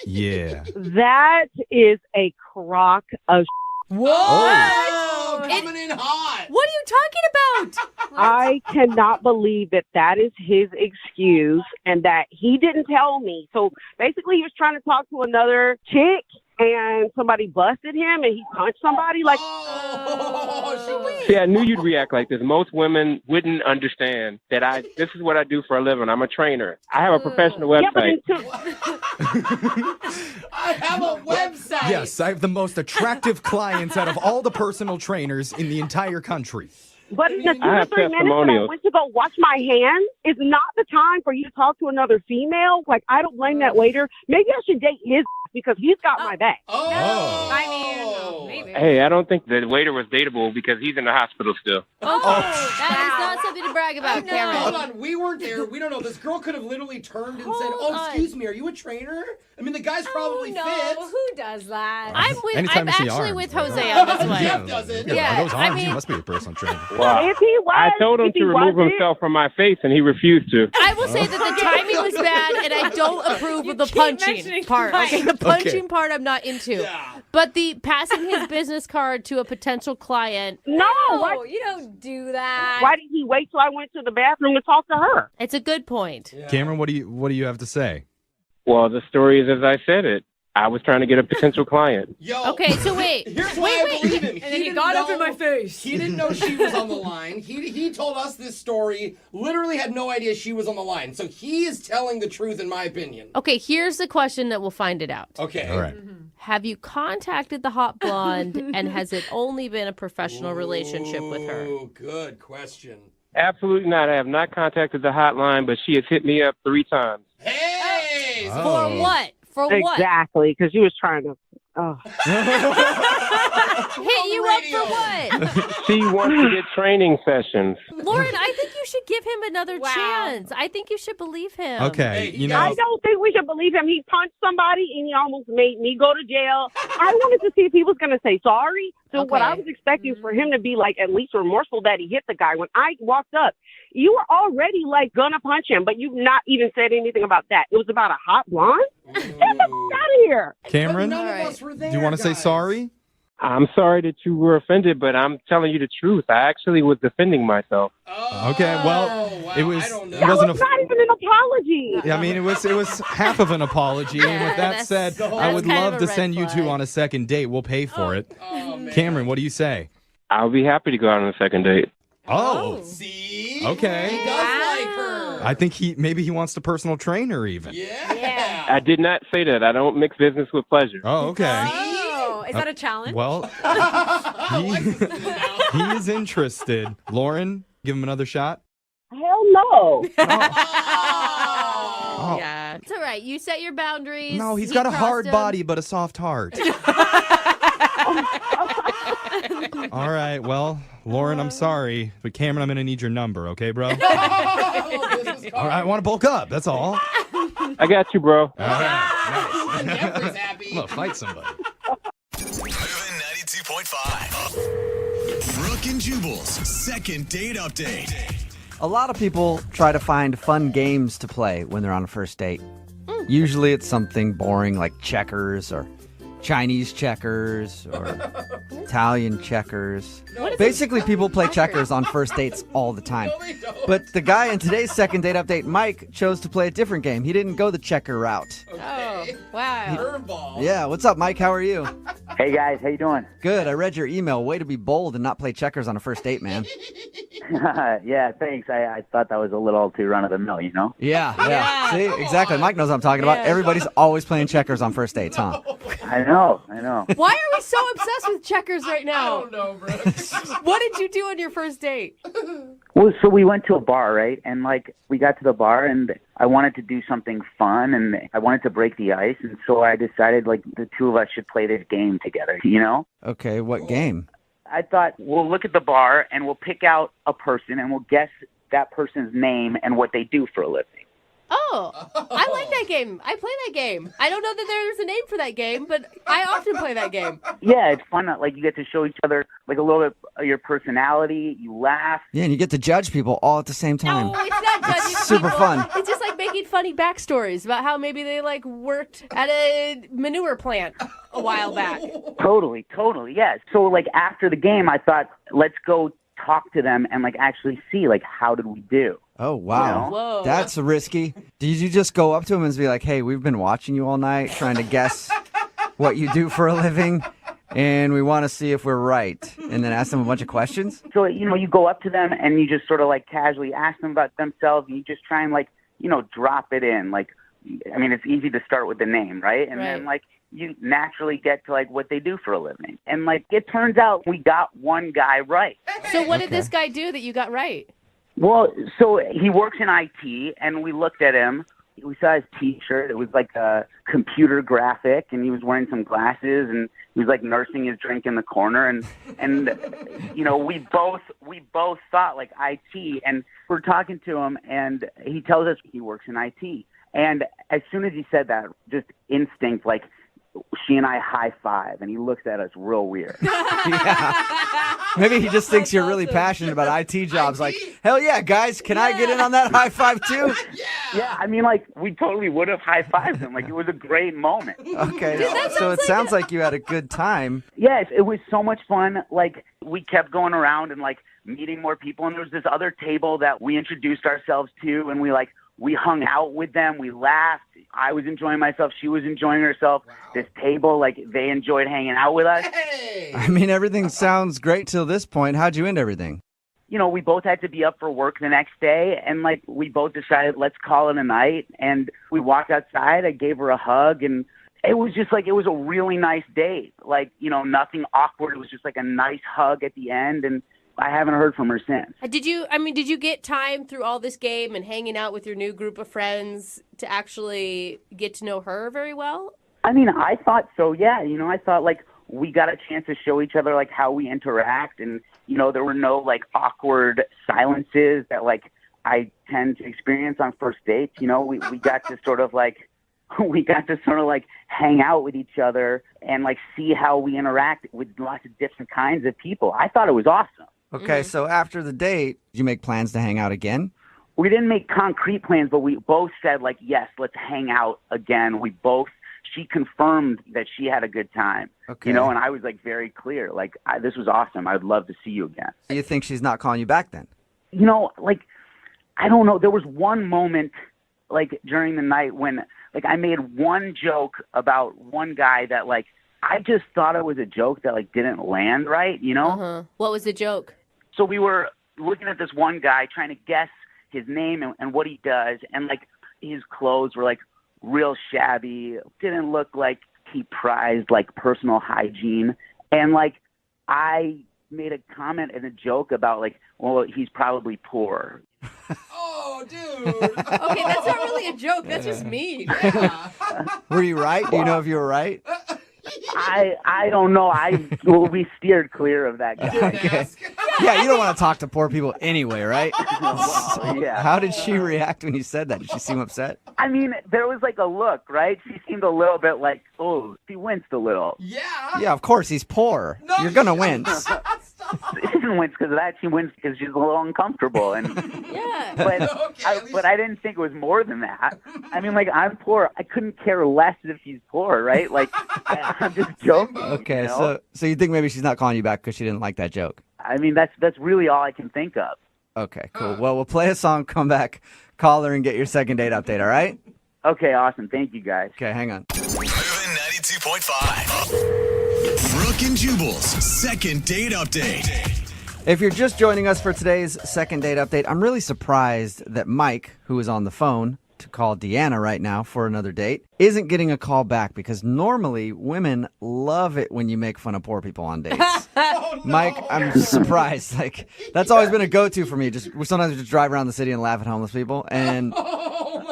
Yeah. That is a crock of What? Oh, coming in hot. What are you talking about? I cannot believe that is his excuse and that he didn't tell me. So basically he was trying to talk to another chick and somebody busted him and he punched somebody. Like, See, I knew you'd react like this. Most women wouldn't understand that this is what I do for a living. I'm a trainer. I have a professional website. I have a website. Yes, I have the most attractive clients out of all the personal trainers in the entire country. but in the 2 I or have 3 minutes that I testimonials. went to go wash my hands is not the time for you to talk to another female. Like, I don't blame that waiter. Maybe I should date his because he's got my back. I mean, maybe. Hey, I don't think the waiter was dateable because he's in the hospital still. That is not something to brag about, Cameron. Hold on, we weren't there. We don't know. This girl could have literally turned and said, excuse me, are you a trainer? I mean, the guy's probably no, fit. who does that? Anytime I'm you see actually arms, with you know. Jose on this one. Jeff doesn't. Yeah, those I arms, you mean- must be a personal trainer. Wow. If he was, I told him if he to remove wasn't- himself from my face, and he refused to. I will say that the timing was bad, and I don't approve of the punching mentioning part. Okay, the punch. punching part I'm not into. But the passing his business card to a potential client, No, Oh, you don't do that. why did he wait till I went to the bathroom to talk to her? it's a good point. Cameron, what do you have to say? Well, the story is as I said it. I was trying to get a potential client. Yo. Okay, so wait. Here's why I believe him. And then he got up in my face. He didn't know she was on the line. He told us this story, literally had no idea she was on the line. So he is telling the truth, in my opinion. Okay, here's the question that will find it out. Okay. All right. Have you contacted the hot blonde, and has it only been a professional relationship with her? Oh, good question. Absolutely not. I have not contacted the hotline, but she has hit me up 3 times. Hey! For what? For what? Exactly, because you was trying to Oh. Hit you up for what? She wants to get training sessions. Lauren, I think you should give him another chance. I think you should believe him. Okay, I don't think we should believe him. He punched somebody and he almost made me go to jail. I wanted to see if he was going to say sorry. So what I was expecting for him to be like at least remorseful that he hit the guy. When I walked up, you were already like gonna punch him, but you've not even said anything about that. It was about a hot blonde. Get the fuck out of here, Cameron. None of us were there, Do you want to say sorry? I'm sorry that you were offended, but I'm telling you the truth. I actually was defending myself. Okay, well, it was. It That wasn't was not even an apology. I mean, it was half of an apology. and with that said, I would love to send you two on a second date. We'll pay for it. Cameron, what do you say? I'll be happy to go out on a second date. Oh, see? Okay. He does like her. I think maybe he wants the personal trainer even. Yeah. I did not say that. I don't mix business with pleasure. Oh, okay. Oh, is that a challenge? Well, he is interested. Lauren, give him another shot. Hell no. Oh. Yeah. It's all right. You set your boundaries. No, he's He got a crossed hard them. body but a soft heart. All right, well, Lauren, I'm sorry, but Cameron, I'm going to need your number, okay, bro? All right, I want to bulk up, that's all. I got you, bro. All right, nice. I'm going to fight somebody. Moving 92.5. Brooke and Jubal's second date update. A lot of people try to find fun games to play when they're on a first date. Usually it's something boring like checkers or Chinese checkers or Italian checkers. Basically, people play checkers on first dates all the time. But the guy in today's second date update, Mike, chose to play a different game. He didn't go the checker route. Oh, wow. Curveball. Yeah, what's up, Mike? How are you? Hey, guys. How you doing? Good. I read your email. Way to be bold and not play checkers on a first date, man. Yeah, thanks. I thought that was a little too run-of-the-mill, you know? Yeah. See, exactly. Mike knows what I'm talking about. Everybody's always playing checkers on first dates, huh? I know. Why are we so obsessed with checkers right now? I don't know, bro. What did you do on your first date? Well, so we went to a bar, right? And, we got to the bar, and I wanted to do something fun, and I wanted to break the ice. And so I decided, the two of us should play this game together, you know? Okay, what game? I thought we'll look at the bar, and we'll pick out a person, and we'll guess that person's name and what they do for a living. Oh, I like that game. I play that game. I don't know that there's a name for that game, but I often play that game. Yeah, it's fun. You get to show each other, a little bit of your personality. You laugh. Yeah, and you get to judge people all at the same time. No, it's not judging super people. fun. It's just like making funny backstories about how maybe they worked at a manure plant a while back. Totally, yes. So after the game, I thought, let's go talk to them and actually see how did we do. Oh, wow. You know? Whoa. That's risky. Did you just go up to him and be like, hey, we've been watching you all night trying to guess what you do for a living, and we want to see if we're right, and then ask them a bunch of questions? So, you go up to them and you just sort of casually ask them about themselves, and you just try and drop it in. It's easy to start with the name, right? And then you naturally get to what they do for a living. And it turns out we got one guy right. So what did this guy do that you got right? Well, so he works in IT, and we looked at him. We saw his T-shirt. It was a computer graphic, and he was wearing some glasses, and he was nursing his drink in the corner. And we both thought IT, and we're talking to him, and he tells us he works in IT. And as soon as he said that, just instinct, she and I high five, and he looks at us real weird. Maybe he just thinks you're really passionate about IT jobs. Hell yeah, guys, can I get in on that high five too? Yeah, we totally would have high fived him. It was a great moment. Okay, so it sounds like you had a good time. Yes, it was so much fun. We kept going around and meeting more people, and there was this other table that we introduced ourselves to, and we hung out with them. We laughed. I was enjoying myself. She was enjoying herself. Wow. This table, they enjoyed hanging out with us. Hey! I mean, everything sounds great till this point. How'd you end everything? We both had to be up for work the next day, and we both decided, let's call it a night. And we walked outside. I gave her a hug, and it was just it was a really nice date. Nothing awkward. It was just a nice hug at the end, and I haven't heard from her since. Did you get time through all this game and hanging out with your new group of friends to actually get to know her very well? I mean, I thought so, yeah. I thought, like, we got a chance to show each other, like, how we interact. And, there were no, like, awkward silences that, like, I tend to experience on first dates. We got to sort of, like, hang out with each other and, like, see how we interact with lots of different kinds of people. I thought it was awesome. Okay, so after the date, did you make plans to hang out again? We didn't make concrete plans, but we both said, like, yes, let's hang out again. She confirmed that she had a good time, Okay. and I was, like, very clear. Like, this was awesome. I would love to see you again. You think she's not calling you back then? Like, I don't know. There was one moment, like, during the night when, like, I made one joke about one guy that, like, I just thought it was a joke that, like, didn't land right, What was the joke? So we were looking at this one guy trying to guess his name and what he does, and, like, his clothes were, like, real shabby, didn't look like he prized, like, personal hygiene. And, like, I made a comment and a joke about, like, well, he's probably poor. Oh, dude. Okay, that's not really a joke. That's just mean. Were you right? Do you know if you were right? I don't know. We steered clear of that guy. Okay. Yeah, you don't want to talk to poor people anyway, right? Yeah. How did she react when you said that? Did she seem upset? I mean, there was, like, a look, right? She seemed a little bit like, oh, she winced a little. Yeah, of course, he's poor. You're going to wince. She didn't wince because of that. She winced because she's a little uncomfortable. And yeah. But I didn't think it was more than that. I mean, like, I'm poor. I couldn't care less if she's poor, right? Like, I'm just joking. Okay, so you think maybe she's not calling you back because she didn't like that joke? I mean, that's really all I can think of. Okay, cool. Well, we'll play a song, come back, call her, and get your second date update, all right? Okay, awesome. Thank you, guys. Okay, hang on. Moving 92.5. Brooke and Jubal's second date update. If you're just joining us for today's second date update, I'm really surprised that Mike, who is on the phone to call Deanna right now for another date, isn't getting a call back because normally women love it when you make fun of poor people on dates. Oh, no. Mike, I'm surprised. Like, that's always been a go-to for me. Sometimes we just drive around the city and laugh at homeless people, and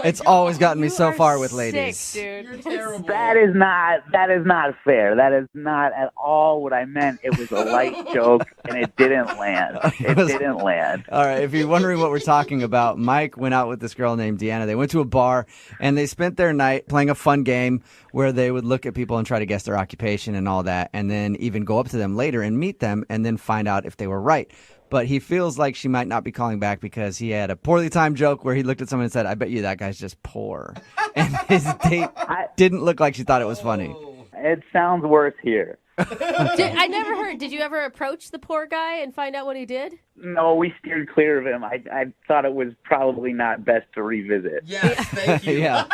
it's always gotten me so far with ladies. Sick, dude. You're terrible. That is not fair. That is not at all what I meant. It was a light joke, and it didn't land. It didn't land. All right, if you're wondering what we're talking about, Mike went out with this girl named Deanna. They went to a bar, and they spent their night playing a fun game where they would look at people and try to guess their occupation and all that, and then even go up to them later and meet them and then find out if they were right. But he feels like she might not be calling back because he had a poorly timed joke where he looked at someone and said, I bet you that guy's just poor. And his date didn't look like she thought it was funny. It sounds worse here. I never heard. Did you ever approach the poor guy and find out what he did? No, we steered clear of him. I thought it was probably not best to revisit. Yes, thank you. Yeah,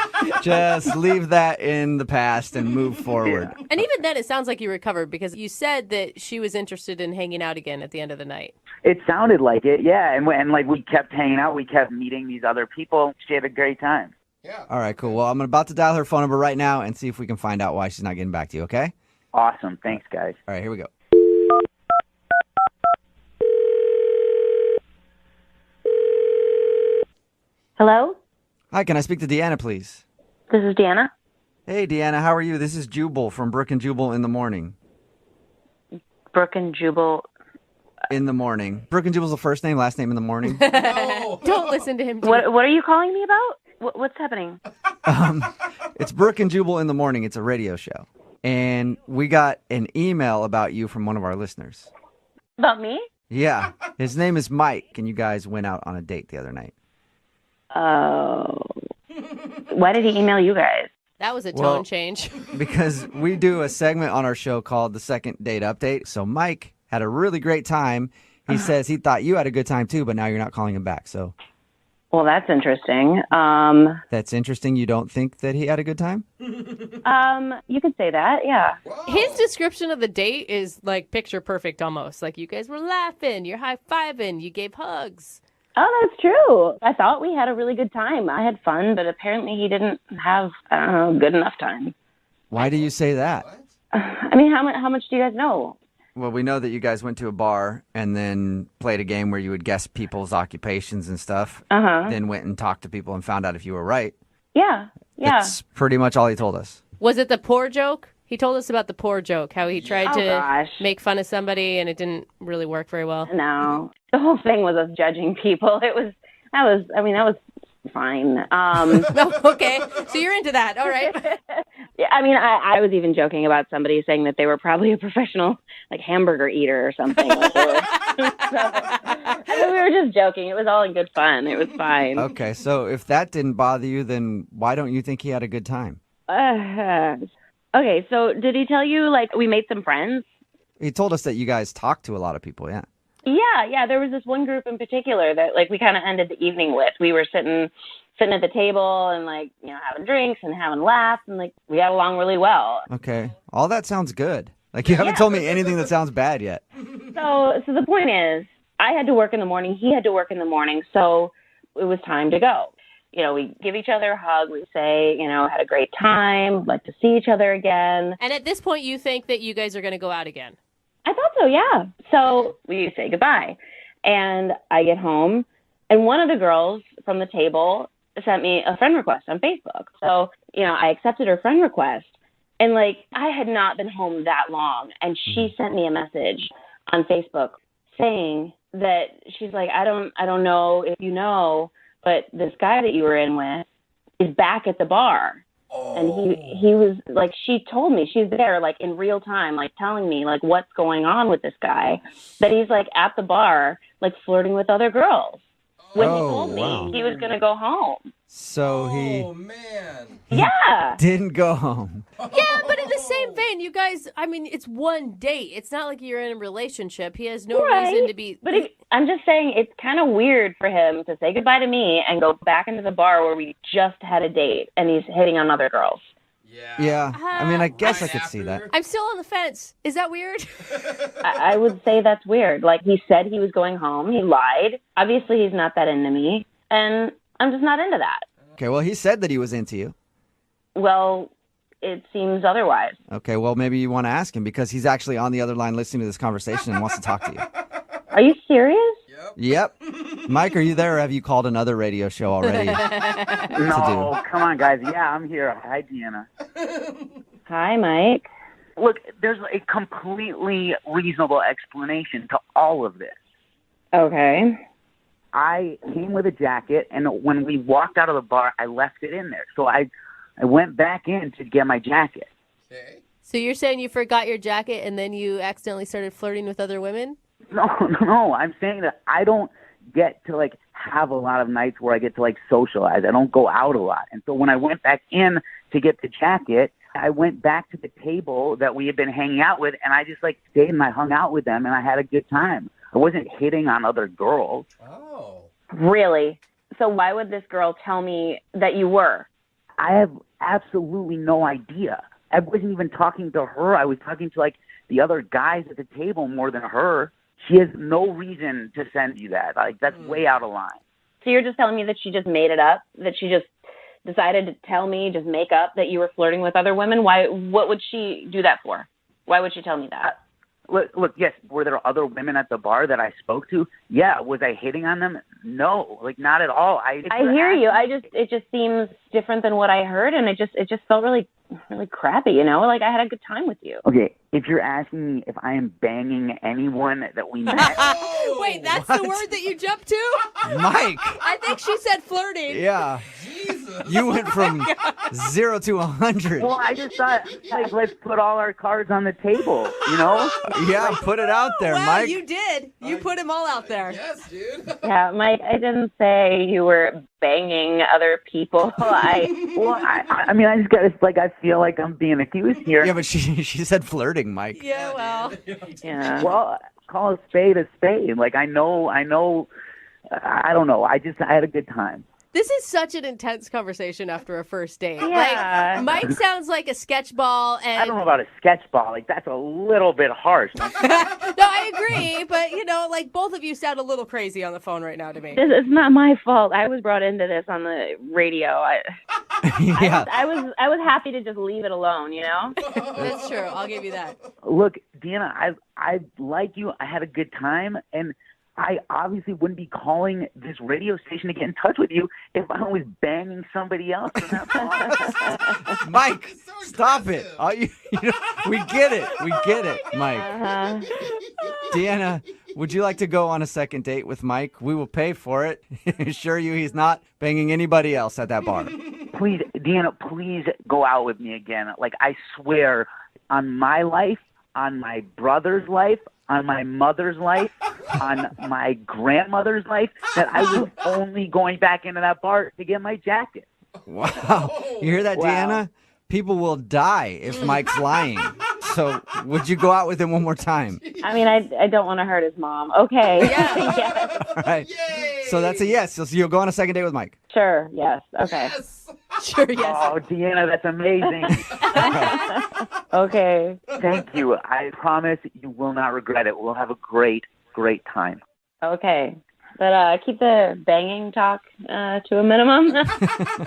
just leave that in the past and move forward. And even then, it sounds like you recovered because you said that she was interested in hanging out again at the end of the night. It sounded like it, yeah. And like, we kept hanging out. We kept meeting these other people. She had a great time. Yeah. All right, cool. Well, I'm about to dial her phone number right now and see if we can find out why she's not getting back to you, okay? Awesome. Thanks, guys. All right, here we go. Hello? Hi, can I speak to Deanna, please? This is Deanna. Hey, Deanna, how are you? This is Jubal from Brooke and Jubal in the morning. Brooke and Jubal. In the morning. Brooke and Jubal's the first name, last name in the morning. Don't listen to him. What are you calling me about? What's happening? It's Brooke and Jubal in the morning. It's a radio show. And we got an email about you from one of our listeners. About me? Yeah. His name is Mike, and you guys went out on a date the other night. Oh. Why did he email you guys? That was a tone change. Because we do a segment on our show called The Second Date Update. So Mike had a really great time. He says he thought you had a good time too, but now you're not calling him back. So, well, that's interesting. That's interesting. You don't think that he had a good time? You could say that, yeah. His description of the date is like picture perfect almost. Like you guys were laughing, you're high-fiving, you gave hugs. Oh, that's true. I thought we had a really good time. I had fun, but apparently he didn't have, good enough time. Why do you say that? I mean, how much do you guys know? Well, we know that you guys went to a bar and then played a game where you would guess people's occupations and stuff. Uh-huh. Then went and talked to people and found out if you were right. Yeah. That's pretty much all he told us. Was it the poor joke? He told us about the poor joke, how he tried to make fun of somebody and it didn't really work very well. No, the whole thing was us judging people. That was fine. Okay, so you're into that. All right. Yeah, I mean, I was even joking about somebody saying that they were probably a professional, like, hamburger eater or something. Like we were just joking. It was all in good fun. It was fine. Okay, so if that didn't bother you, then why don't you think he had a good time? Okay, so did he tell you, like, we made some friends? He told us that you guys talked to a lot of people, yeah. Yeah, there was this one group in particular that, like, we kind of ended the evening with. We were sitting at the table and, like, you know, having drinks and having laughs, and, like, we got along really well. Okay, all that sounds good. Like, you haven't told me anything that sounds bad yet. So the point is, I had to work in the morning, he had to work in the morning, so it was time to go. You know, we give each other a hug. We say, you know, had a great time, like to see each other again. And at this point, you think that you guys are going to go out again? I thought so, yeah. So we say goodbye. And I get home, and one of the girls from the table sent me a friend request on Facebook. So, you know, I accepted her friend request. And, like, I had not been home that long. And she sent me a message on Facebook saying that she's like, I don't know if you know, but this guy that you were in with is back at the bar. Oh. And he was, like, she told me, she's there, like, in real time, like, telling me, like, what's going on with this guy, that he's, like, at the bar, like, flirting with other girls. When he told me he was going to go home. So he didn't go home. Yeah, but in the same vein, you guys, I mean, it's one date. It's not like you're in a relationship. He has no reason to be... But I'm just saying, it's kind of weird for him to say goodbye to me and go back into the bar where we just had a date, and he's hitting on other girls. Yeah, I mean, I guess I could see that. I'm still on the fence. Is that weird? I would say that's weird. Like, he said he was going home. He lied. Obviously, he's not that into me, and I'm just not into that. Okay, well, he said that he was into you. Well, it seems otherwise. Okay, well, maybe you want to ask him because he's actually on the other line listening to this conversation and wants to talk to you. Are you serious? Yep. Mike, are you there, or have you called another radio show already? No, come on, guys. Yeah, I'm here. Hi, Deanna. Hi, Mike. Look, there's a completely reasonable explanation to all of this. Okay. I came with a jacket, and when we walked out of the bar, I left it in there. So I went back in to get my jacket. Okay. So you're saying you forgot your jacket and then you accidentally started flirting with other women? No. I'm saying that I don't get to, like, have a lot of nights where I get to, like, socialize. I don't go out a lot. And so when I went back in to get the jacket, I went back to the table that we had been hanging out with, and I just, like, stayed and I hung out with them, and I had a good time. I wasn't hitting on other girls. Oh. Really? So why would this girl tell me that you were? I have absolutely no idea. I wasn't even talking to her. I was talking to, like, the other guys at the table more than her. She has no reason to send you that. Like, that's way out of line. So you're just telling me that she just made it up? That she just decided to tell me, just make up that you were flirting with other women? Why? What would she do that for? Why would she tell me that? Look, yes, were there other women at the bar that I spoke to? Yeah. Was I hitting on them? No, like, not at all. I hear you. It just seems different than what I heard, and it just felt really, really crappy, you know? Like, I had a good time with you. Okay, if you're asking me if I am banging anyone that we met... Wait, that's the word that you jumped to? Mike! I think she said flirting. Yeah. Jesus. You went from 0 to 100. Well, I just thought, like, let's put all our cards on the table, you know? Yeah, put it out there, wow, Mike. You did. You put them all out there. Yes, dude. Yeah, Mike, I didn't say you were banging other people. I mean, I just got to, like, I feel like I'm being accused here. Yeah, but she said flirting, Mike. Yeah, well. Yeah. Well, call a spade a spade. Like, I know, I don't know. I had a good time. This is such an intense conversation after a first date. Yeah. Like, Mike sounds like a sketch ball, and I don't know about a sketch ball. Like, that's a little bit harsh. No, I agree, but, you know, like, both of you sound a little crazy on the phone right now to me. It's not my fault. I was brought into this on the radio. Yeah. I was happy to just leave it alone, you know? That's true. I'll give you that. Look, Deanna, I like you. I had a good time, and I obviously wouldn't be calling this radio station to get in touch with you if I was banging somebody else in that bar. Mike, stop it. We get it. We get it, Mike. Deanna, would you like to go on a second date with Mike? We will pay for it. Assure you he's not banging anybody else at that bar. Please, Deanna, please go out with me again. Like, I swear on my life, on my brother's life, on my mother's life, on my grandmother's life, that I was only going back into that bar to get my jacket. Wow. You hear that, Deanna? People will die if Mike's lying. So would you go out with him one more time? I mean, I don't want to hurt his mom. Okay. Yes. All right. So that's a yes. So you'll go on a second date with Mike? Sure. Yes. Okay. Sure, yes. Oh, Deanna, that's amazing. Okay. Thank you. I promise you will not regret it. We'll have a great, great time. Okay. But keep the banging talk to a minimum.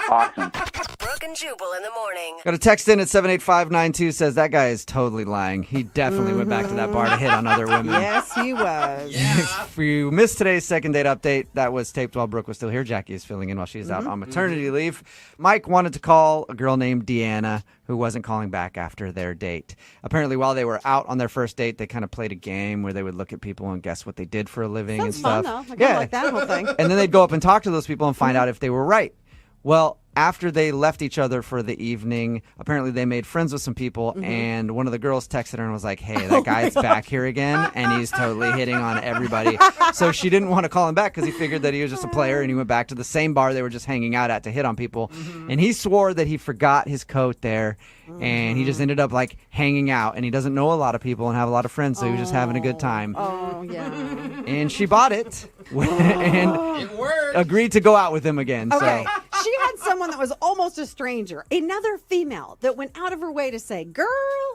Awesome. Brooke and Jubal in the morning. Got a text in at 78592 says that guy is totally lying. He definitely went back to that bar to hit on other women. Yes, he was. If you missed today's second date update, that was taped while Brooke was still here. Jackie is filling in while she's out on maternity leave. Mike wanted to call a girl named Deanna who wasn't calling back after their date. Apparently, while they were out on their first date, they kind of played a game where they would look at people and guess what they did for a living and stuff. Sounds fun, though. I like that whole thing. And then they'd go up and talk to those people and find out if they were right. Well, after they left each other for the evening, apparently they made friends with some people, and one of the girls texted her and was like, hey, that guy's back here again, and he's totally hitting on everybody. So she didn't want to call him back because he figured that he was just a player, and he went back to the same bar they were just hanging out at to hit on people. And he swore that he forgot his coat there, and he just ended up like hanging out, and he doesn't know a lot of people and have a lot of friends, so he was just having a good time. Oh, yeah. And she bought it and agreed to go out with him again. Okay. So. She had someone that was almost a stranger, another female that went out of her way to say, girl,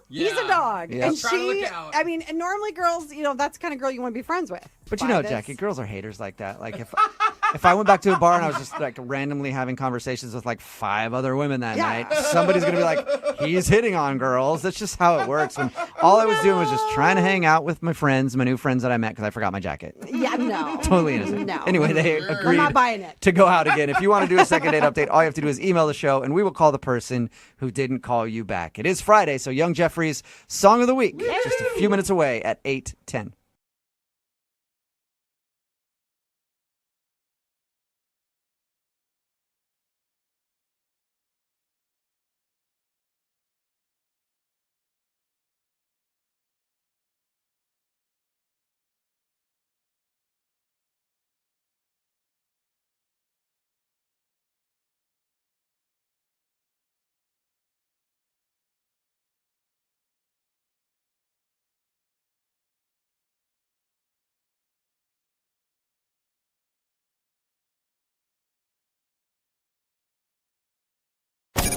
he's a dog. Yeah. And Try to look out. I mean, and normally girls, that's the kind of girl you want to be friends with. But you know, Jackie, girls are haters like that. Like if I went back to a bar and I was just like randomly having conversations with like 5 other women that night, somebody's going to be like, he's hitting on girls. That's just how it works. When all I was doing was just trying to hang out with my friends, my new friends that I met because I forgot my jacket. Yeah, no. Totally innocent. No. Anyway, they agreed I'm not buying it. to go out again. If you want to do a second date update, all you have to do is email the show and we will call the person who didn't call you back. It is Friday, so Young Jeffrey's Song of the Week, just a few minutes away at 8:10.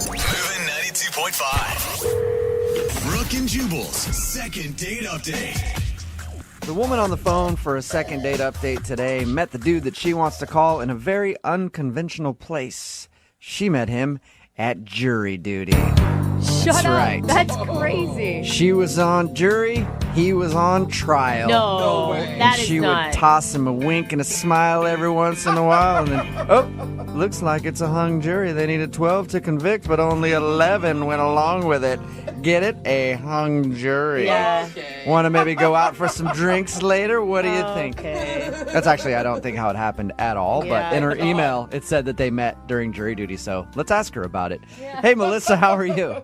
Moving 92.5. Brooke and Jubal's second date update. The woman on the phone for a second date update today met the dude that she wants to call in a very unconventional place. She met him at jury duty. Shut up. Right. That's crazy. She was on jury, he was on trial. No, way. That is she not. would toss him a wink and a smile every once in a while, and then, oh, looks like it's a hung jury. They needed 12 to convict, but only 11 went along with it. Get it? A hung jury. Yeah. Want to maybe go out for some drinks later? What do you think? Okay. That's actually, I don't think how it happened at all, but in her email, it said that they met during jury duty, so let's ask her about it. Yeah. Hey, Melissa, how are you?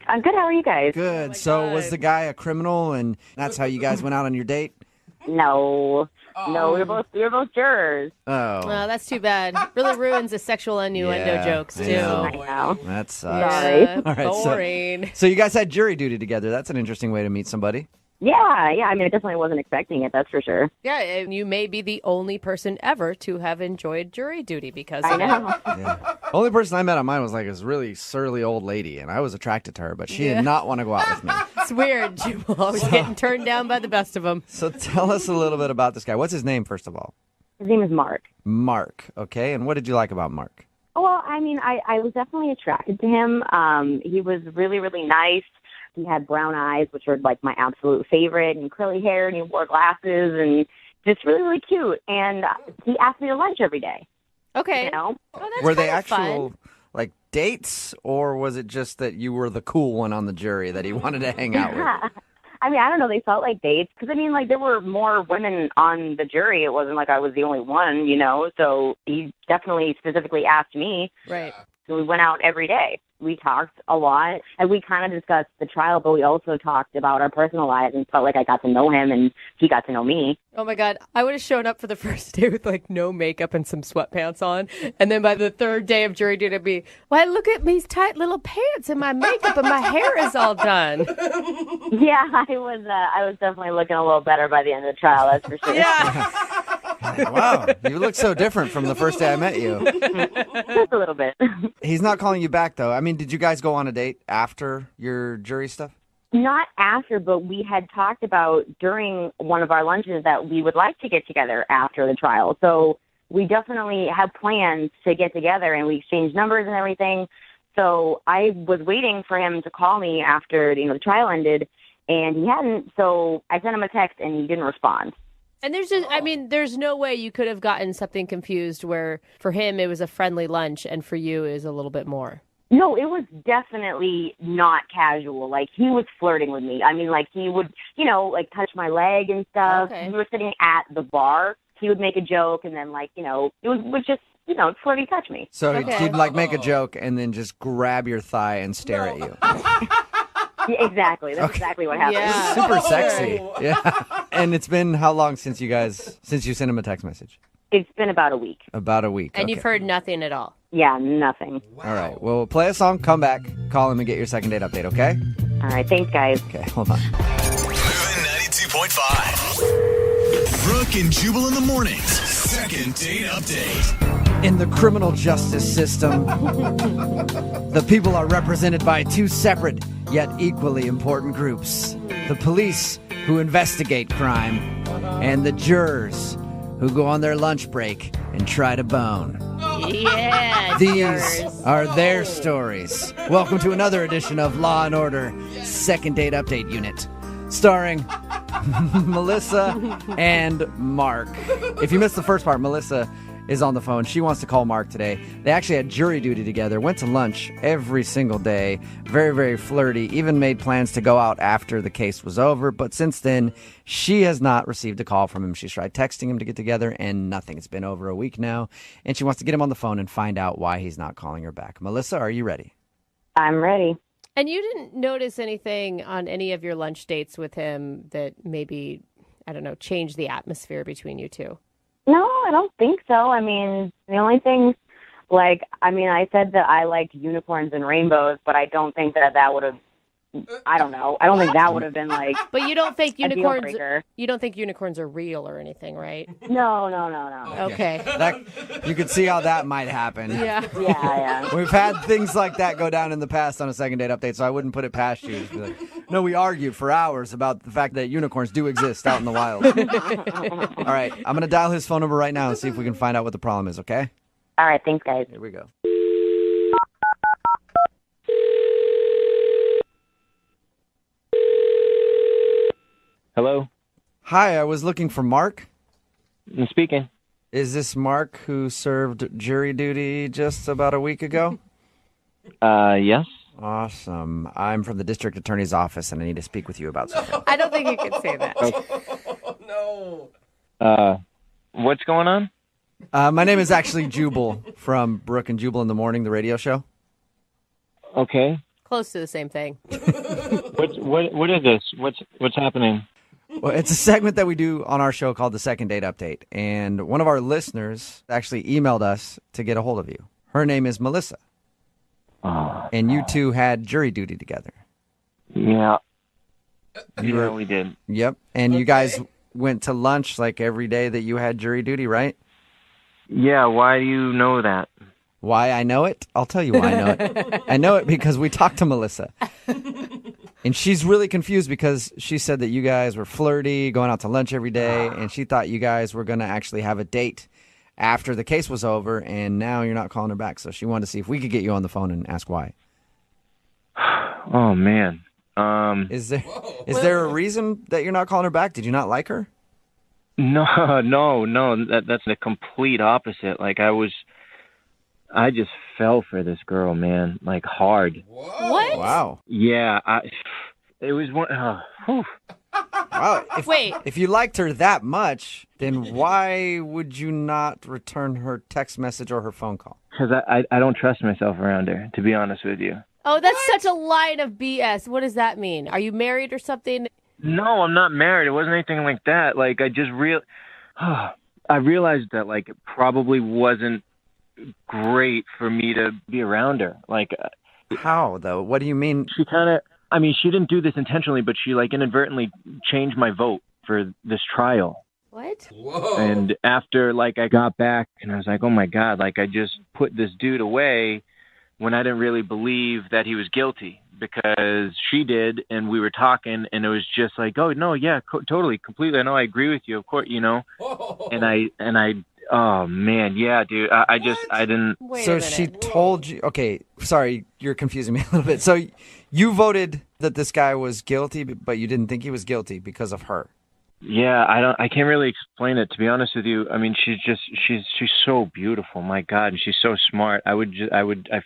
I'm good. How are you guys? Good. So was the guy a criminal, and that's how you guys went out on your date? No. No, we were both jurors. Oh. Oh, that's too bad. Really ruins the sexual innuendo jokes, too. I know. That sucks. Sorry. All right, boring. So you guys had jury duty together. That's an interesting way to meet somebody. Yeah. I mean, I definitely wasn't expecting it, that's for sure. Yeah, and you may be the only person ever to have enjoyed jury duty because I of know. Yeah. Only person I met on mine was like this really surly old lady, and I was attracted to her, but she did not want to go out with me. It's weird. Jubal always getting turned down by the best of them. So tell us a little bit about this guy. What's his name, first of all? His name is Mark. Mark. Okay, and what did you like about Mark? Well, I mean, I was definitely attracted to him. He was really, really nice. He had brown eyes, which were like my absolute favorite, and curly hair, and he wore glasses, and just really, really cute. And he asked me to lunch every day. Okay. You know? Were they actual like dates, or was it just that you were the cool one on the jury that he wanted to hang out with? I mean, I don't know. They felt like dates because, I mean, like there were more women on the jury. It wasn't like I was the only one, you know. So he definitely specifically asked me. Right. So we went out every day. We talked a lot, and we kind of discussed the trial, but we also talked about our personal lives and felt like I got to know him and he got to know me. Oh my God. I would have shown up for the first day with like no makeup and some sweatpants on. And then by the third day of jury duty, it'd be, why, look at these tight little pants and my makeup and my hair is all done. Yeah, I was definitely looking a little better by the end of the trial, that's for sure. Yeah. Wow, you look so different from the first day I met you. Just a little bit. He's not calling you back, though. I mean, did you guys go on a date after your jury stuff? Not after, but we had talked about during one of our lunches that we would like to get together after the trial. So we definitely have plans to get together, and we exchanged numbers and everything. So I was waiting for him to call me after, you know, the trial ended, and he hadn't. So I sent him a text, and he didn't respond. And there's just, I mean, there's no way you could have gotten something confused where for him it was a friendly lunch and for you it was a little bit more. No, it was definitely not casual. Like, he was flirting with me. I mean, like, he would, you know, like, touch my leg and stuff. Okay. We were sitting at the bar. He would make a joke, and then, like, you know, it was just, you know, flirty touch me. So he'd, like, make a joke and then just grab your thigh and stare at you. Yeah, exactly. That's exactly what happened. Yeah. Super sexy. Yeah. And it's been how long since you sent him a text message? It's been about a week. About a week. And okay. you've heard nothing at all. Yeah, nothing. All right. Well, play a song, come back, call him, and get your second date update, okay? All right. Thanks, guys. Okay, hold on. Moving 92.5. Brooke and Jubal in the mornings. Second date update. In the criminal justice system, the people are represented by two separate yet equally important groups. The police, who investigate crime, and the jurors, who go on their lunch break and try to bone. Yeah. These are their stories. Welcome to another edition of Law and Order Second Date Update Unit, starring Melissa and Mark. If you missed the first part, Melissa is on the phone. She wants to call Mark today. They actually had jury duty together, went to lunch every single day, very, very flirty, even made plans to go out after the case was over. But since then, she has not received a call from him. She's tried texting him to get together and nothing. It's been over a week now, and she wants to get him on the phone and find out why he's not calling her back. Melissa, are you ready? I'm ready. And you didn't notice anything on any of your lunch dates with him that maybe, I don't know, changed the atmosphere between you two? No, I don't think so. I mean, the only thing, like, I mean, I said that I liked unicorns and rainbows, but I don't think that would have, I don't know. I don't think that would have been like. But you don't think a deal unicorns? breaker. You don't think unicorns are real or anything, right? No. Okay. You could see how that might happen. Yeah. Yeah. We've had things like that go down in the past on a second date update, so I wouldn't put it past you. Just be like, no, we argued for hours about the fact that unicorns do exist out in the wild. All right, I'm going to dial his phone number right now and see if we can find out what the problem is, okay? All right, thanks, guys. Here we go. Hello? Hi, I was looking for Mark. I'm speaking. Is this Mark who served jury duty just about a week ago? Yes. Awesome. I'm from the district attorney's office, and I need to speak with you about something. I don't think you can say that. No. What's going on? My name is actually Jubal from Brooke and Jubal in the Morning, the radio show. Okay. Close to the same thing. What is this? What's happening? Well, it's a segment that we do on our show called the Second Date Update, and one of our listeners actually emailed us to get a hold of you. Her name is Melissa, and you two had jury duty together. Yeah. Yeah, we did. Yep, and you guys went to lunch like every day that you had jury duty, right? Yeah, why do you know that? Why I know it? I'll tell you why I know it. I know it because we talked to Melissa. And she's really confused because she said that you guys were flirty, going out to lunch every day, and she thought you guys were going to actually have a date after the case was over, and now you're not calling her back. So she wanted to see if we could get you on the phone and ask why. Oh, man. Is there a reason that you're not calling her back? Did you not like her? No, no. That's the complete opposite. Like I just fell for this girl, man. Like hard. What? Wow. Yeah. It was one. Wow. Wait. If you liked her that much, then why would you not return her text message or her phone call? Because I don't trust myself around her, to be honest with you. Oh, that's such a line of BS. What does that mean? Are you married or something? No, I'm not married. It wasn't anything like that. Like I just I realized that like it probably wasn't great for me to be around her. Like how though? What do you mean? She she didn't do this intentionally, but she like inadvertently changed my vote for this trial. What? Whoa. And after like I got back and I was like, oh my God, like I just put this dude away when I didn't really believe that he was guilty because she did. And we were talking and it was just like, oh no, yeah, totally, completely. I know. I agree with you. Of course, you know, and I, oh man. Yeah, dude. I didn't. So she told you, okay, sorry, you're confusing me a little bit. So you voted that this guy was guilty, but you didn't think he was guilty because of her. Yeah, I can't really explain it, to be honest with you. I mean, she's so beautiful, my God, and she's so smart. I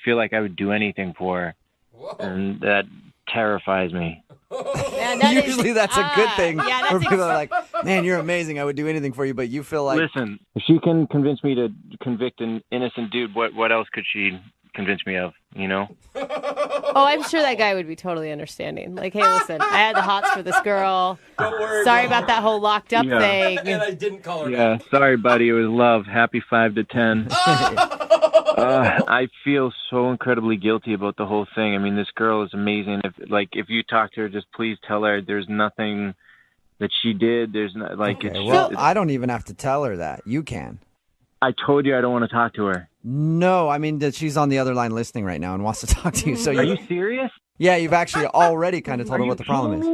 feel like I would do anything for her. Whoa. And that terrifies me. Usually that's a good thing. Where people are like, man, you're amazing. I would do anything for you, but you feel like... Listen, if she can convince me to convict an innocent dude, what else could she convince me of, you know? Oh, I'm sure that guy would be totally understanding. Like, hey, listen, I had the hots for this girl. Don't worry. Sorry about that whole locked up thing. And I didn't call her. Yeah, sorry, buddy. It was love. Happy 5 to 10. I feel so incredibly guilty about the whole thing. I mean, this girl is amazing. If you talk to her, just please tell her there's nothing that she did. There's not like okay, well, I don't even have to tell her that. You can. I told you I don't want to talk to her. No, I mean that she's on the other line listening right now and wants to talk to you. So are you serious? Yeah, you've actually already kind of told her what the problem is.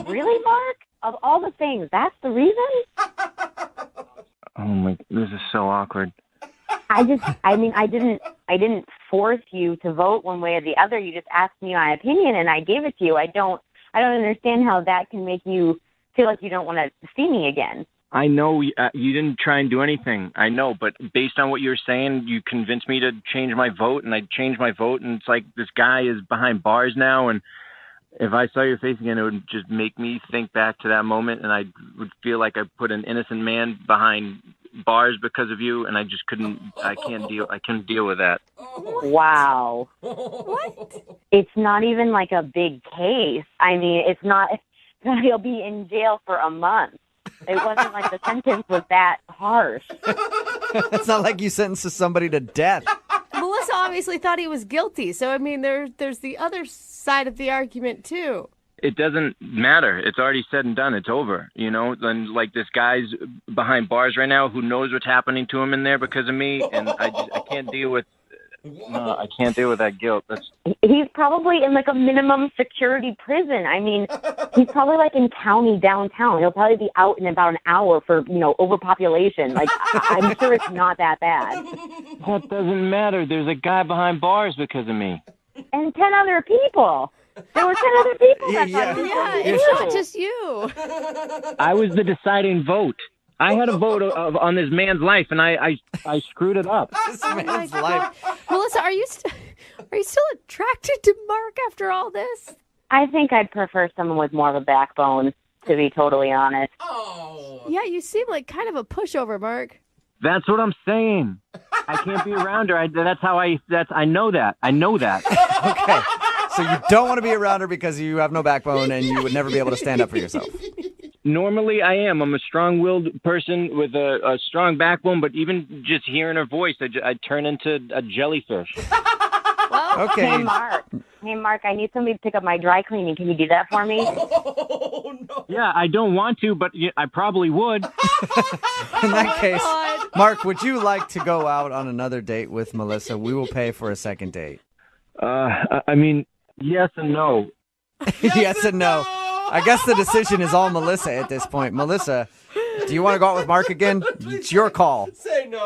Really, Mark? Of all the things, that's the reason? Oh my, this is so awkward. I didn't force you to vote one way or the other. You just asked me my opinion, and I gave it to you. I don't understand how that can make you feel like you don't want to see me again. I know you didn't try and do anything. I know, but based on what you were saying, you convinced me to change my vote, and I changed my vote, and it's like this guy is behind bars now, and if I saw your face again, it would just make me think back to that moment, and I would feel like I put an innocent man behind bars because of you, and I just couldn't deal with that. Wow. What? It's not even like a big case. I mean, it's not, he'll be in jail for a month. It wasn't like the sentence was that harsh. It's not like you sentenced somebody to death. Melissa obviously thought he was guilty. So, I mean, there's the other side of the argument, too. It doesn't matter. It's already said and done. It's over, you know? And, like, this guy's behind bars right now who knows what's happening to him in there because of me, and I can't deal with... No, I can't deal with that guilt. He's probably in like a minimum security prison. I mean, he's probably like in county downtown. He'll probably be out in about an hour for, overpopulation. Like, I'm sure it's not that bad. That doesn't matter. There's a guy behind bars because of me. And 10 other people. There were 10 other people that it's not just you. I was the deciding vote. I had a vote on this man's life, and I screwed it up. This man's life. Melissa, are you still attracted to Mark after all this? I think I'd prefer someone with more of a backbone, to be totally honest. Oh. Yeah, you seem like kind of a pushover, Mark. That's what I'm saying. I can't be around her. I know that. Okay. So you don't want to be around her because you have no backbone and you would never be able to stand up for yourself. Normally I am. I'm a strong-willed person with a strong backbone, but even just hearing her voice, I turn into a jellyfish. Well, okay. Hey, Mark, I need somebody to pick up my dry cleaning. Can you do that for me? Oh, no. Yeah, I don't want to, but I probably would. In that case, Mark, would you like to go out on another date with Melissa? We will pay for a second date. I mean, yes and no. Yes and no. I guess the decision is all Melissa at this point. Melissa, do you want to go out with Mark again? It's your call. Say no.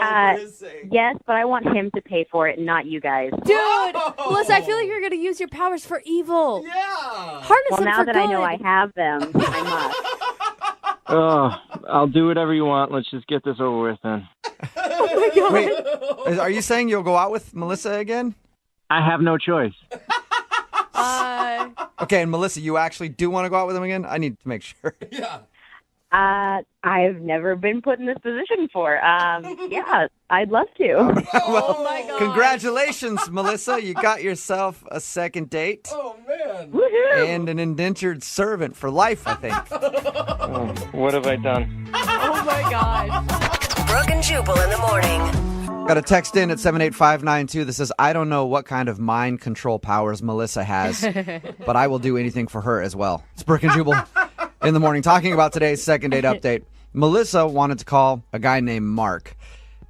Yes, but I want him to pay for it, not you guys. Dude, Melissa, I feel like you're going to use your powers for evil. Yeah. Harness well, them now for that good. I know I have them, I must. Oh, I'll do whatever you want. Let's just get this over with then. Oh my God. Wait, are you saying you'll go out with Melissa again? I have no choice. Okay, and Melissa, you actually do want to go out with him again? I need to make sure. Yeah. I've never been put in this position before. Yeah, I'd love to. Oh my God. Congratulations, Melissa. You got yourself a second date. Oh, man. Woohoo! And an indentured servant for life, I think. Oh, what have I done? Oh my God. Brooke and Jubal in the morning. Got a text in at 78592 that says, I don't know what kind of mind control powers Melissa has, but I will do anything for her as well. It's Brooke and Jubal in the morning, talking about today's second date update. Melissa wanted to call a guy named Mark.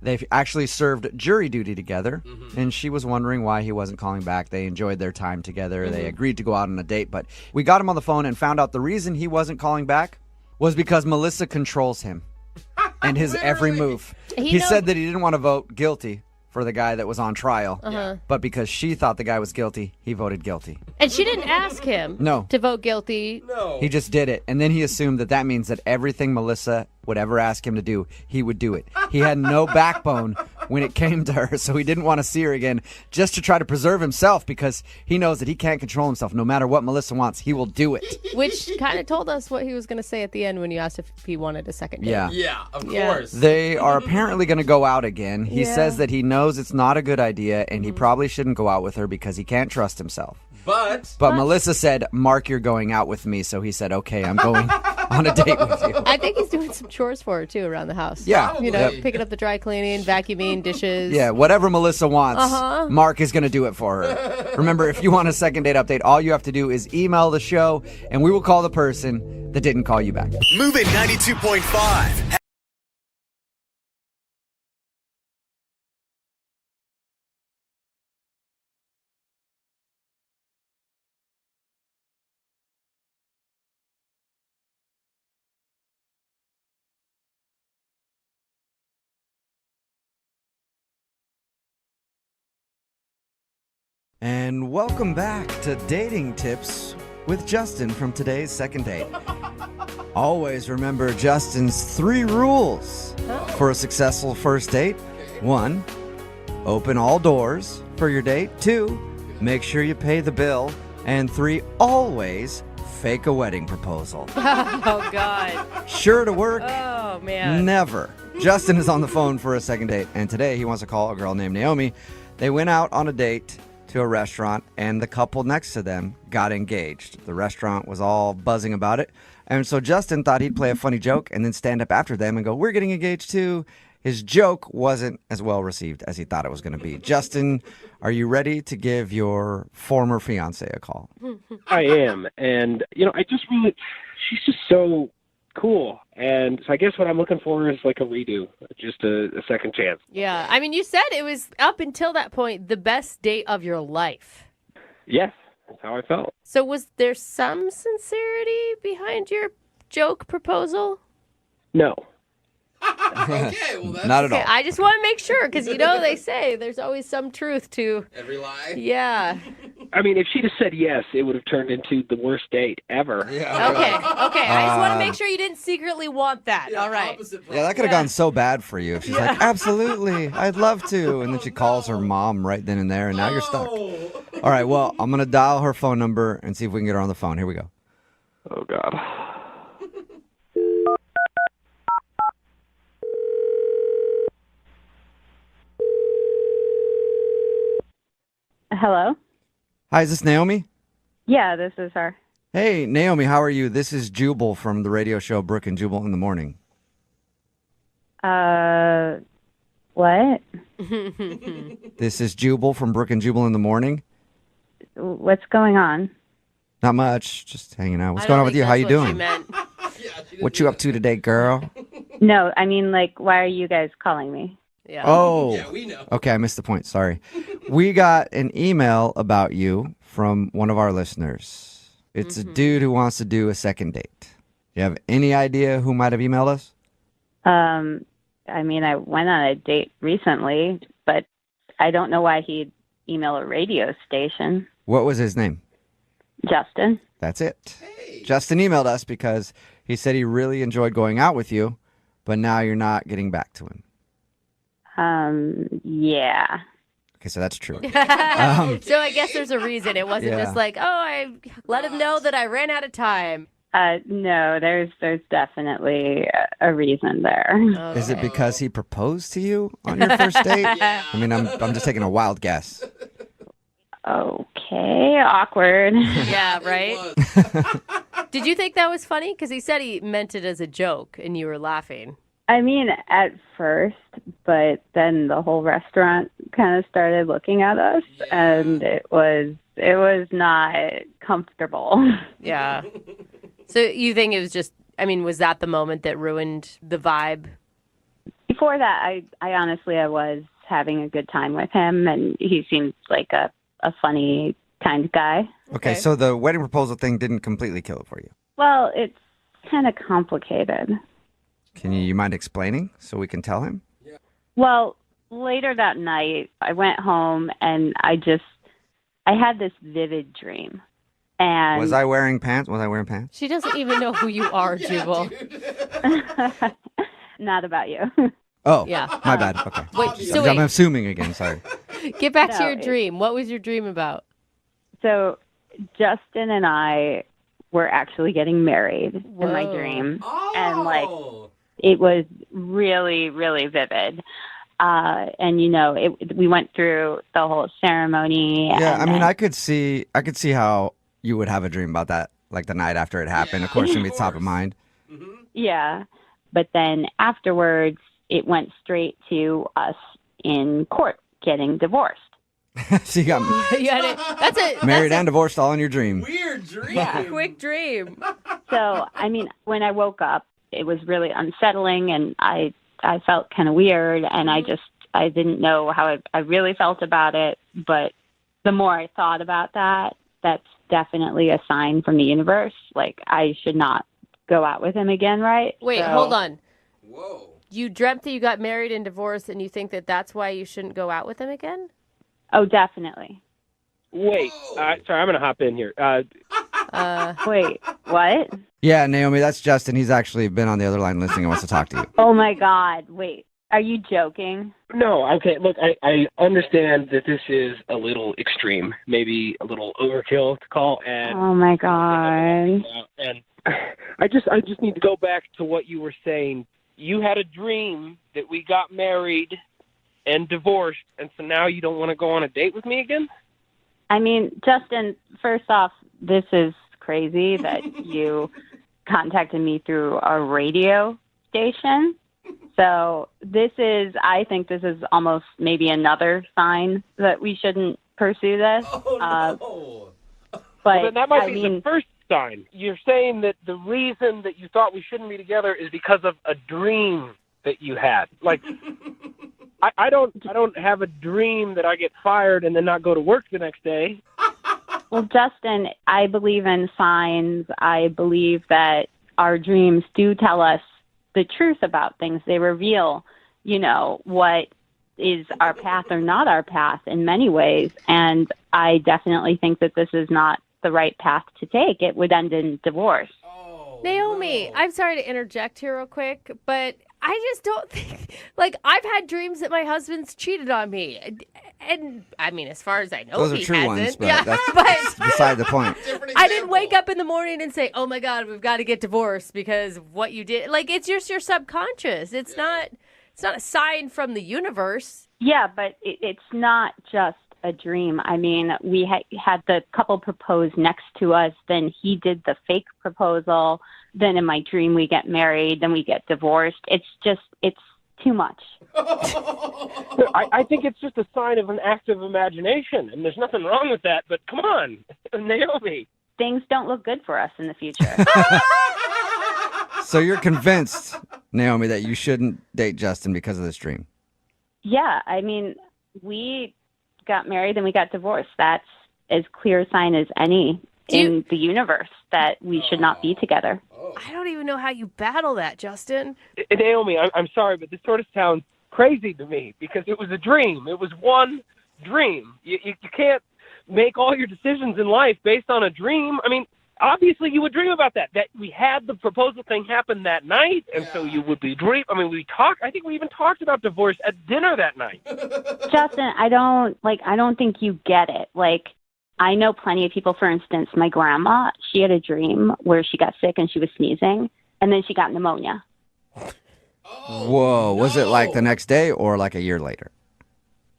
They've actually served jury duty together, and she was wondering why he wasn't calling back. They enjoyed their time together. They agreed to go out on a date, but we got him on the phone and found out the reason he wasn't calling back was because Melissa controls him and his every move. He said that he didn't want to vote guilty for the guy that was on trial, but because she thought the guy was guilty, he voted guilty. And she didn't ask him to vote guilty. No. He just did it, and then he assumed that that means that everything Melissa would ever ask him to do, he would do it. He had no backbone when it came to her, so he didn't want to see her again just to try to preserve himself because he knows that he can't control himself. No matter what Melissa wants, he will do it. Which kind of told us what he was going to say at the end when you asked if he wanted a second date. Yeah. Yeah, of course. They are apparently going to go out again. He says that he knows it's not a good idea, and he probably shouldn't go out with her because he can't trust himself. But Melissa said, Mark, you're going out with me. So he said, okay, I'm going on a date with you. I think he's doing some chores for her, too, around the house. Yeah. You know, picking up the dry cleaning, vacuuming, dishes. Yeah, whatever Melissa wants, Mark is going to do it for her. Remember, if you want a second date update, all you have to do is email the show, and we will call the person that didn't call you back. Moving 92.5. And welcome back to Dating Tips with Justin from today's second date. Always remember Justin's 3 rules for a successful first date. 1, open all doors for your date. 2, make sure you pay the bill. And 3, always fake a wedding proposal. Oh, God. Sure to work? Oh, man. Never. Justin is on the phone for a second date, and today he wants to call a girl named Naomi. They went out on a date to a restaurant, and the couple next to them got engaged. The restaurant was all buzzing about it, and so Justin thought he'd play a funny joke and then stand up after them and go, we're getting engaged too. His joke wasn't as well received as he thought it was going to be. Justin, are you ready to give your former fiance a call? I am. And, she's just so cool. And so I guess what I'm looking for is like a redo, just a second chance. Yeah. I mean, you said it was, up until that point, the best date of your life. Yes, that's how I felt. So was there some sincerity behind your joke proposal? No. Okay, well, that's Not at all. I just want to make sure, because they say there's always some truth to every lie. Yeah. I mean, if she'd have said yes, it would have turned into the worst date ever. Yeah. Okay. I just want to make sure you didn't secretly want that. Yeah, all right. Yeah, that could have gone so bad for you if she's like, absolutely, I'd love to. And then she calls her mom right then and there, and now you're stuck. All right, well, I'm going to dial her phone number and see if we can get her on the phone. Here we go. Oh, God. Hello? Hi, is this Naomi? Yeah, this is her. Hey, Naomi, how are you? This is Jubal from the radio show Brooke and Jubal in the morning. What? This is Jubal from Brooke and Jubal in the morning. What's going on? Not much, just hanging out. What's going on with you? How you doing? What you up to today, girl? No, I mean, why are you guys calling me? Yeah. Oh. Yeah, we know. Okay, I missed the point. Sorry. We got an email about you from one of our listeners. It's a dude who wants to do a second date. You have any idea who might have emailed us? I mean, I went on a date recently, but I don't know why he'd email a radio station. What was his name? Justin. That's it. Hey. Justin emailed us because He said he really enjoyed going out with you, but now you're not getting back to him. Yeah. Okay, so that's true. So I guess there's a reason. It wasn't Yeah. just like, oh, I let him know that I ran out of time. No, there's definitely a reason there. Is it because he proposed to you on your first date? I mean, I'm just taking a wild guess. Okay, awkward. Yeah, right? Did you think that was funny? Because he said he meant it as a joke and you were laughing. I mean, at first, but then the whole restaurant kind of started looking at us, and it was not comfortable. Yeah. So you think it was just, I mean, was that the moment that ruined the vibe? Before that, I honestly, I was having a good time with him, and he seemed like a funny kind of guy. Okay, so the wedding proposal thing didn't completely kill it for you. Well, it's kind of complicated. Can you mind explaining so we can tell him? Well, later that night, I went home and I had this vivid dream. And Was I wearing pants? She doesn't even know who you are, Jubal. Not about you. Oh, Yeah. my bad. Okay. Wait. I'm assuming again, sorry. Get back to No, your dream. What was your dream about? So Justin and I were actually getting married in my dream. And like, it was really, really vivid. And we went through the whole ceremony. Yeah, and I mean, then- I could see how you would have a dream about that, like the night after it happened. Of course, it's going to be top of mind. Yeah. But then afterwards, it went straight to us in court getting divorced. So you got That's it. married and divorced all in your dream. Weird dream. Yeah. Quick dream. So, I mean, when I woke up, it was really unsettling, and I felt kind of weird, and I didn't know how I really felt about it. But the more I thought about that, that's definitely a sign from the universe. Like, I should not go out with him again, right? Wait, So- hold on. Whoa. You dreamt that you got married and divorced, and you think that that's why you shouldn't go out with him again? Oh, definitely. Wait, sorry, I'm going to hop in here. Wait, what? Yeah, Naomi, that's Justin. He's actually been on the other line listening and wants to talk to you. Oh, my God. Wait, are you joking? No, okay, look, I understand that this is a little extreme, maybe a little overkill to call, and Oh, my God. and I just need to go back to what you were saying. You had a dream that we got married and divorced, and so now you don't want to go on a date with me again? I mean, Justin, first off, this is crazy that you contacted me through a radio station. So I think this is almost maybe another sign that we shouldn't pursue this. But Well, then that might I be mean, the first sign. You're saying that the reason that you thought we shouldn't be together is because of a dream that you had. Like, I don't have a dream that I get fired and then not go to work the next day. well, Justin, I believe in signs. I believe that our dreams do tell us the truth about things. They reveal, what is our path or not our path in many ways. And I definitely think that this is not the right path to take. It would end in divorce. Naomi, I'm sorry to interject here real quick, but I just don't think, I've had dreams that my husband's cheated on me. And I mean, as far as I know, Those are he true hasn't. ones, but yeah, that's beside the point. I didn't wake up in the morning and say, oh my God, we've got to get divorced because of what you did. It's just your subconscious. It's not a sign from the universe. Yeah, but it's not just a dream. I mean, we had the couple propose next to us, then he did the fake proposal, then in my dream we get married, then we get divorced. It's too much. I think it's just a sign of an active imagination, and there's nothing wrong with that, but come on, Naomi. Things don't look good for us in the future. So you're convinced, Naomi, that you shouldn't date Justin because of this dream? Yeah, I mean, we got married and we got divorced. That's as clear a sign as any in the universe that we should not be together. I don't even know how you battle that, Justin. Naomi, I'm sorry, but this sort of sounds crazy to me because it was a dream. It was one dream. You can't make all your decisions in life based on a dream. I mean, obviously you would dream about that. That we had the proposal thing happen that night, and so you would be dream. I mean, I think we even talked about divorce at dinner that night. Justin, I don't think you get it. Like, I know plenty of people, for instance, my grandma, she had a dream where she got sick and she was sneezing, and then she got pneumonia. Whoa. Was it like the next day or like a year later?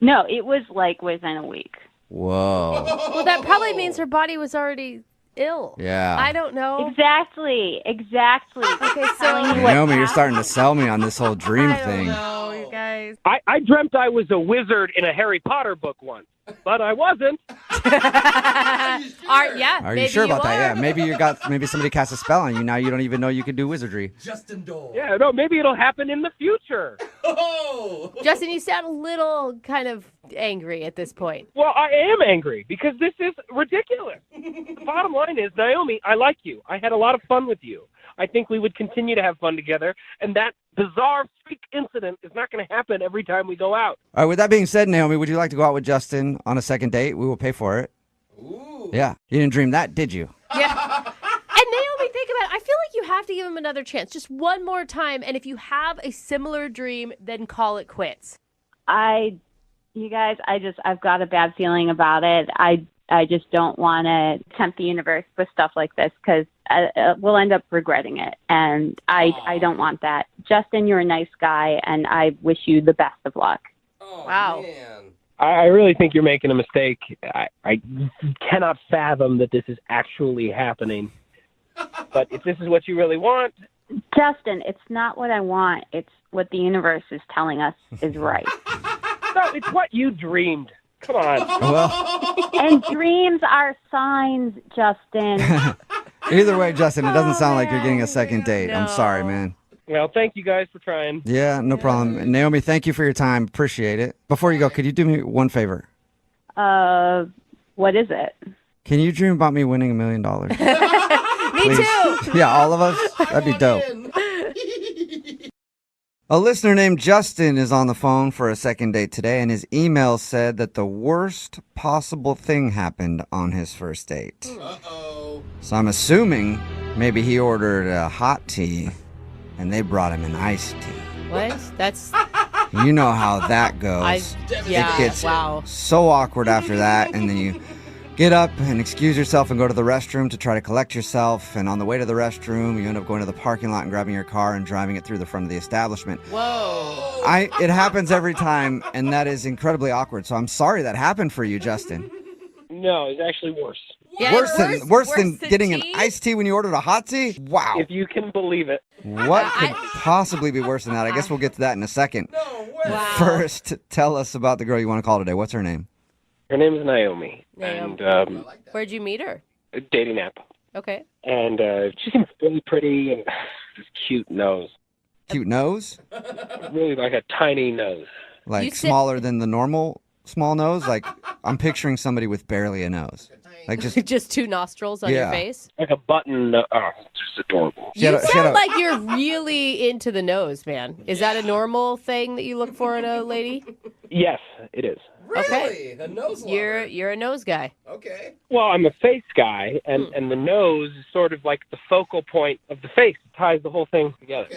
No, it was like within a week. Whoa. Well, that probably means her body was already ill. Yeah. I don't know. Exactly. Okay, so Naomi, you're starting to sell me on this whole dream thing. no, you guys. I dreamt I was a wizard in a Harry Potter book once, but I wasn't. Are you sure about that? Yeah. Maybe somebody cast a spell on you. Now you don't even know you can do wizardry. Justin Dole. Yeah, no, maybe it'll happen in the future. Justin, you sound a little kind of angry at this point. Well, I am angry because this is ridiculous. The bottom line is, Naomi, I like you. I had a lot of fun with you. I think we would continue to have fun together, and that bizarre freak incident is not going to happen every time we go out. All right, with that being said, Naomi, would you like to go out with Justin on a second date? We will pay for it. Ooh. Yeah. You didn't dream that, did you? Yeah. And Naomi, think about it. I feel like you have to give him another chance, just one more time. And if you have a similar dream, then call it quits. You guys, I've got a bad feeling about it. I just don't want to tempt the universe with stuff like this because we'll end up regretting it. And I don't want that. Justin, you're a nice guy, and I wish you the best of luck. Oh, wow. Man. I really think you're making a mistake. I cannot fathom that this is actually happening. But if this is what you really want... Justin, it's not what I want. It's what the universe is telling us is right. No, it's what you dreamed. Come on. Well, and dreams are signs, Justin. Either way, Justin, it doesn't sound like you're getting a second date. I'm sorry, man. Well, thank you guys for trying. Yeah, no problem. Naomi, thank you for your time. Appreciate it. Before you go, could you do me one favor? What is it? Can you dream about me winning $1 million? Me too. Yeah, all of us? That'd be dope. A listener named Justin is on the phone for a second date today, and his email said that the worst possible thing happened on his first date. Uh-oh. So I'm assuming maybe he ordered a hot tea, and they brought him an iced tea. What? That's... You know how that goes. It gets so awkward after that, and then you get up and excuse yourself and go to the restroom to try to collect yourself, and on the way to the restroom, you end up going to the parking lot and grabbing your car and driving it through the front of the establishment. Whoa. It happens every time, and that is incredibly awkward, so I'm sorry that happened for you, Justin. No, it's actually worse. Yeah, Worse than getting an iced tea when you ordered a hot tea? Wow. If you can believe it. What could possibly be worse than that? I guess we'll get to that in a second. No way. Wow. First, tell us about the girl you want to call today. What's her name? Her name is Naomi. Naomi. And Where'd you meet her? a dating app. Okay. And she seems really pretty and this cute nose. Cute nose? Really like a tiny nose. Like smaller than the normal small nose? Like, I'm picturing somebody with barely a nose. Like just two nostrils on your face? Like a button. Oh, it's just adorable. You sound like you're really into the nose, man. Is that a normal thing that you look for in a lady? Yes, it is. Really? Okay. A nose lover. You're a nose guy. Okay. Well, I'm a face guy, and the nose is sort of like the focal point of the face. It ties the whole thing together.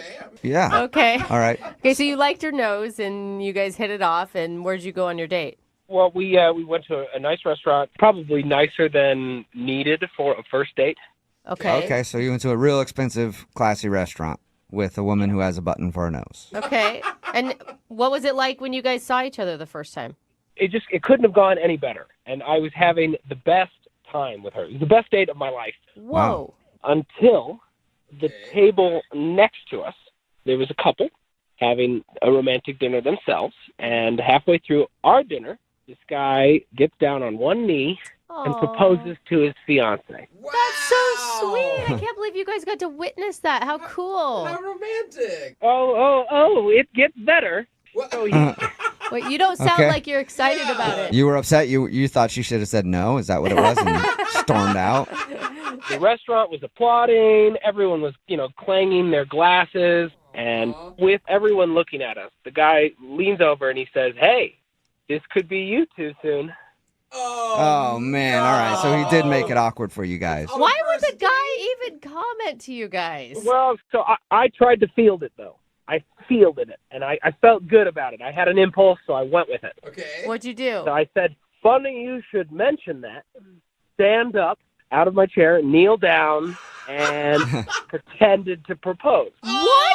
Yeah. Okay. All right. Okay, so you liked her nose, and you guys hit it off, and where'd you go on your date? Well, we went to a nice restaurant, probably nicer than needed for a first date. Okay. Okay, so you went to a real expensive, classy restaurant with a woman who has a button for a nose. Okay. And what was it like when you guys saw each other the first time? It couldn't have gone any better. And I was having the best time with her. It was the best date of my life. Whoa. Until the table next to us, there was a couple having a romantic dinner themselves. And halfway through our dinner, this guy gets down on one knee and proposes to his fiancée. Wow. That's so sweet. I can't believe you guys got to witness that. How cool. How romantic. Oh, it gets better. So Wait, you don't sound like you're excited about it. You were upset? You thought she should have said no? Is that what it was? And you stormed out? The restaurant was applauding. Everyone was, clanging their glasses. And with everyone looking at us, the guy leans over and he says, "Hey, this could be you two soon." Oh, man. All right. So he did make it awkward for you guys. Why would the guy even comment to you guys? Well, so I tried to field it, though. I fielded it, and I felt good about it. I had an impulse, so I went with it. Okay. What'd you do? So I said, funny you should mention that. Stand up out of my chair, kneel down, and pretended to propose. What?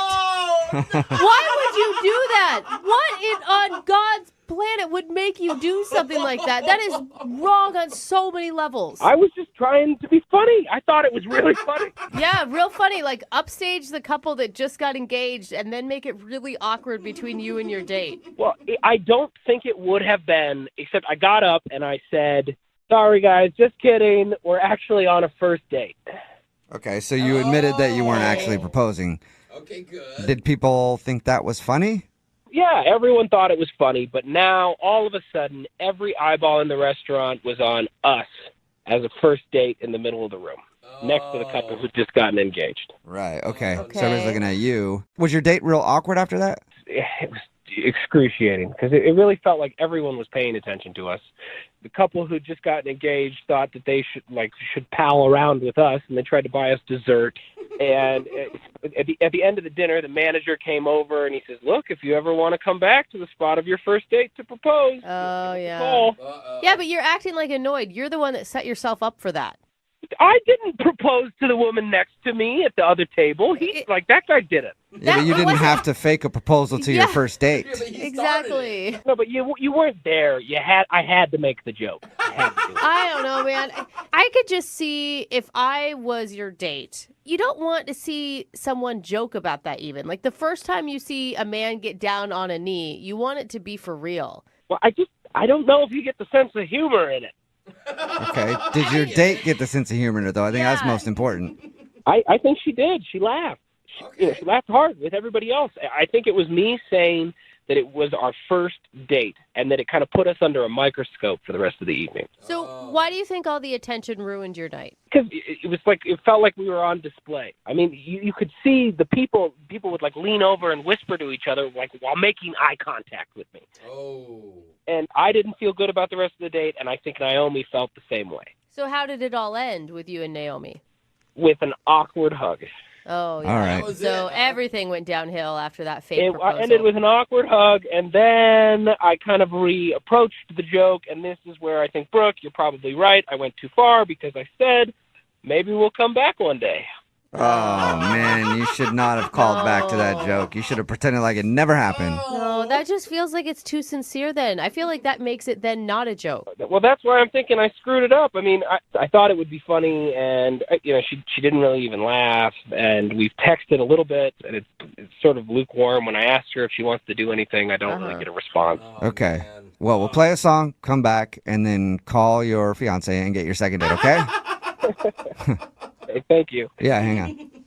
Why would you do that? What on God's planet would make you do something like that? That is wrong on so many levels. I was just trying to be funny. I thought it was really funny. Yeah, real funny. Like, upstage the couple that just got engaged and then make it really awkward between you and your date. Well, I don't think it would have been, except I got up and I said, sorry, guys, just kidding. We're actually on a first date. Okay, so you admitted that you weren't actually proposing. Okay, good. Did people think that was funny? Yeah, everyone thought it was funny, but now, all of a sudden, every eyeball in the restaurant was on us as a first date in the middle of the room, next to the couple who'd just gotten engaged. Right, okay. So everybody's looking at you. Was your date real awkward after that? It was excruciating, because it really felt like everyone was paying attention to us. The couple who'd just gotten engaged thought that they should pal around with us, and they tried to buy us dessert. And at the end of the dinner, the manager came over and he says, look, if you ever want to come back to the spot of your first date to propose. Oh, yeah. Yeah, but you're acting like annoyed. You're the one that set yourself up for that. I didn't propose to the woman next to me at the other table. That guy did it. Yeah, but you didn't have to fake a proposal to your first date. Exactly. No, but you weren't there. I had to make the joke. I don't know, man. I could just see if I was your date. You don't want to see someone joke about that even. Like the first time you see a man get down on a knee, you want it to be for real. Well, I don't know if you get the sense of humor in it. Okay. Did your date get the sense of humor in it, though? I think that's most important. I think she did. She laughed. She laughed hard with everybody else. I think it was me saying that it was our first date and that it kind of put us under a microscope for the rest of the evening. So why do you think all the attention ruined your night? Because it felt like we were on display. I mean, you could see the people would like lean over and whisper to each other like while making eye contact with me. Oh. And I didn't feel good about the rest of the date, and I think Naomi felt the same way. So how did it all end with you and Naomi? With an awkward hug. Oh, yeah. All right. So everything went downhill after that fake proposal. It ended with an awkward hug, and then I kind of reapproached the joke, and this is where I think, Brooke, you're probably right. I went too far because I said, maybe we'll come back one day. Oh, man, you should not have called back to that joke. You should have pretended like it never happened. No, that just feels like it's too sincere then. I feel like that makes it then not a joke. Well, that's why I'm thinking I screwed it up. I mean, I thought it would be funny, and she didn't really even laugh, and we've texted a little bit, and it's sort of lukewarm. When I asked her if she wants to do anything, I don't really get a response. Okay. Well, we'll play a song, come back, and then call your fiance and get your second date, okay? Hey, thank you. Yeah, hang on.